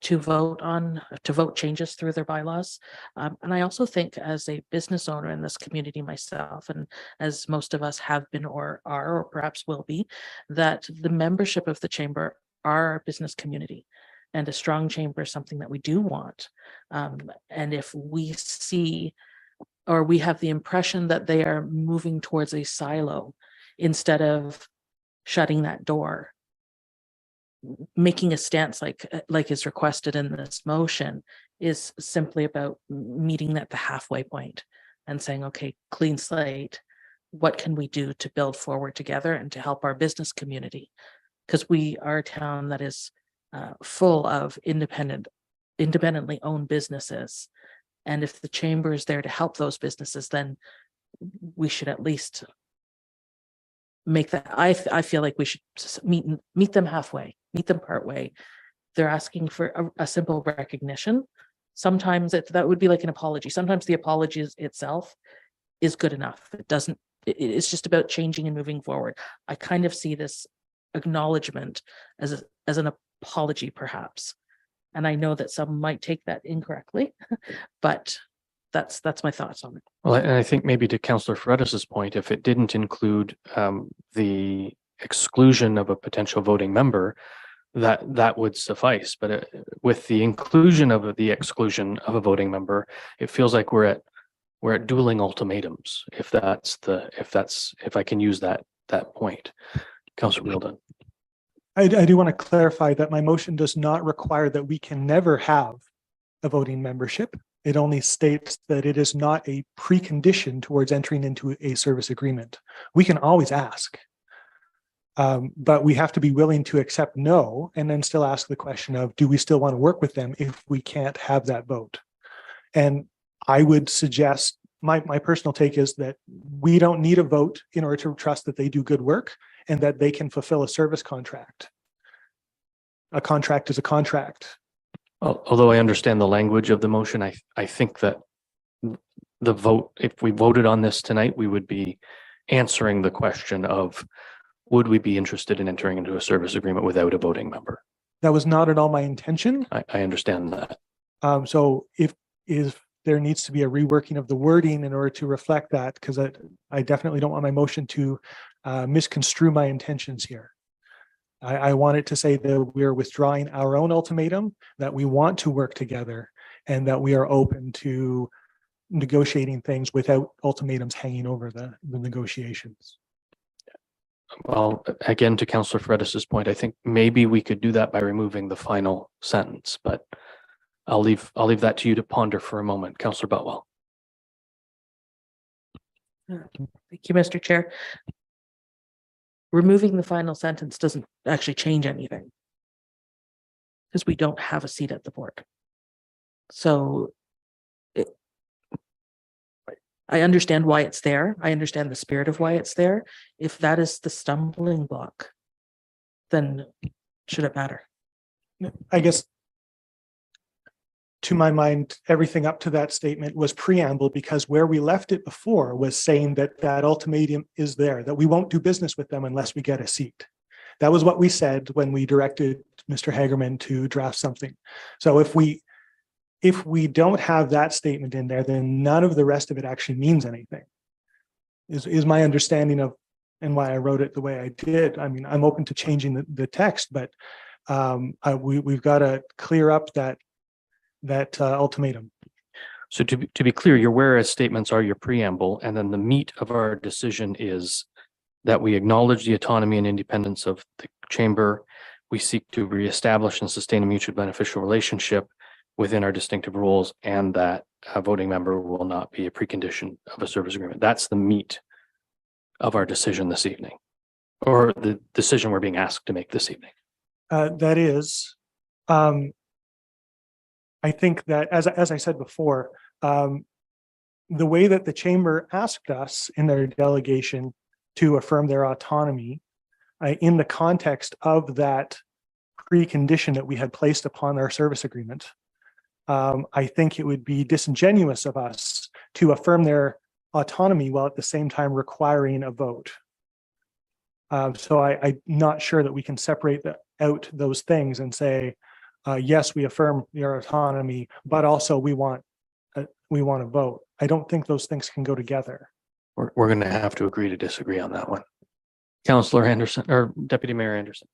I: to vote changes through their bylaws. And I also think as a business owner in this community myself, and as most of us have been or are, or perhaps will be, that the membership of the chamber are our business community. And a strong chamber is something that we do want. And if we see, or we have the impression that they are moving towards a silo instead of shutting that door, making a stance like is requested in this motion is simply about meeting at the halfway point and saying, okay, clean slate, what can we do to build forward together and to help our business community? Because we are a town that is full of independently owned businesses. And if the chamber is there to help those businesses, then we should at least make that. I feel like we should meet them halfway, meet them partway. They're asking for a simple recognition. Sometimes that would be like an apology. Sometimes the apology itself is good enough. It's just about changing and moving forward. I kind of see this acknowledgement as an apology, perhaps. And I know that some might take that incorrectly, but that's my thoughts on it.
A: Well, and I think maybe to Councillor Fredis's point, if it didn't include the exclusion of a potential voting member, that would suffice. But with the inclusion of the exclusion of a voting member, it feels like we're at dueling ultimatums. If I can use that point, Councillor Wheeldon.
C: I do want to clarify that my motion does not require that we can never have a voting membership. It only states that it is not a precondition towards entering into a service agreement. We can always ask, but we have to be willing to accept no, and then still ask the question of, do we still want to work with them if we can't have that vote? And I would suggest, my personal take is that we don't need a vote in order to trust that they do good work and that they can fulfill a service contract. A contract is a contract.
A: Although I understand the language of the motion, I think that the vote, if we voted on this tonight, we would be answering the question of, would we be interested in entering into a service agreement without a voting member?
C: That was not at all my intention.
A: I understand that.
C: So if there needs to be a reworking of the wording in order to reflect that, because I definitely don't want my motion to misconstrue my intentions here. I want it to say that we're withdrawing our own ultimatum, that we want to work together, and that we are open to negotiating things without ultimatums hanging over the negotiations.
A: Well, again, to Councillor Fredis's point, I think maybe we could do that by removing the final sentence, but I'll leave that to you to ponder for a moment. Councillor Butwell.
I: Thank you, Mr. Chair. Removing the final sentence doesn't actually change anything because we don't have a seat at the board. So I understand why it's there. I understand the spirit of why it's there. If that is the stumbling block then should it matter?
C: I guess to my mind, everything up to that statement was preamble, because where we left it before was saying that that ultimatum is there, that we won't do business with them unless we get a seat. That was what we said when we directed Mr. Hagerman to draft something. So if we don't have that statement in there, then none of the rest of it actually means anything, is my understanding of, and why I wrote it the way I did. I mean, I'm open to changing the text, but we've got to clear up that ultimatum.
A: So to be clear, your whereas statements are your preamble, and then the meat of our decision is that we acknowledge the autonomy and independence of the chamber. We seek to reestablish and sustain a mutually beneficial relationship within our distinctive roles, and that a voting member will not be a precondition of a service agreement. That's the meat of our decision this evening, or the decision we're being asked to make this evening.
C: That is, I think that as I said before, the way that the chamber asked us in their delegation to affirm their autonomy in the context of that precondition that we had placed upon our service agreement, I think it would be disingenuous of us to affirm their autonomy while at the same time requiring a vote. So I'm not sure that we can separate out those things and say, yes, we affirm your autonomy, but also we want a vote. I don't think those things can go together.
A: We're going to have to agree to disagree on that one. Councillor Anderson, or Deputy Mayor Anderson.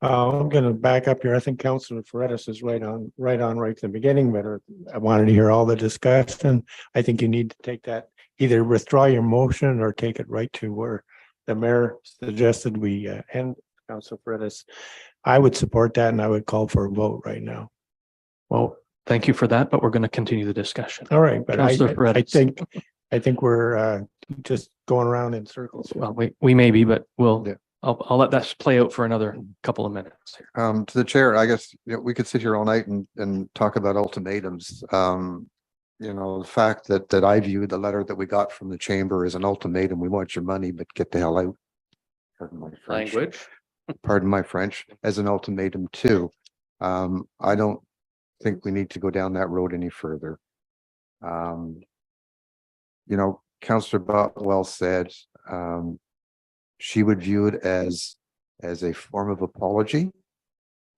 D: I'm going to back up here. I think Councillor Ferretis is right on right at the beginning, but I wanted to hear all the discussion. I think you need to take that, either withdraw your motion or take it right to where the mayor suggested we end. Councillor Ferretis, I would support that, and I would call for a vote right now.
A: Well, thank you for that, but we're going to continue the discussion.
D: All right, but I think we're just going around in circles.
A: Well, we may be, but I'll let that play out for another couple of minutes here.
G: To the chair, I guess we could sit here all night and talk about ultimatums. The fact that I view the letter that we got from the chamber as an ultimatum. We want your money, but get the hell out. Pardon my French.
A: Language.
G: Pardon my French, as an ultimatum too. I don't think we need to go down that road any further. Councillor Botwell said she would view it as a form of apology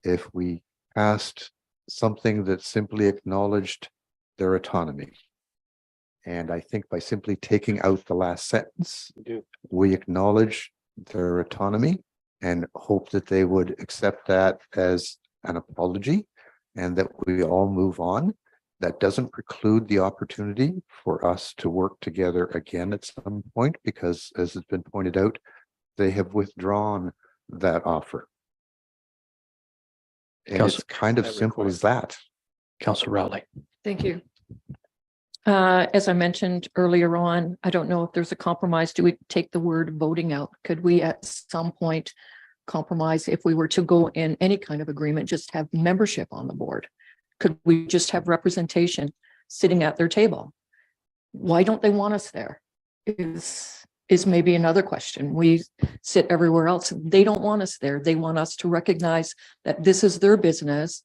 G: if we passed something that simply acknowledged their autonomy. And I think by simply taking out the last sentence, we acknowledge their autonomy and hope that they would accept that as an apology and that we all move on. That doesn't preclude the opportunity for us to work together again at some point, because as has been pointed out, they have withdrawn that offer. And it's kind of simple as that.
A: Councillor Rowley.
E: Thank you. As I mentioned earlier on, I don't know if there's a compromise. Do we take the word voting out? Could we at some point compromise if we were to go in any kind of agreement, just have membership on the board? Could we just have representation sitting at their table? Why don't they want us there? Is maybe another question. We sit everywhere else. They don't want us there. They want us to recognize that this is their business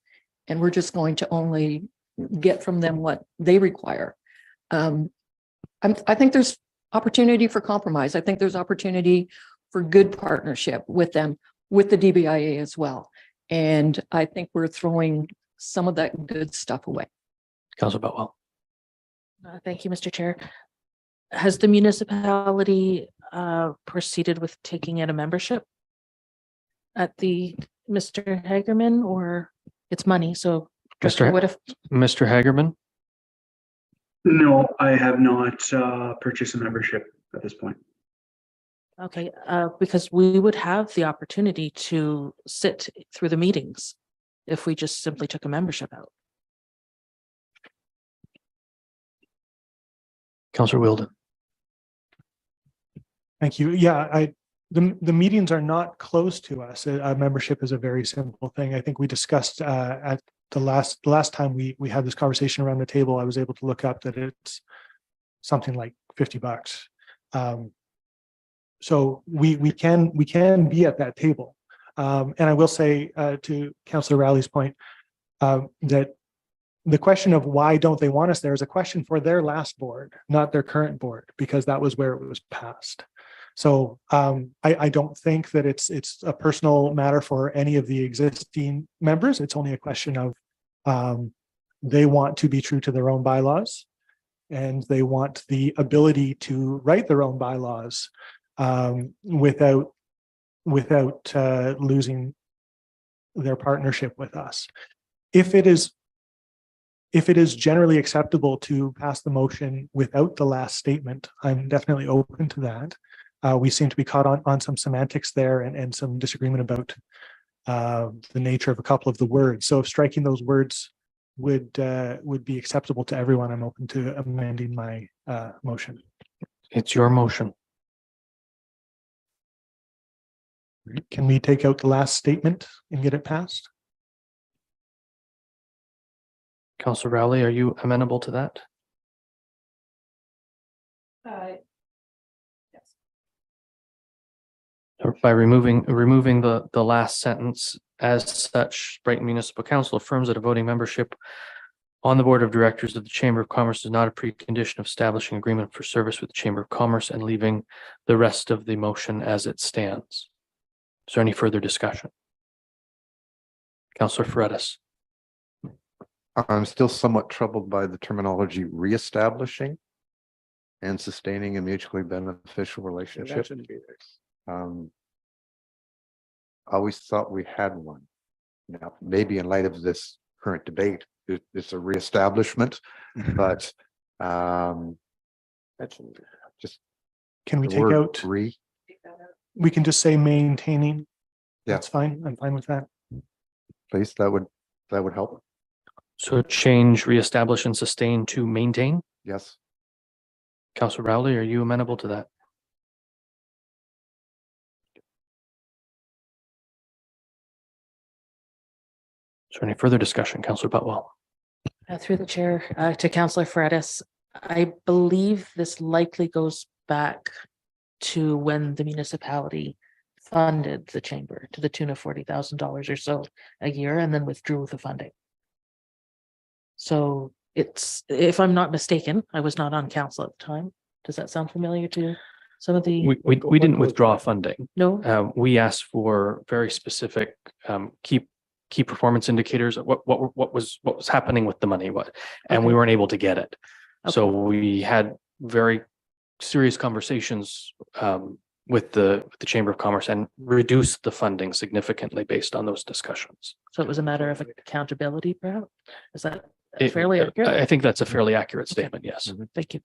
E: and we're just going to only get from them what they require. I think there's opportunity for compromise. I think there's opportunity for good partnership with them, with the DBIA as well. And I think we're throwing some of that good stuff away.
A: Councillor Botwell.
I: Thank you, Mr. Chair. Has the municipality proceeded with taking in a membership at the Mr. Hagerman, or it's money? So what if
A: Mr. Hagerman?
M: No, I have not purchased a membership at this point.
I: Okay, because we would have the opportunity to sit through the meetings if we just simply took a membership out.
A: Councillor Wilden.
C: Thank you. Yeah, the meetings are not closed to us. A membership is a very simple thing. I think we discussed at the last time we had this conversation around the table. I was able to look up that it's something like $50. So we can be at that table. And I will say to Councillor Rowley's point, that the question of why don't they want us there is a question for their last board, not their current board, because that was where it was passed. So I don't think that it's a personal matter for any of the existing members. It's only a question of they want to be true to their own bylaws, and they want the ability to write their own bylaws without losing their partnership with us. If it is generally acceptable to pass the motion without the last statement, I'm definitely open to that. We seem to be caught on some semantics there and some disagreement about the nature of a couple of the words. So if striking those words would be acceptable to everyone, I'm open to amending my motion.
A: It's your motion.
C: Can we take out the last statement and get it passed?
A: Councillor Rowley, are you amenable to that?
E: Yes.
A: Or by removing the last sentence, as such, Brighton Municipal Council affirms that a voting membership on the Board of Directors of the Chamber of Commerce is not a precondition of establishing agreement for service with the Chamber of Commerce, and leaving the rest of the motion as it stands. Is there any further discussion? Councillor Ferretis.
G: I'm still somewhat troubled by the terminology reestablishing and sustaining a mutually beneficial relationship. I always thought we had one. Now, maybe in light of this current debate, it's a reestablishment, but just
C: Can we
G: the
C: take
G: word
C: out? We can just say maintaining.
G: Yeah.
C: That's fine. I'm fine with that.
G: Please, that would help.
A: So change reestablish and sustain to maintain.
G: Yes.
A: Councillor Rowley, are you amenable to that? Is there any further discussion, Councillor Butwell?
I: Through the chair to Councillor Ferretis, I believe this likely goes back to when the municipality funded the chamber to the tune of $40,000 or so a year and then withdrew the funding. So it's, if I'm not mistaken, I was not on council at the time. Does that sound familiar to some of the?
A: We didn't withdraw funding.
I: No.
A: We asked for very specific key performance indicators. What was happening with the money? And we weren't able to get it.
I: Okay.
A: So we had very serious conversations with the Chamber of Commerce and reduced the funding significantly based on those discussions.
I: So it was a matter of accountability, perhaps? Is that fairly accurate?
A: I think that's a fairly accurate statement. Yes.
I: Thank you.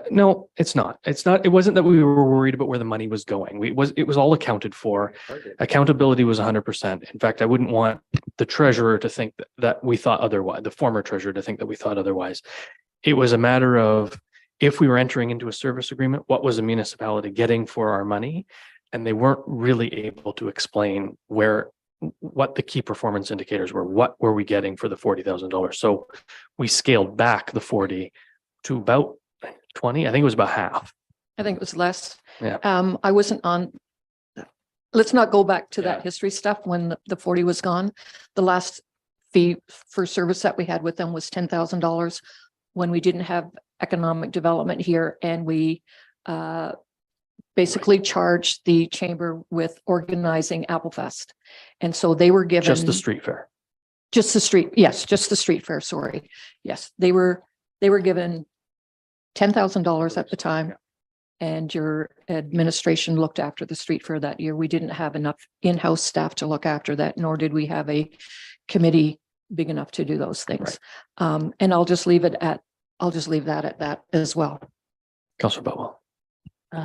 A: No, it's not. It wasn't that we were worried about where the money was going. It was all accounted for. Accountability was 100%. In fact, I wouldn't want the treasurer to think that we thought otherwise, the former treasurer to think that we thought otherwise. It was a matter of, if we were entering into a service agreement, what was the municipality getting for our money? And they weren't really able to explain what the key performance indicators were. What were we getting for the $40,000? So we scaled back the 40 to about 20. I think it was about half.
E: I think it was less.
A: Yeah.
E: I wasn't on. Let's not go back to that history stuff when the 40 was gone. The last fee for service that we had with them was $10,000 when we didn't have economic development here, and we basically charged the chamber with organizing Applefest. And so they were given
A: Just the street fair.
E: Just the street. Yes, just the street fair. Sorry. Yes, they were given $10,000 at the time, and your administration looked after the street fair that year. We didn't have enough in-house staff to look after that, nor did we have a committee big enough to do those things. Right. And I'll just leave that at that as well.
A: Councillor Butwell.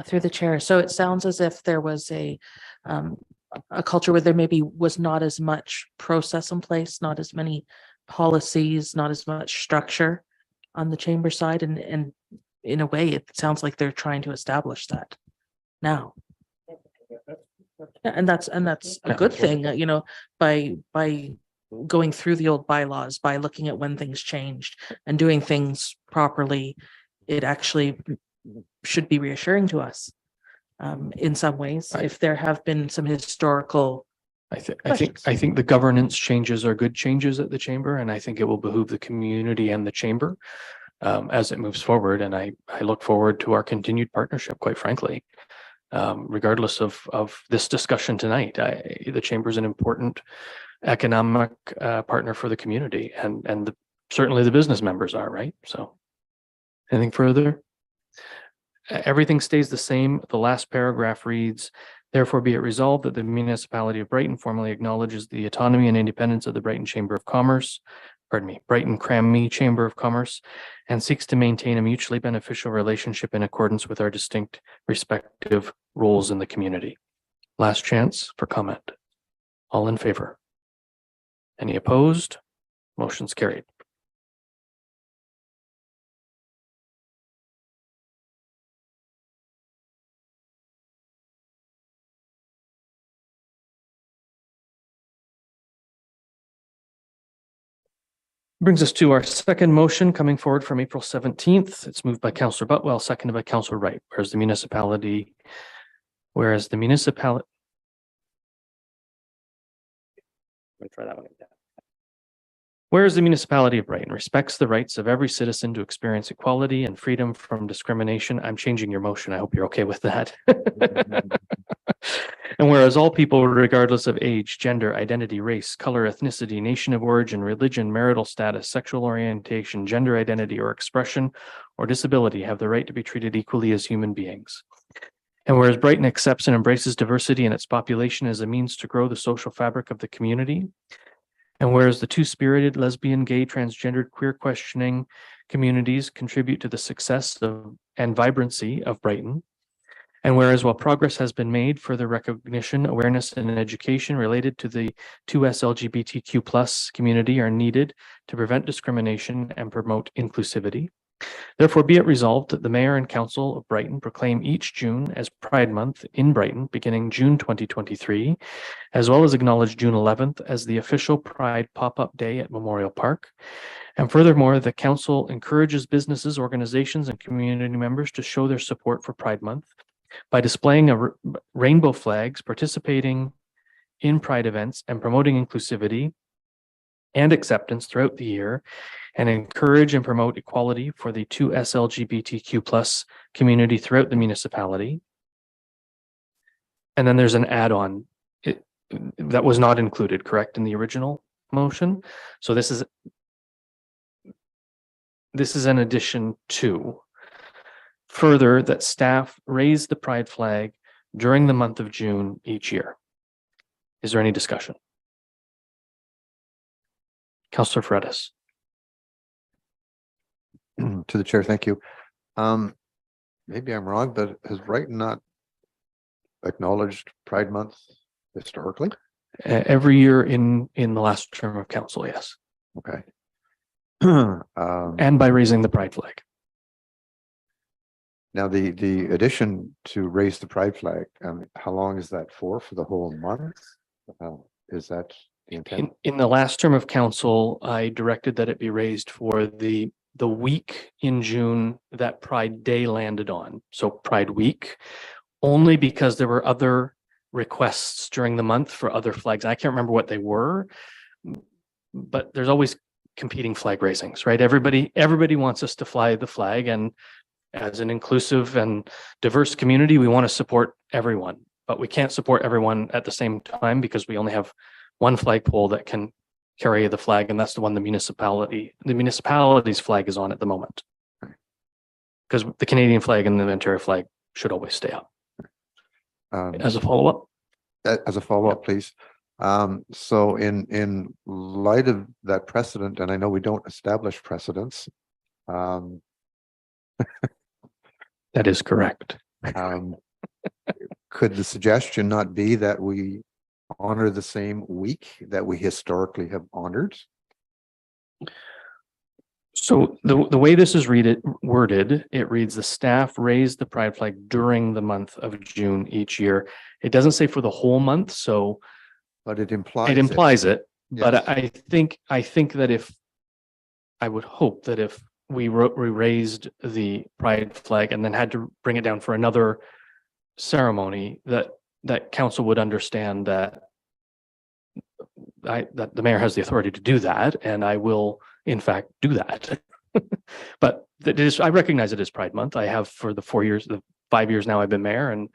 I: Through the chair. So it sounds as if there was a culture where there maybe was not as much process in place, not as many policies, not as much structure on the chamber side. And in a way, it sounds like they're trying to establish that now. And that's a good thing, you know, by going through the old bylaws, by looking at when things changed and doing things properly, it actually should be reassuring to us in some ways. If there have been some historical
A: I think the governance changes are good changes at the chamber, and I think it will behoove the community and the chamber as it moves forward. And I look forward to our continued partnership, quite frankly. Regardless of this discussion tonight, the chamber is an important economic partner for the community, and certainly the business members are, right? So anything further? Everything stays the same. The last paragraph reads, therefore be it resolved that the municipality of Brighton formally acknowledges the autonomy and independence of the Brighton Chamber of Commerce, Brighton Cranmee Chamber of Commerce, and seeks to maintain a mutually beneficial relationship in accordance with our distinct respective roles in the community. Last chance for comment. All in favor? Any opposed? Motion's carried. Brings us to our second motion coming forward from April 17th. It's moved by Councillor Butwell, seconded by Councillor Wright. Whereas the municipality. Let me try that one again. Whereas the municipality of Brighton respects the rights of every citizen to experience equality and freedom from discrimination. I'm changing your motion. I hope you're okay with that. And whereas all people, regardless of age, gender, identity, race, color, ethnicity, nation of origin, religion, marital status, sexual orientation, gender identity or expression, or disability have the right to be treated equally as human beings. And whereas Brighton accepts and embraces diversity in its population as a means to grow the social fabric of the community. And whereas the two-spirited, lesbian, gay, transgendered, queer questioning communities contribute to the success and vibrancy of Brighton. And whereas while progress has been made, further recognition, awareness, and education related to the 2S LGBTQ+ community are needed to prevent discrimination and promote inclusivity. Therefore, be it resolved that the Mayor and Council of Brighton proclaim each June as Pride Month in Brighton, beginning June 2023, as well as acknowledge June 11th as the official Pride Pop-Up Day at Memorial Park. And furthermore, the Council encourages businesses, organizations, and community members to show their support for Pride Month by displaying rainbow flags, participating in Pride events, and promoting inclusivity and acceptance throughout the year, and encourage and promote equality for the 2S LGBTQ+ community throughout the municipality. And then there's an add-on that was not included, correct, in the original motion. So this is an addition to. Further, that staff raise the pride flag during the month of June each year. Is there any discussion? Councillor Fredis.
G: To the chair, thank you. Maybe I'm wrong, but has Brighton not acknowledged Pride Month historically?
A: Every year in the last term of council, yes.
G: Okay.
A: And by raising the pride flag.
G: Now, the addition to raise the pride flag, how long is that for the whole month? Is that the intent?
A: In the last term of council, I directed that it be raised for the week in June that Pride Day landed on. So Pride Week, only because there were other requests during the month for other flags. I can't remember what they were, but there's always competing flag raisings, right? Everybody wants us to fly the flag, and as an inclusive and diverse community, we want to support everyone, but we can't support everyone at the same time because we only have one flagpole that can carry the flag, and that's the one the municipality's flag is on at the moment. Because the Canadian flag and the Ontario flag should always stay up. As a follow-up?
G: As a follow-up, please. So in light of that precedent, and I know we don't establish precedents,
A: that is correct.
G: Could the suggestion not be that we honor the same week that we historically have honored?
A: So the way this is worded, it reads the staff raised the pride flag during the month of June each year. It doesn't say for the whole month, so
G: but it implies
A: it.
G: Yes.
A: But I think that I would hope that if we raised the pride flag and then had to bring it down for another ceremony, that council would understand that that the mayor has the authority to do that, and I will in fact do that. But that is, I recognize it is Pride Month. I have for the 5 years now I've been mayor, and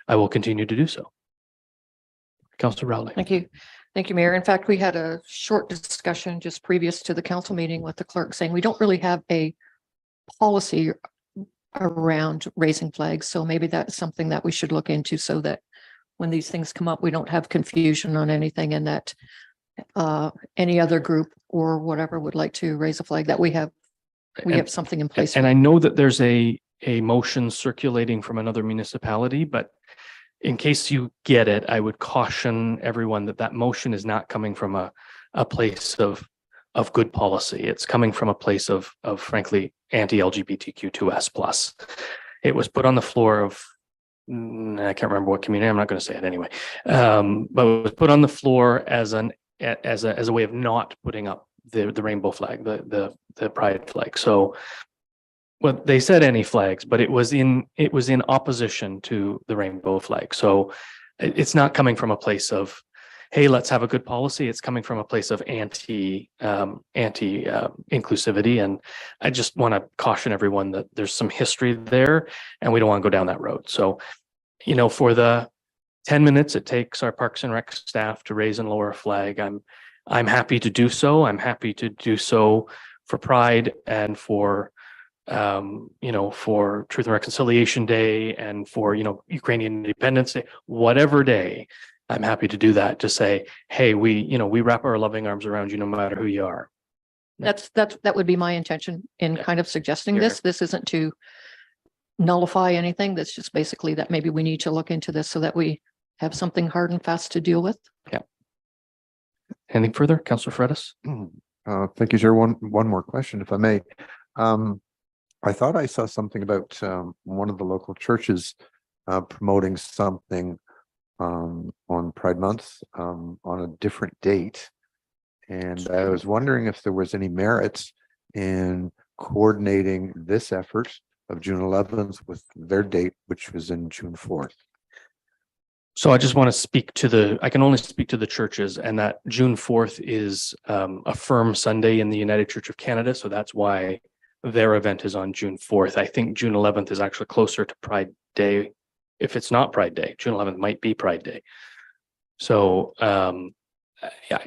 A: I will continue to do so. Councillor Rowley.
E: Thank you. Thank you, Mayor. In fact, we had a short discussion just previous to the council meeting with the clerk saying we don't really have a policy around raising flags. So maybe that's something that we should look into so that when these things come up, we don't have confusion on anything, and that any other group or whatever would like to raise a flag, that we have something in place.
A: And I know that there's a motion circulating from another municipality, but in case you get it, I would caution everyone that motion is not coming from a place of good policy. It's coming from a place of frankly anti-LGBTQ2S plus. It was put on the floor of, I can't remember what community. I'm not going to say it anyway. But it was put on the floor as a way of not putting up the rainbow flag, the pride flag. So, well, they said any flags, but it was in opposition to the rainbow flag. So it's not coming from a place of, hey, let's have a good policy. It's coming from a place of anti inclusivity. And I just want to caution everyone that there's some history there, and we don't want to go down that road. So, for the 10 minutes it takes our Parks and Rec staff to raise and lower a flag, I'm happy to do so. I'm happy to do so for Pride and for for Truth and Reconciliation Day and for, Ukrainian Independence Day, whatever day, I'm happy to do that, to say, hey, we wrap our loving arms around you no matter who you are.
E: That would be my intention in kind of suggesting
A: Sure.
E: this. This isn't to nullify anything. That's just basically that maybe we need to look into this so that we have something hard and fast to deal with.
A: Yeah. Anything further, Councillor Fredis?
G: Thank you, Chair. One more question, if I may. I thought I saw something about one of the local churches promoting something on Pride Month on a different date. And I was wondering if there was any merits in coordinating this effort of June 11th with their date, which was in June 4th.
A: So I just want to I can only speak to the churches, and that June 4th is a firm Sunday in the United Church of Canada. So that's why their event is on June 4th. I think June 11th is actually closer to Pride Day. If it's not Pride Day, June 11th might be Pride Day. So yeah,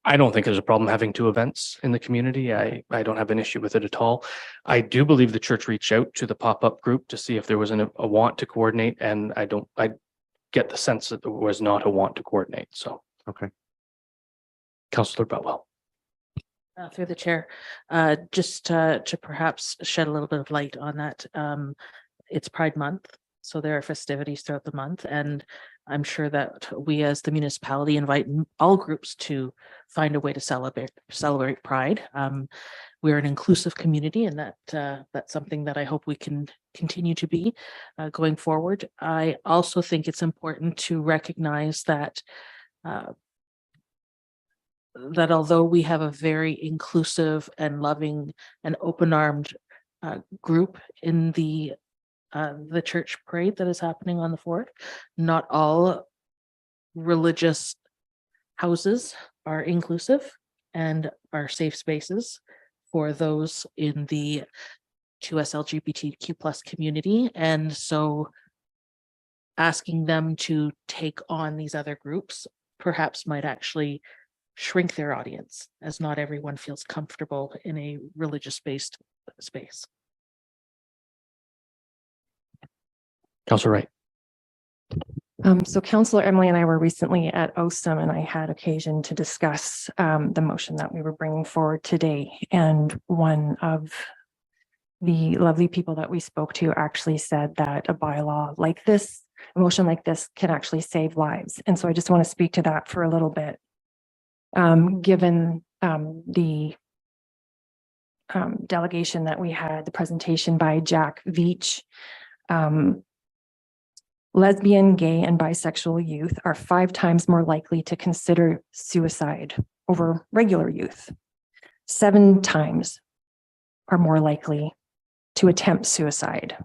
A: I don't think there's a problem having two events in the community. I don't have an issue with it at all. I do believe the church reached out to the pop-up group to see if there was a want to coordinate, and I get the sense that there was not a want to coordinate. So,
G: okay.
A: Councillor Belwell.
I: Through the chair, just to perhaps shed a little bit of light on that. It's Pride Month, so there are festivities throughout the month, and I'm sure that we as the municipality invite all groups to find a way to celebrate Pride. We're an inclusive community, and that's something that I hope we can continue to be going forward. I also think it's important to recognize that that although we have a very inclusive and loving and open-armed group in the church parade that is happening on the 4th, not all religious houses are inclusive and are safe spaces for those in the 2S LGBTQ plus community. And so asking them to take on these other groups perhaps might actually shrink their audience, as not everyone feels comfortable in a religious-based space.
A: Councillor Wright.
B: So Councillor Emily and I were recently at OSAM, and I had occasion to discuss the motion that we were bringing forward today. And one of the lovely people that we spoke to actually said that a bylaw like this, a motion like this, can actually save lives. And so I just want to speak to that for a little bit. Given the delegation that we had, the presentation by Jack Veitch, lesbian, gay, and bisexual youth are 5 times more likely to consider suicide over regular youth. 7 times are more likely to attempt suicide.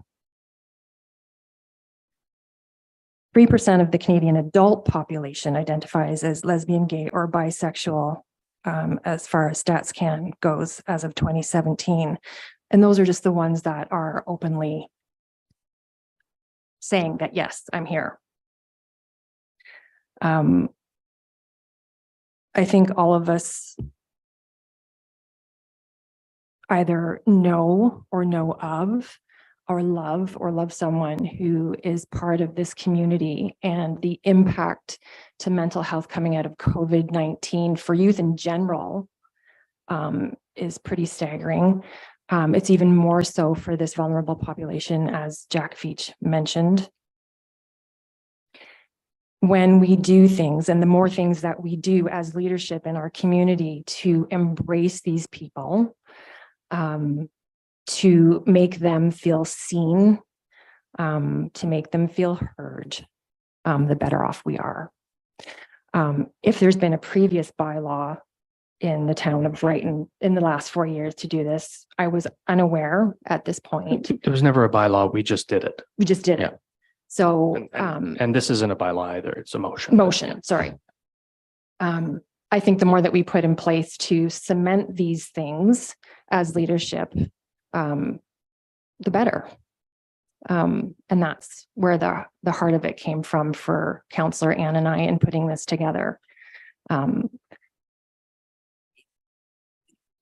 B: 3% of the Canadian adult population identifies as lesbian, gay, or bisexual, as far as StatsCan goes as of 2017. And those are just the ones that are openly saying that, yes, I'm here. I think all of us either know of or love someone who is part of this community, and the impact to mental health coming out of COVID-19 for youth in general is pretty staggering. It's even more so for this vulnerable population, as Jack Veitch mentioned. When we do things, and the more things that we do as leadership in our community to embrace these people, to make them feel seen, to make them feel heard, the better off we are. If there's been a previous bylaw in the town of Brighton in the last 4 years to do this, I was unaware at this point.
A: There was never a bylaw. We just did it.
B: We just did it. So,
A: and this isn't a bylaw either. It's a motion.
B: Motion, sorry. I think the more that we put in place to cement these things as leadership, the better. And that's where the heart of it came from for Councillor Ann and I in putting this together.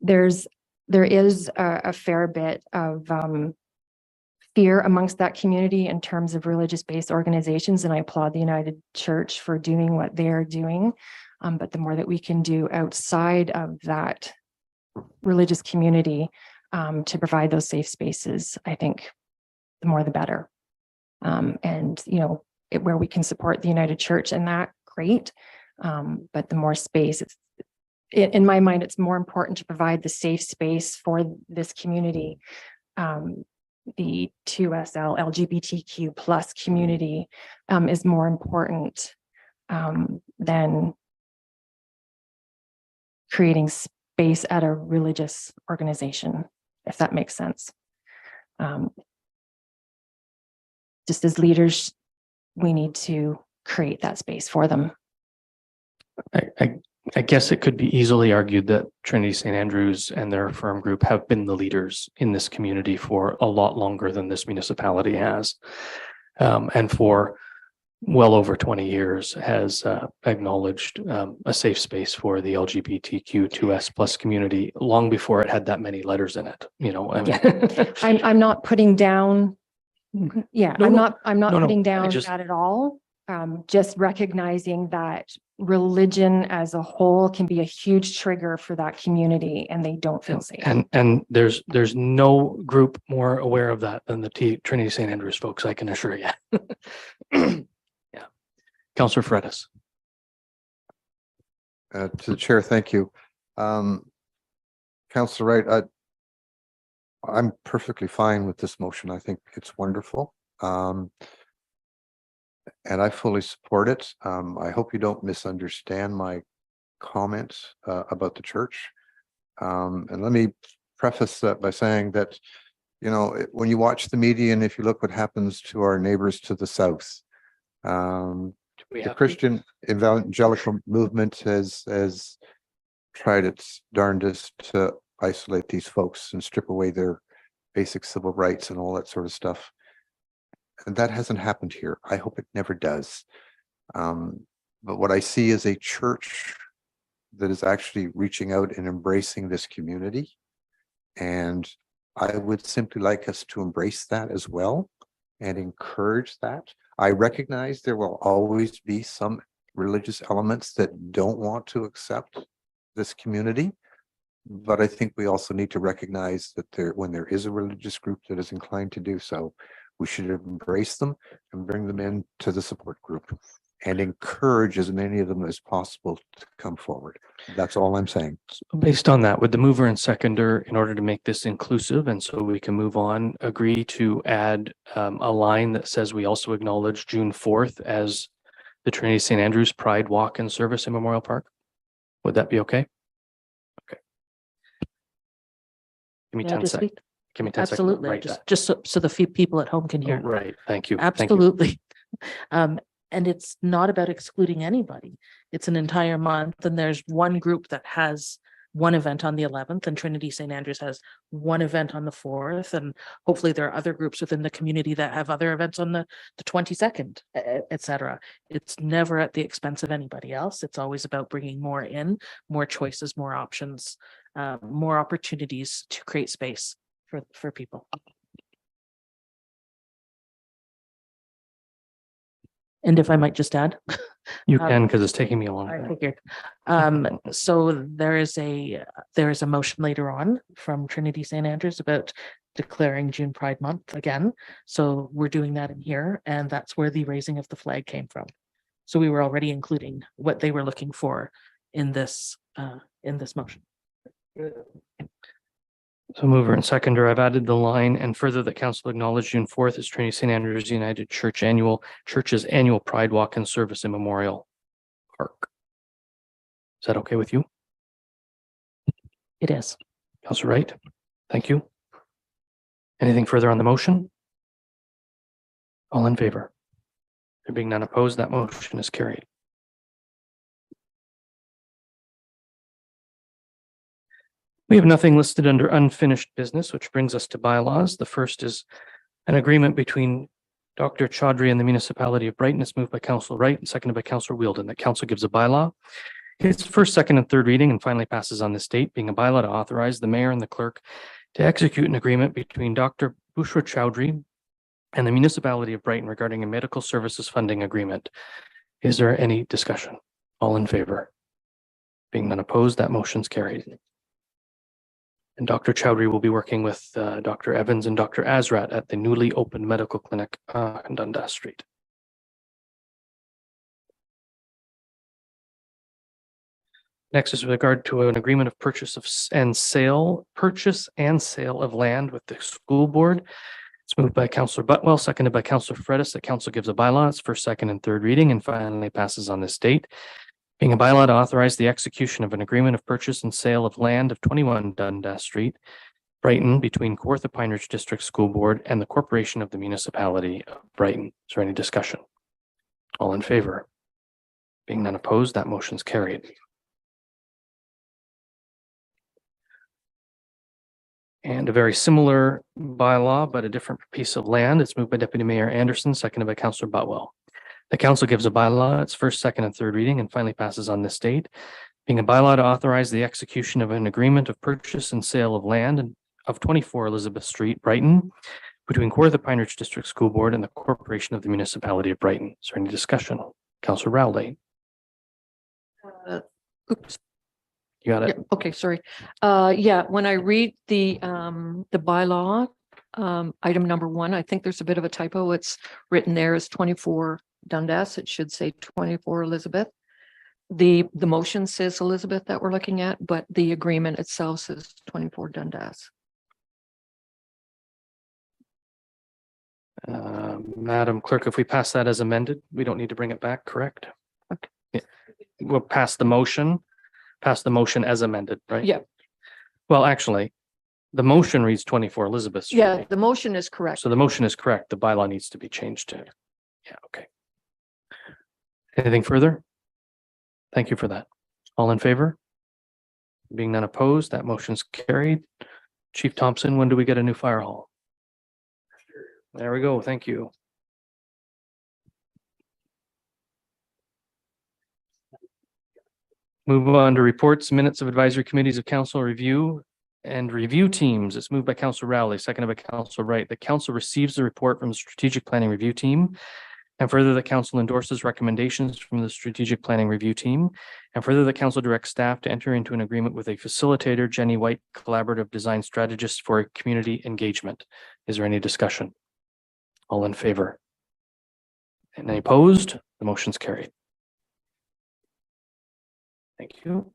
B: There is a fair bit of fear amongst that community in terms of religious-based organizations, and I applaud the United Church for doing what they are doing. But the more that we can do outside of that religious community to provide those safe spaces, I think the more the better. And, you know, where we can support the United Church and that, great. But the more space, in my mind, it's more important to provide the safe space for this community. The 2SL LGBTQ plus community is more important than creating space at a religious organization, if that makes sense. Just as leaders, we need to create that space for them.
A: I guess it could be easily argued that Trinity St. Andrews and their firm group have been the leaders in this community for a lot longer than this municipality has. And for well over 20 years has acknowledged a safe space for the LGBTQ2S plus community long before it had that many letters in it, you know. I mean,
B: I'm not putting down, I'm not putting down
A: just
B: that at all. Just recognizing that religion as a whole can be a huge trigger for that community, and they don't feel safe.
A: And there's no group more aware of that than the Trinity St. Andrews folks, I can assure you. Yeah. Councillor Fredis.
G: To the chair, thank you. Councillor Wright, I'm perfectly fine with this motion. I think it's wonderful. And I fully support it. I hope you don't misunderstand my comments about the church. And let me preface that by saying that, you know, when you watch the media and if you look what happens to our neighbors to the south, the Christian evangelical movement has tried its darndest to isolate these folks and strip away their basic civil rights and all that sort of stuff. And that hasn't happened here. I hope it never does. But what I see is a church that is actually reaching out and embracing this community. And I would simply like us to embrace that as well and encourage that. I recognize there will always be some religious elements that don't want to accept this community. But I think we also need to recognize that when there is a religious group that is inclined to do so, we should embrace them and bring them into the support group and encourage as many of them as possible to come forward. That's all I'm saying.
A: Based on that, would the mover and seconder, in order to make this inclusive and so we can move on, agree to add a line that says we also acknowledge June 4th as the Trinity St. Andrews Pride Walk and Service in Memorial Park? Would that be okay? Okay. Give me 10 seconds. Give me 10 seconds.
I: Absolutely. Just so the few people at home can hear.
A: Right. Thank you.
I: Absolutely. And it's not about excluding anybody. It's an entire month and there's one group that has one event on the 11th and Trinity St. Andrews has one event on the 4th. And hopefully there are other groups within the community that have other events on the 22nd, et cetera. It's never at the expense of anybody else. It's always about bringing more in, more choices, more options, more opportunities to create space for people. And if I might just add.
A: You can, because it's taking me a long
I: I
A: time.
I: figured. So there is a motion later on from Trinity St. Andrews about declaring June Pride Month again. So we're doing that in here, and that's where the raising of the flag came from. So we were already including what they were looking for in this motion.
A: So mover and seconder, I've added the line and further that council acknowledge June 4th is Trinity St. Andrews United Church's annual Pride Walk and Service in Memorial Park. Is that okay with you?
I: It is.
A: Councilor Wright, thank you. Anything further on the motion? All in favor? There being none opposed, that motion is carried. We have nothing listed under unfinished business, which brings us to bylaws. The first is an agreement between Dr. Chaudhry and the municipality of Brighton. It's moved by Councilor Wright and seconded by Councilor Wheeldon. That council gives a bylaw. It's first, second, and third reading and finally passes on this date, being a bylaw to authorize the mayor and the clerk to execute an agreement between Dr. Bushra Chaudhry and the municipality of Brighton regarding a medical services funding agreement. Is there any discussion? All in favor? Being none opposed, that motion's carried. And Dr. Chaudhry will be working with Dr. Evans and Dr. Azrat at the newly opened medical clinic on Dundas Street. Next is with regard to an agreement of purchase and sale of land with the school board. It's moved by Councilor Butwell, seconded by Councilor Fredis. The council gives a bylaw. It's first, second, and third reading and finally passes on this date. Being a bylaw to authorize the execution of an agreement of purchase and sale of land of 21 Dundas Street, Brighton, between Kawartha Pine Ridge District School Board and the Corporation of the Municipality of Brighton. Is there any discussion? All in favor? Being none opposed, that motion's carried. And a very similar bylaw, but a different piece of land. It's moved by Deputy Mayor Anderson, seconded by Councilor Butwell. The council gives a bylaw. It's first, second, and third reading and finally passes on this date. Being a bylaw to authorize the execution of an agreement of purchase and sale of land of 24 Elizabeth Street, Brighton, between Kawartha Pine Ridge District School Board and the Corporation of the Municipality of Brighton. Is there any discussion? Councilor Rowley.
E: Oops.
A: You got it.
E: Yeah, okay, sorry. Yeah, when I read the bylaw, item number 1, I think there's a bit of a typo. It's written there as 24 Dundas. It should say 24 Elizabeth. The motion says Elizabeth that we're looking at, but the agreement itself says 24 Dundas.
A: Madam Clerk, if we pass that as amended, we don't need to bring it back, correct?
E: Okay.
A: Yeah. We'll pass the motion as amended, right?
E: Yeah.
A: Well, actually, the motion reads 24 Elizabeth Street.
E: Yeah, the motion is correct.
A: So the motion is correct. The bylaw needs to be changed to, yeah, okay. Anything further? Thank you for that. All in favor? Being none opposed, that motion's carried. Chief Thompson, when do we get a new fire hall? There we go. Thank you. Move on to reports, minutes of advisory committees of council review and review teams. It's moved by Councilor Rowley, seconded by Councilor Wright. The council receives the report from the strategic planning review team. And further, the council endorses recommendations from the strategic planning review team. And further, the council directs staff to enter into an agreement with a facilitator, Jenny White, collaborative design strategist for community engagement. Is there any discussion? All in favor? And any opposed? The motion's carried. Thank you.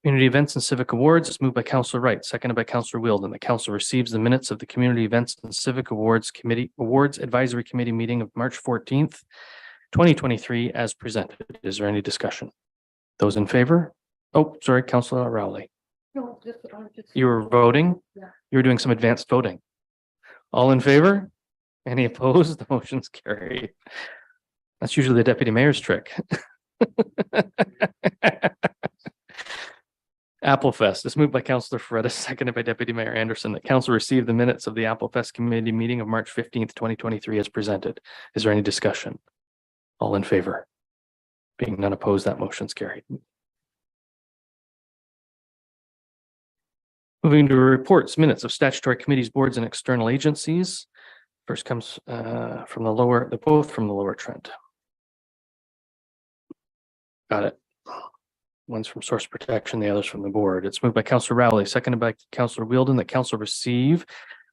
A: Community events and civic awards is moved by Councilor Wright, seconded by Councilor Wheeldon. The council receives the minutes of the Community Events and Civic Awards Advisory Committee meeting of March 14th, 2023 as presented. Is there any discussion? Those in favor? Oh, sorry, Councilor Rowley.
E: No,
A: You were voting?
E: Yeah.
A: You were doing some advanced voting. All in favor? Any opposed? The motion's carried. That's usually the deputy mayor's trick. Apple Fest. It's moved by Councillor Ferreira, seconded by Deputy Mayor Anderson, that council receive the minutes of the Apple Fest committee meeting of March 15th, 2023 as presented. Is there any discussion? All in favor? Being none opposed, that motion's carried. Moving to reports, minutes of statutory committees, boards, and external agencies. First comes from the lower, they're both from the lower Trent. Got it. One's from source protection, the other's from the board. It's moved by Councillor Rowley, seconded by Councillor Wheeldon, that council receive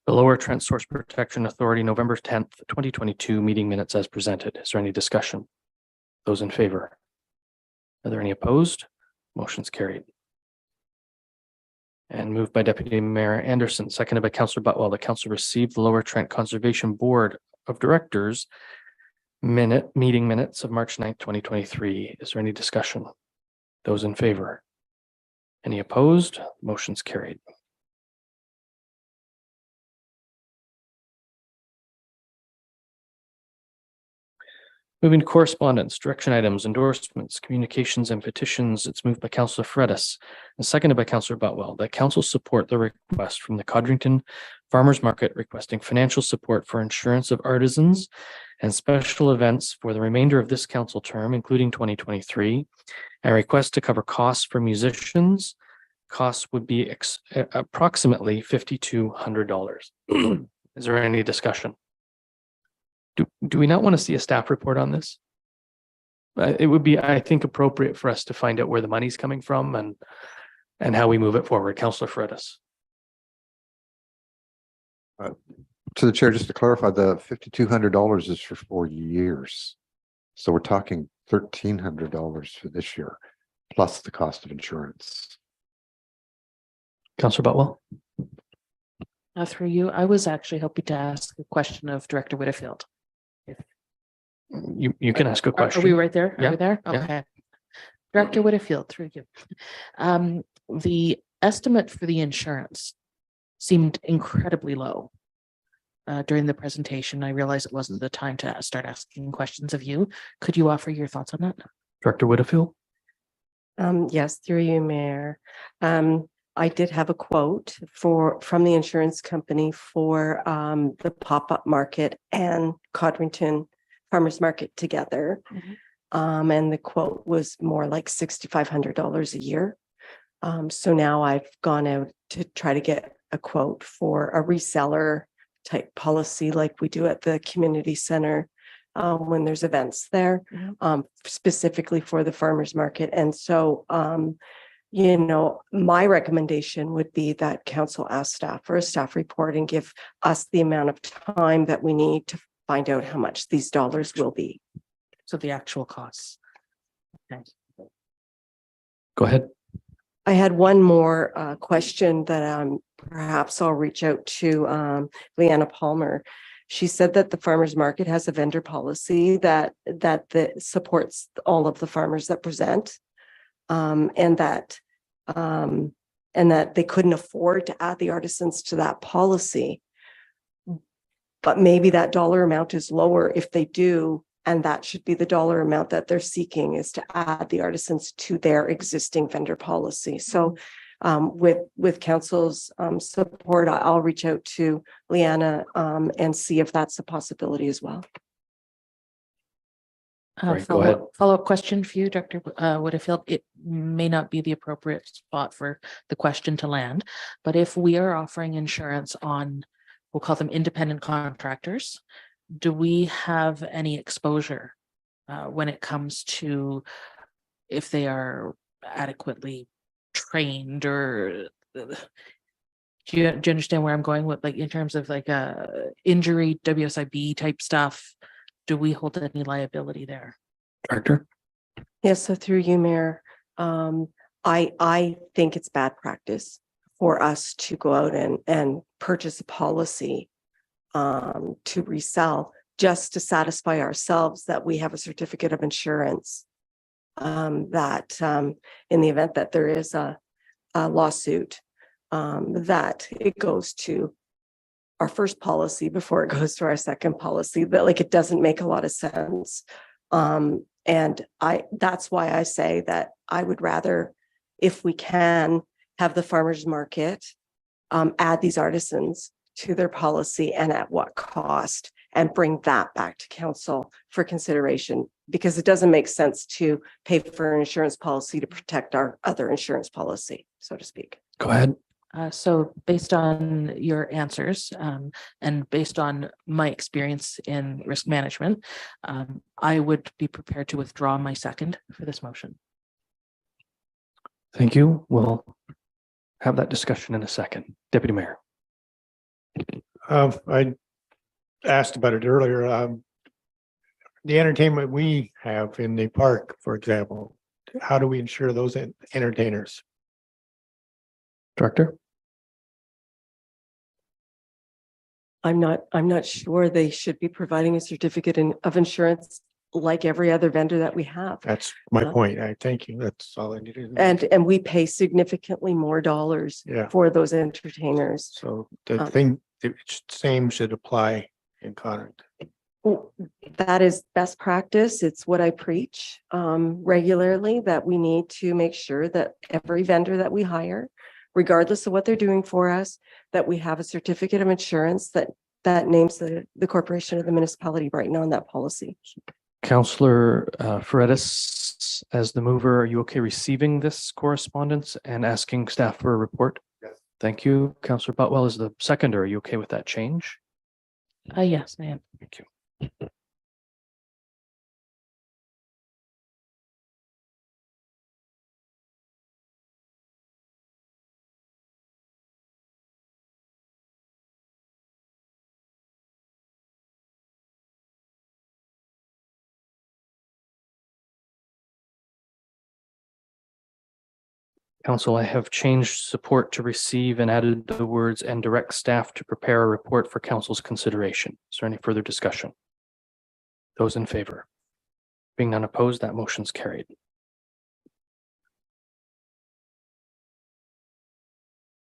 A: the Lower Trent Source Protection Authority November 10th, 2022 meeting minutes as presented. Is there any discussion? Those in favor? Are there any opposed? Motion's carried. And moved by Deputy Mayor Anderson, seconded by Councillor Butwell, that council received the Lower Trent Conservation Board of Directors meeting minutes of March 9th, 2023. Is there any discussion? Those in favor? Any opposed? Motion's carried. Moving to correspondence, direction items, endorsements, communications, and petitions. It's moved by Councillor Fredis and seconded by Councillor Butwell that council support the request from the Codrington Farmers Market requesting financial support for insurance of artisans and special events for the remainder of this council term, including 2023, and request to cover costs for musicians. Costs would be approximately $5,200. Is there any discussion? Do we not want to see a staff report on this? It would be, I think, appropriate for us to find out where the money's coming from and how we move it forward. Councillor Fredis.
G: To the chair, just to clarify, the $5,200 is for 4 years. So we're talking $1,300 for this year, plus the cost of insurance.
A: Councillor Butwell.
I: Through you, I was actually hoping to ask a question of Director Whitfield.
A: You can ask a question.
I: Are we right there?
A: Yeah.
I: Are we there?
A: Yeah.
I: Okay. Director Whitfield, through you. The estimate for the insurance seemed incredibly low. During the presentation, I realized it wasn't the time to start asking questions of you. Could you offer your thoughts on that?
A: Director Whitfield.
L: Yes, through you, Mayor. I did have a quote from the insurance company for the pop-up market and Codrington Farmers Market together.
I: Mm-hmm.
L: And the quote was more like $6,500 a year. So now I've gone out to try to get a quote for a reseller type policy like we do at the community center when there's events there, specifically for the farmers market. And so, my recommendation would be that council ask staff for a staff report and give us the amount of time that we need to find out how much these dollars will be.
I: So the actual costs. Okay.
A: Go ahead.
L: I had one more question that perhaps I'll reach out to Lianna Palmer. She said that the farmers market has a vendor policy that supports all of the farmers that present, and that they couldn't afford to add the artisans to that policy. But maybe that dollar amount is lower if they do, and that should be the dollar amount that they're seeking, is to add the artisans to their existing vendor policy. So with council's support, I'll reach out to Lianna and see if that's a possibility as well.
A: Right, go ahead.
I: Follow-up question for you, Dr. Whitfield. It may not be the appropriate spot for the question to land, but if we are offering insurance on, we'll call them independent contractors, do we have any exposure when it comes to if they are adequately trained, or do you understand where I'm going with, like, in terms of like injury, WSIB type stuff? Do we hold any liability there?
A: Director?
L: Yes, so through you, Mayor, I think it's bad practice for us to go out and purchase a policy to resell just to satisfy ourselves that we have a certificate of insurance, that in the event that there is a lawsuit, that it goes to our first policy before it goes to our second policy, that like it doesn't make a lot of sense. And that's why I say that I would rather, if we can, have the farmers market add these artisans to their policy and at what cost, and bring that back to council for consideration, because it doesn't make sense to pay for an insurance policy to protect our other insurance policy, so to speak.
A: Go ahead.
I: So based on your answers, and based on my experience in risk management, I would be prepared to withdraw my second for this motion.
A: Thank you. We'll have that discussion in a second. Deputy Mayor.
D: I asked about it earlier. The entertainment we have in the park, for example, how do we ensure those entertainers?
A: Director.
L: I'm not sure they should be providing a certificate of insurance like every other vendor that we have.
D: That's my point. I thank you. That's all I needed.
L: And we pay significantly more dollars
D: Yeah.
L: for those entertainers.
D: So the same should apply in Concord.
L: That is best practice. It's what I preach regularly, that we need to make sure that every vendor that we hire, regardless of what they're doing for us, that we have a certificate of insurance that names the corporation or the municipality right now on that policy.
A: Councillor Ferretis, as the mover, are you okay receiving this correspondence and asking staff for a report?
G: Yes.
A: Thank you. Councillor Butwell is the seconder. Are you okay with that change?
I: Yes, I am.
A: Thank you. Council, I have changed support to receive and added the words and direct staff to prepare a report for council's consideration. Is there any further discussion? Those in favor? Being none opposed, that motion's carried.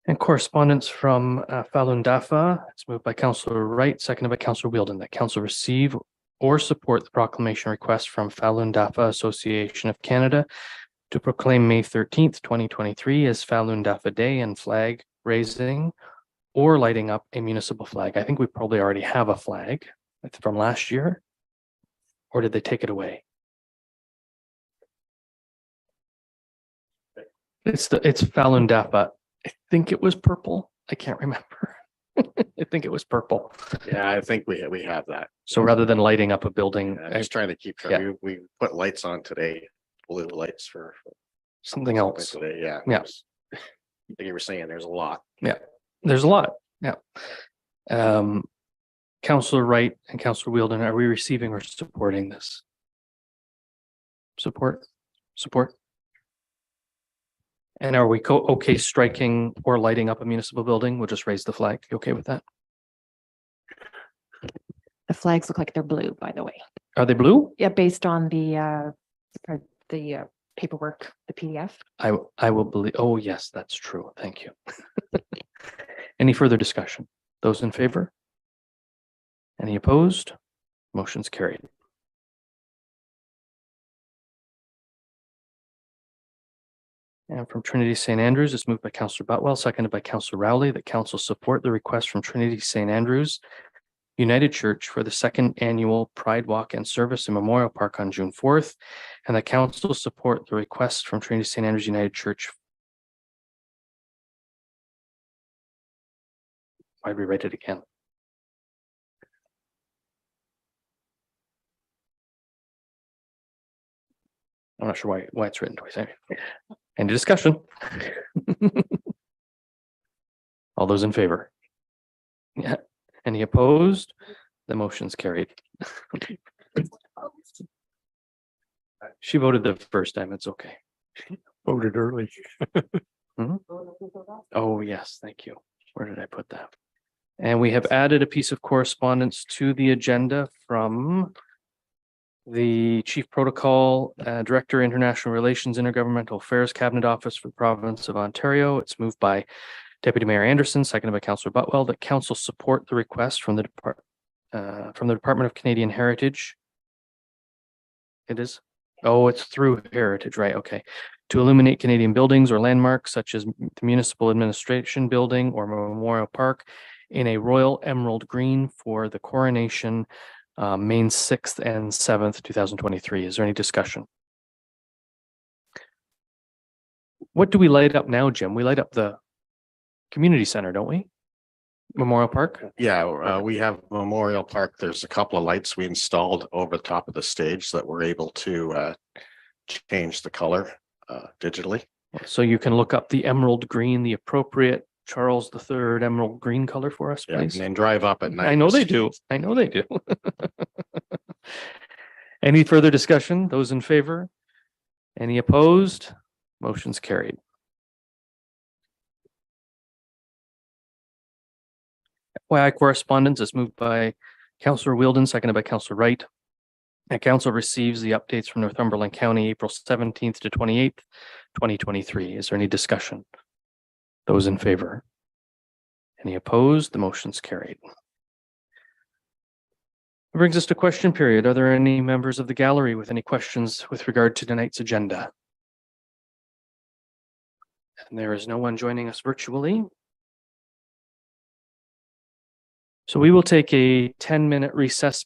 A: And correspondence from Falun Dafa. It's moved by Councillor Wright, seconded by Councillor Wheeldon, that council receive or support the proclamation request from Falun Dafa Association of Canada to proclaim May 13th, 2023 as Falun Dafa Day and flag raising or lighting up a municipal flag. I think we probably already have a flag from last year, or did they take it away? It's Falun Dafa. I think it was purple. I can't remember. I think it was purple.
K: Yeah, I think we have that.
A: So rather than lighting up a building,
K: I'm just trying to keep track.
A: Yeah.
K: We put lights on today, blue lights for
A: something else.
K: today. Yeah.
A: Yeah.
K: Like you were saying, there's a lot.
A: Yeah, there's a lot. Yeah. Councillor Wright and Councillor Wheeldon, are we receiving or supporting this? Support. And are we okay striking or lighting up a municipal building? We'll just raise the flag. You okay with that?
B: The flags look like they're blue, by the way.
A: Are they blue?
B: Yeah, based on the paperwork, the PDF.
A: I will believe. Oh, yes, that's true. Thank you. Any further discussion? Those in favor? Any opposed? Motion's carried. And from Trinity St. Andrews, it's moved by Councillor Butwell, seconded by Councillor Rowley, that council support the request from Trinity St. Andrews United Church for the second annual Pride Walk and Service in Memorial Park on June 4th, and the council support the request from Trinity St. Andrews United Church. Why'd we write it again? I'm not sure why it's written twice. Any discussion? All those in favor? Yeah. Any opposed? The motion's carried. She voted the first time. It's okay.
D: Voted early.
A: Oh, yes. Thank you. Where did I put that? And we have added a piece of correspondence to the agenda from the Chief Protocol Director, International Relations, Intergovernmental Affairs Cabinet Office for the Province of Ontario. It's moved by Deputy Mayor Anderson, seconded by Councillor Butwell, that council support the request from the Department of Canadian Heritage. It is, oh, it's through Heritage, right? Okay. To illuminate Canadian buildings or landmarks such as the Municipal Administration Building or Memorial Park in a royal emerald green for the coronation, May 6th and 7th, 2023. Is there any discussion? What do we light up now, Jim? We light up the community center, don't we? Memorial Park?
K: Yeah, we have Memorial Park. There's a couple of lights we installed over the top of the stage that we're able to change the color digitally.
A: So you can look up the emerald green, the appropriate Charles III emerald green color for us,
K: Yeah, and
A: please.
K: then drive up at night.
A: I know they do. I know they do. Any further discussion? Those in favor? Any opposed? Motion's carried. FYI correspondence is moved by Councillor Wheeldon, seconded by Councillor Wright. And council receives the updates from Northumberland County, April 17th to 28th, 2023. Is there any discussion? Those in favor? Any opposed? The motion's carried. Brings us to question period. Are there any members of the gallery with any questions with regard to tonight's agenda? And there is no one joining us virtually. So we will take a 10-minute recess